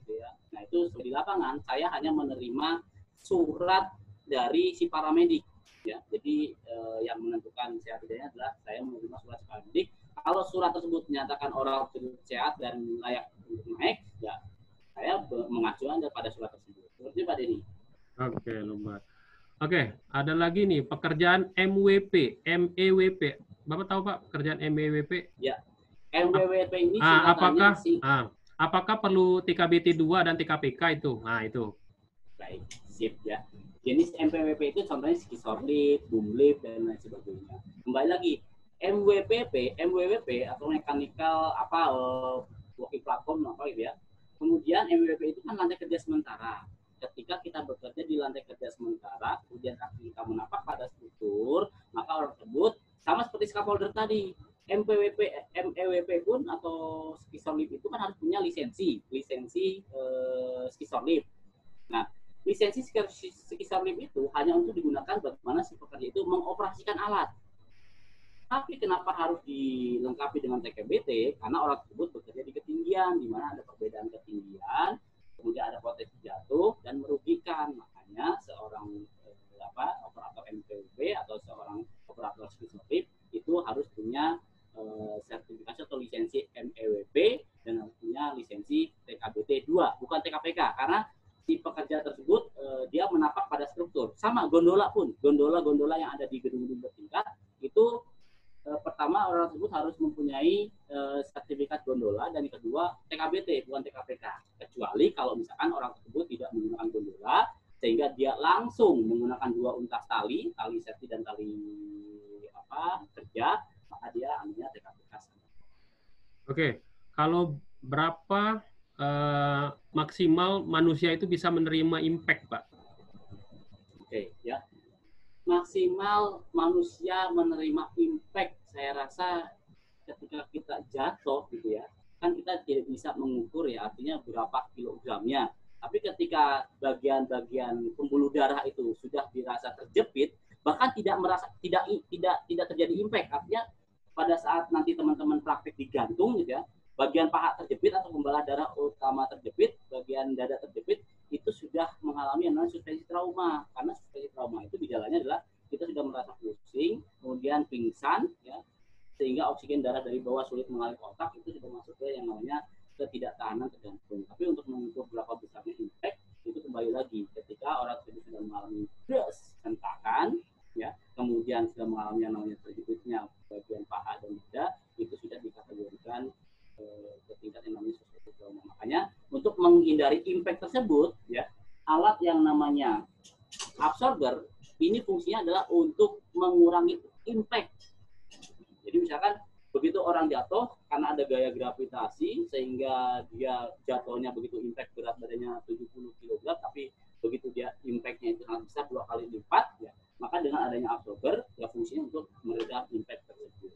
Nah itu di lapangan saya hanya menerima surat dari si paramedik ya. Jadi yang menentukan sehat tidaknya adalah saya menerima surat paramedik. Kalau surat tersebut menyatakan orang sehat dan layak untuk naik, ya saya mengacu pada surat tersebut. Seperti Pak Denny. Oke, Lumba. Oke, ada lagi nih pekerjaan MEWP. Bapak tahu Pak pekerjaan MEWP? Ya, MEWP ini apakah perlu TKBT 2 dan TKPK itu? Nah, itu. Baik, sip ya. Jenis MEWP itu contohnya skisorlip, boomlip, dan lain sebagainya. Kembali lagi, MEWP atau mechanical working platform gitu ya. Kemudian MEWP itu kan lantai kerja sementara. Ketika kita bekerja di lantai kerja sementara, kemudian kaki kita menapak pada struktur, maka orang tersebut sama seperti scaffolder tadi. MEWP pun atau skisorlip itu kan harus punya lisensi skisorlip. Nah, lisensi skisorlip itu hanya untuk digunakan bagaimana si pekerja itu mengoperasikan alat. Tapi kenapa harus dilengkapi dengan TKBT? Karena orang tersebut bekerja di ketinggian, di mana ada perbedaan ketinggian, kemudian ada potensi jatuh dan merugikan. Makanya seorang operator MEWP atau seorang operator skisorlip itu harus punya sertifikasi atau lisensi MEWP dan harus punya lisensi TKBT 2, bukan TKPK, karena si pekerja tersebut dia menapak pada struktur. Sama gondola pun, gondola yang ada di gedung-gedung bertingkat itu pertama orang tersebut harus mempunyai sertifikat gondola, dan yang kedua TKBT bukan TKPK, kecuali kalau misalkan orang tersebut tidak menggunakan gondola sehingga dia langsung menggunakan 2 untas tali safety dan tali kerja, maka dia ambilnya TKPK. Oke, kalau berapa maksimal manusia itu bisa menerima impact, Pak? Oke, ya. Maksimal manusia menerima impact, saya rasa ketika kita jatuh gitu ya, kan kita tidak bisa mengukur ya, artinya berapa kilogramnya. Tapi ketika bagian-bagian pembuluh darah itu sudah dirasa terjepit, bahkan tidak terjadi impact, artinya pada saat nanti teman-teman praktek digantung gitu ya, bagian paha terjepit atau pembuluh darah utama terjepit, bagian dada terjepit, itu sudah mengalami yang namanya suspensi trauma. Karena suspensi trauma itu gejalanya adalah kita sudah merasa pusing, kemudian pingsan, ya, sehingga oksigen darah dari bawah sulit mengalir ke otak, itu sudah masuk ke yang namanya ketidaktahanan tergantung. Tapi untuk mengukur berapa besarnya impact, itu kembali kembali lagi ketika orang tersebut sudah mengalami hentakan, ya, kemudian sudah mengalami yang namanya terjepitnya bagian paha dan dada, itu sudah dikategorikan ke tingkat yang namanya suspek trauma. Makanya untuk menghindari impact tersebut, ya, alat yang namanya absorber ini fungsinya adalah untuk mengurangi impact. Jadi misalkan begitu orang jatuh karena ada gaya gravitasi sehingga dia jatuhnya begitu impact berat badannya 70 kg, tapi begitu dia impactnya itu sangat besar 2 kali lipat, ya, maka dengan adanya absorber ya fungsinya untuk meredam impact tersebut.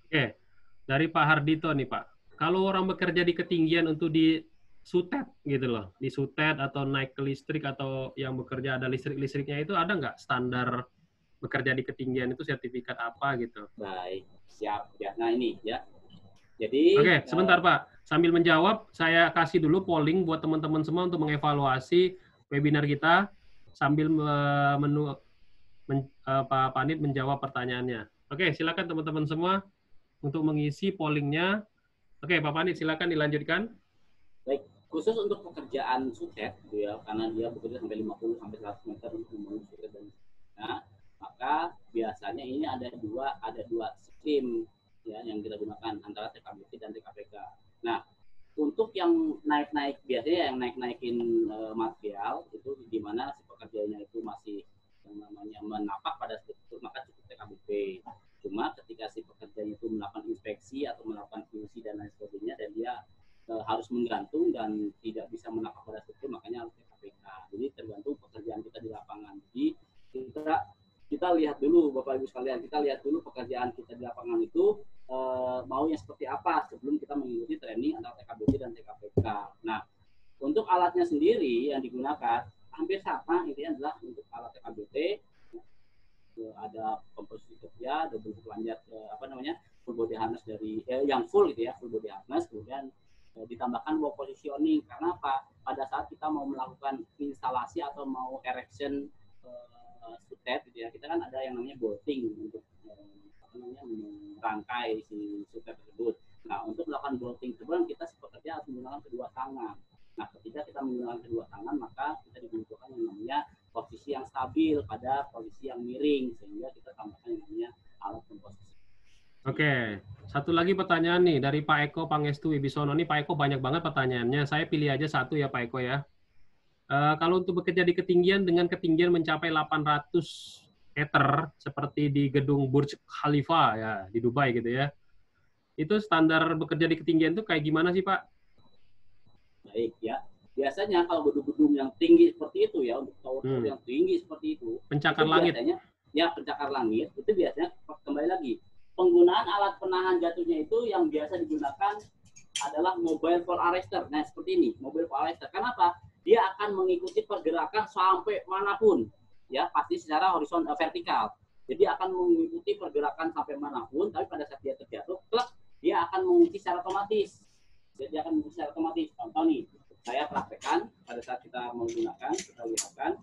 Oke, dari Pak Hardito nih Pak, kalau orang bekerja di ketinggian untuk di sutet gitu loh, di sutet atau naik ke listrik atau yang bekerja ada listrik-listriknya itu ada nggak standar bekerja di ketinggian itu sertifikat apa gitu? Baik, siap ya. Nah ini ya. Jadi oke, sebentar Pak. Sambil menjawab, saya kasih dulu polling buat teman-teman semua untuk mengevaluasi webinar kita sambil Pak Panit menjawab pertanyaannya. Oke, silakan teman-teman semua untuk mengisi pollingnya. Oke, Pak Panit silakan dilanjutkan. Baik, khusus untuk pekerjaan sutet, ya, karena dia bekerja sampai 50 sampai 100 meter untuk membangun sutet dan maka biasanya ini ada dua sistem ya yang kita gunakan antara TKBT dan TKPK. Nah, untuk yang naik-naik biasanya yang naik-naikin material itu di mana si pekerjanya itu masih yang namanya menapak pada struktur, maka cukup TKBT. Cuma ketika si pekerjanya itu melakukan inspeksi atau melakukan QC dan lain sebagainya dan dia harus menggantung dan tidak bisa menapak pada struktur, makanya harus TKPK. Jadi tergantung pekerjaan kita di lapangan. Jadi kita lihat dulu Bapak Ibu sekalian, kita lihat dulu pekerjaan kita di lapangan itu maunya seperti apa sebelum kita mengikuti training antara TKBT dan TKPK. Nah, untuk alatnya sendiri yang digunakan hampir sama, intinya adalah untuk alat TKBT ada komposisi kerja, double hook lanyard full body harness dari yang full gitu ya, full body harness, kemudian ditambahkan wall positioning. Karena apa? Pada saat kita mau melakukan instalasi atau mau erection sutet gitu ya, kita kan ada yang namanya bolting untuk merangkai si sutet tersebut. Nah, untuk melakukan bolting tersebut kita si pekerja harus menggunakan kedua tangan. Nah, ketika kita menggunakan kedua tangan, maka kita dibutuhkan yang namanya posisi yang stabil pada posisi yang miring, sehingga kita tambahkan yang namanya alat komposisi. Oke, satu lagi pertanyaan nih dari Pak Eko Pangestu Wibisono. Nih Pak Eko banyak banget pertanyaannya. Saya pilih aja satu ya Pak Eko ya. Kalau untuk bekerja di ketinggian dengan ketinggian mencapai 800 meter seperti di gedung Burj Khalifa ya di Dubai gitu ya, itu standar bekerja di ketinggian itu kayak gimana sih Pak? Baik ya, biasanya kalau gedung-gedung yang tinggi seperti itu ya, untuk tower yang tinggi seperti itu, pencakar itu langit biasanya, ya pencakar langit itu biasanya kembali lagi penggunaan alat penahan jatuhnya itu yang biasa digunakan adalah mobile fall arrestor. Nah seperti ini, mobile fall arrestor. Kenapa? Dia akan mengikuti pergerakan sampai manapun, ya pasti secara horizontal vertikal. Jadi akan mengikuti pergerakan sampai manapun, tapi pada saat dia terjatuh, klak, dia akan mengikuti secara otomatis. Jadi akan mengikuti secara otomatis. Contoh nih, saya praktekkan pada saat kita menggunakan, kita lihatkan,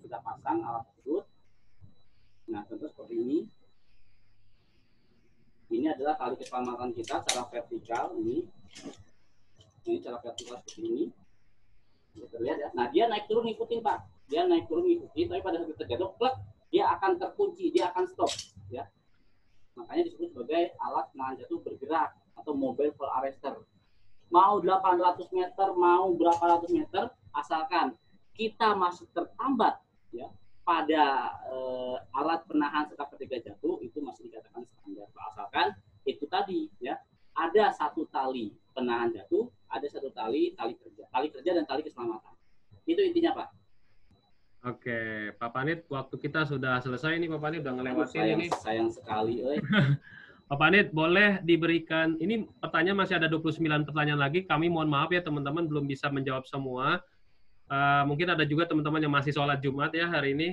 kita pasang alat tersebut. Nah, contoh seperti ini. Ini adalah tali keselamatan kita secara vertikal ini. Ini secara vertikal seperti ini. Kita lihat ya. Nah, dia naik turun ngikutin Pak. Dia naik turun ngikutin, tapi pada saat terjatuh, klak, dia akan terkunci, dia akan stop, ya. Makanya disebut sebagai alat penahan jatuh bergerak atau mobile fall arrestor. Mau 800 meter, mau berapa ratus meter, asalkan kita masih tertambat, ya, pada alat penahan setelah ketika jatuh, itu masih dikatakan standar. Asalkan itu tadi, ya, ada satu tali penahan jatuh, ada satu tali kerja dan tali keselamatan. Itu intinya Pak. Oke, Pak Panit, waktu kita sudah selesai nih Pak Panit, udah ngelewatin ini. Sayang sekali, Pak Panit, boleh diberikan, ini pertanyaan masih ada 29 pertanyaan lagi, kami mohon maaf ya teman-teman belum bisa menjawab semua. Mungkin ada juga teman-teman yang masih sholat Jumat ya hari ini.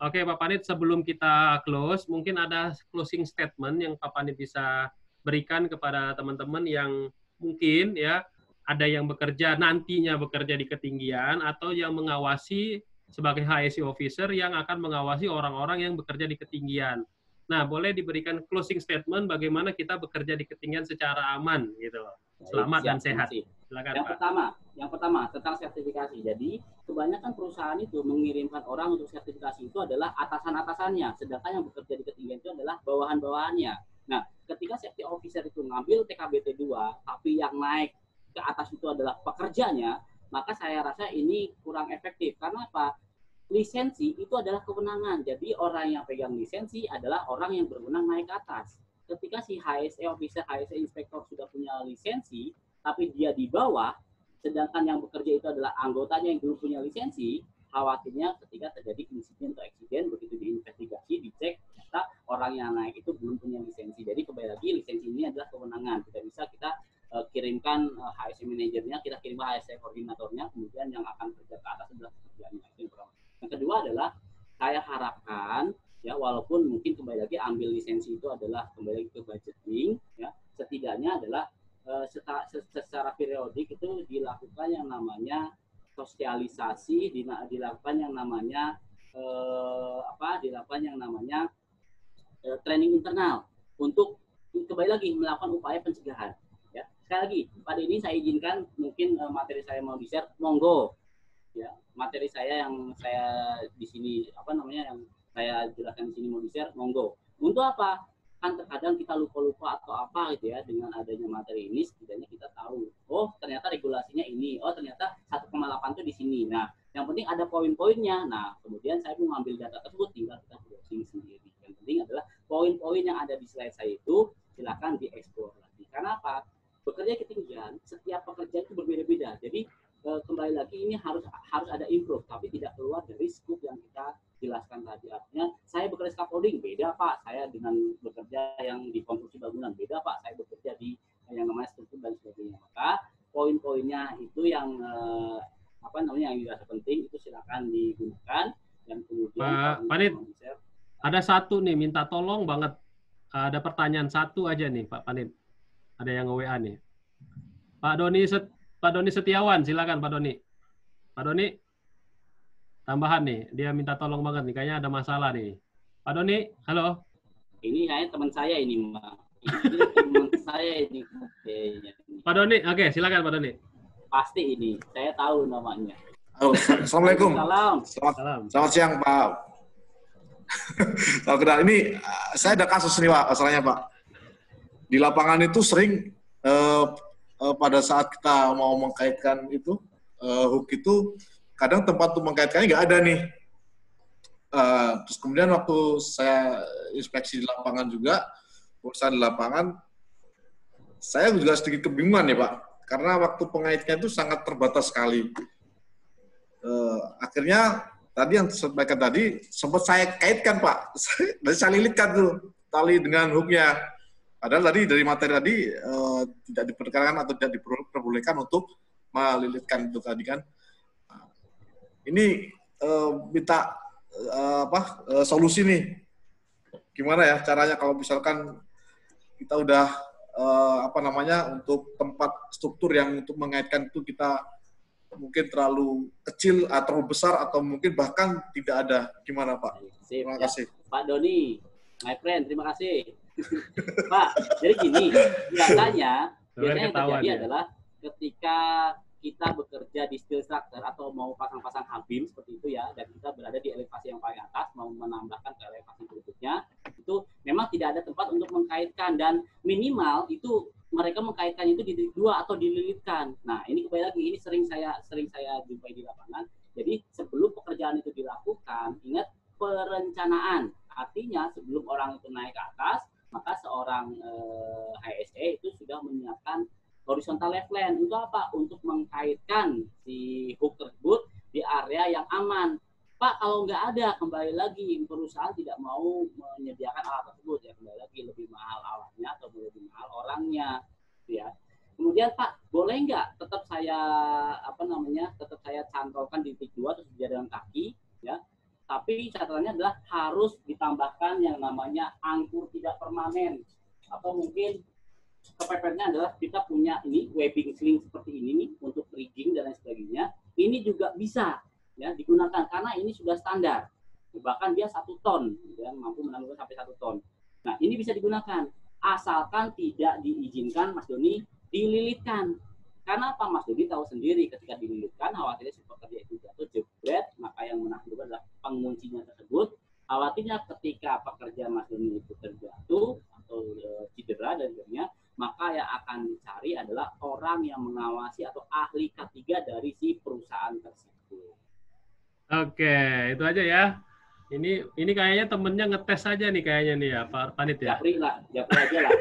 Oke Pak Panit, sebelum kita close, mungkin ada closing statement yang Pak Panit bisa berikan kepada teman-teman yang mungkin ya ada yang nantinya bekerja di ketinggian atau yang mengawasi sebagai HSE officer yang akan mengawasi orang-orang yang bekerja di ketinggian. Nah, boleh diberikan closing statement bagaimana kita bekerja di ketinggian secara aman gitu loh. Selamat dan sehat. Silakan, yang Pak. Yang pertama tentang sertifikasi. Jadi kebanyakan perusahaan itu mengirimkan orang untuk sertifikasi itu adalah atasan-atasannya, sedangkan yang bekerja di ketinggian itu adalah bawahan-bawahannya. Nah, ketika safety officer itu ngambil TKBT 2, tapi yang naik ke atas itu adalah pekerjanya, maka saya rasa ini kurang efektif. Karena apa? Lisensi itu adalah kewenangan. Jadi orang yang pegang lisensi adalah orang yang berwenang naik ke atas. Ketika si HSE officer, HSE inspektor sudah punya lisensi, tapi dia di bawah, sedangkan yang bekerja itu adalah anggotanya yang belum punya lisensi, khawatirnya ketika terjadi insiden atau eksiden, begitu diinvestigasi, dicek, ternyata orang yang naik itu belum punya lisensi. Jadi kembali lagi, lisensi ini adalah kewenangan. Tidak bisa kita kirimkan HSE manajernya, kita kirim HSE koordinatornya, kemudian yang akan kerja ke atas adalah pekerjaannya. Yang kedua adalah, saya harapkan, ya walaupun mungkin kembali lagi ambil lisensi itu adalah kembali ke budgeting, ya setidaknya adalah secara periodik itu dilakukan yang namanya sosialisasi, dilakukan yang namanya training internal untuk kembali lagi melakukan upaya pencegahan. Ya, sekali lagi, pada ini saya izinkan mungkin materi saya mau di-share, monggo. Ya, materi saya yang saya di sini yang saya jelaskan di sini mau di-share, monggo. Untuk apa? Kan terkadang kita lupa-lupa atau apa gitu ya, dengan adanya materi ini setidaknya kita tahu, oh ternyata regulasinya ini, oh ternyata 1,8 itu di sini. Nah, yang penting ada poin-poinnya. Nah, kemudian saya mau ngambil data tersebut, tinggal kita browsing sendiri. Yang penting adalah poin-poin yang ada di slide saya itu silakan dieksplor lagi. Karena apa? Bekerja ketinggian, setiap pekerjaan itu berbeda-beda. Jadi kembali lagi ini harus ada improve, tapi tidak keluar dari scope yang kita jelaskan tadi. Artinya saya bekerja scaffolding, beda Pak. Saya dengan bekerja yang di konstruksi bangunan, beda Pak. Saya bekerja di yang namanya struktur dan sebagainya. Maka poin-poinnya itu yang yang dirasa penting itu silakan digunakan. Dan kemudian Pak Panit, ada satu nih minta tolong banget. Ada pertanyaan satu aja nih Pak Panit. Ada yang nge-WA nih. Pak Doni Setiawan, silakan Pak Doni. Pak Doni, tambahan nih, dia minta tolong banget nih, kayaknya ada masalah nih. Pak Doni, halo. Ini kayaknya teman saya ini, Mbak. Ini teman saya ini. Pak Doni, oke, silakan Pak Doni. Pasti ini, saya tahu namanya. Halo, Assalamualaikum. Selamat siang, Pak. Kalau kenal, ini saya ada kasus nih, Pak, masalahnya, Pak. Di lapangan itu sering pada saat kita mau mengkaitkan itu hook itu kadang tempat untuk mengkaitkannya nggak ada nih. Terus kemudian waktu saya inspeksi di lapangan juga, urusan di lapangan, saya juga sedikit kebingungan ya Pak, karena waktu pengaitnya itu sangat terbatas sekali. Akhirnya tadi yang disampaikan tadi sempat saya kaitkan Pak, dan saya lilitkan tuh tali dengan hooknya. Padahal tadi dari materi tadi tidak diperkenankan atau tidak diperbolehkan untuk melilitkan itu tadi kan. Ini minta solusi nih. Gimana ya caranya kalau misalkan kita udah untuk tempat struktur yang untuk mengaitkan itu kita mungkin terlalu kecil atau terlalu besar atau mungkin bahkan tidak ada. Gimana Pak? Terima kasih. Pak Doni, my friend, terima kasih. Pak, jadi gini, biasanya yang terjadi adalah ketika kita bekerja di steel structure atau mau pasang-pasang hub-beam seperti itu ya, dan kita berada di elevasi yang paling atas, mau menambahkan ke elevasi berikutnya, itu memang tidak ada tempat untuk mengkaitkan, dan minimal itu mereka mengkaitkan itu di titik 2 atau dililitkan. Nah, ini kembali lagi, ini sering saya jumpai di lapangan. Jadi sebelum pekerjaan itu dilakukan, ingat perencanaan. Artinya sebelum orang itu naik ke atas, maka seorang HSE itu sudah menyiapkan horizontal left line. Untuk apa? Untuk mengkaitkan si hook tersebut di area yang aman. Pak, kalau nggak ada, kembali lagi perusahaan tidak mau menyediakan alat tersebut. Ya kembali lagi lebih mahal alatnya atau lebih mahal orangnya. Ya. Kemudian Pak, boleh nggak tetap saya cantolkan di titik 2 terus jalan kaki, ya. Tapi catatannya adalah harus ditambahkan yang namanya angkur tidak permanen. Atau mungkin kepepetnya adalah kita punya ini webbing sling seperti ini nih untuk rigging dan lain sebagainya. Ini juga bisa ya digunakan karena ini sudah standar. Bahkan dia 1 ton, ya, mampu menanggung sampai 1 ton. Nah, ini bisa digunakan asalkan tidak diizinkan Mas Doni dililitkan. Karena apa? Mas Dodi tahu sendiri ketika dililitkan, khawatirnya si pekerja itu jatuh jebret, maka yang menahan juga adalah penguncinya tersebut. Khawatirnya ketika pekerja Mas Dodi itu terjatuh atau cedera dan sebagainya, maka yang akan dicari adalah orang yang mengawasi atau ahli ketiga dari si perusahaan tersebut. Oke, itu aja ya. Ini kayaknya temennya ngetes aja nih kayaknya nih ya, Pak Panit ya. Japri aja lah.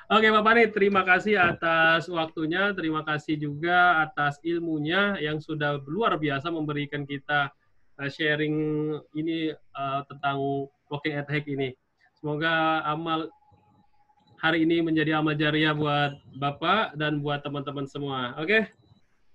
Oke, Pak Panit, terima kasih atas waktunya, terima kasih juga atas ilmunya yang sudah luar biasa memberikan kita sharing ini tentang working at Hack ini. Semoga amal hari ini menjadi amal jariah buat Bapak dan buat teman-teman semua. Oke,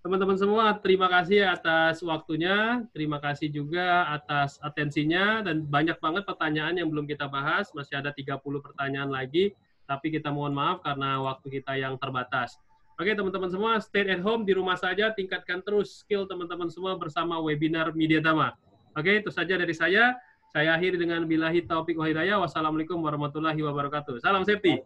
teman-teman semua, terima kasih atas waktunya, terima kasih juga atas atensinya, dan banyak banget pertanyaan yang belum kita bahas, masih ada 30 pertanyaan lagi. Tapi kita mohon maaf karena waktu kita yang terbatas. Oke, teman-teman semua, stay at home, di rumah saja, tingkatkan terus skill teman-teman semua bersama webinar Media Dhamma. Oke, itu saja dari saya. Saya akhiri dengan billahi taufiq wa hidayah. Wassalamualaikum warahmatullahi wabarakatuh. Salam safety.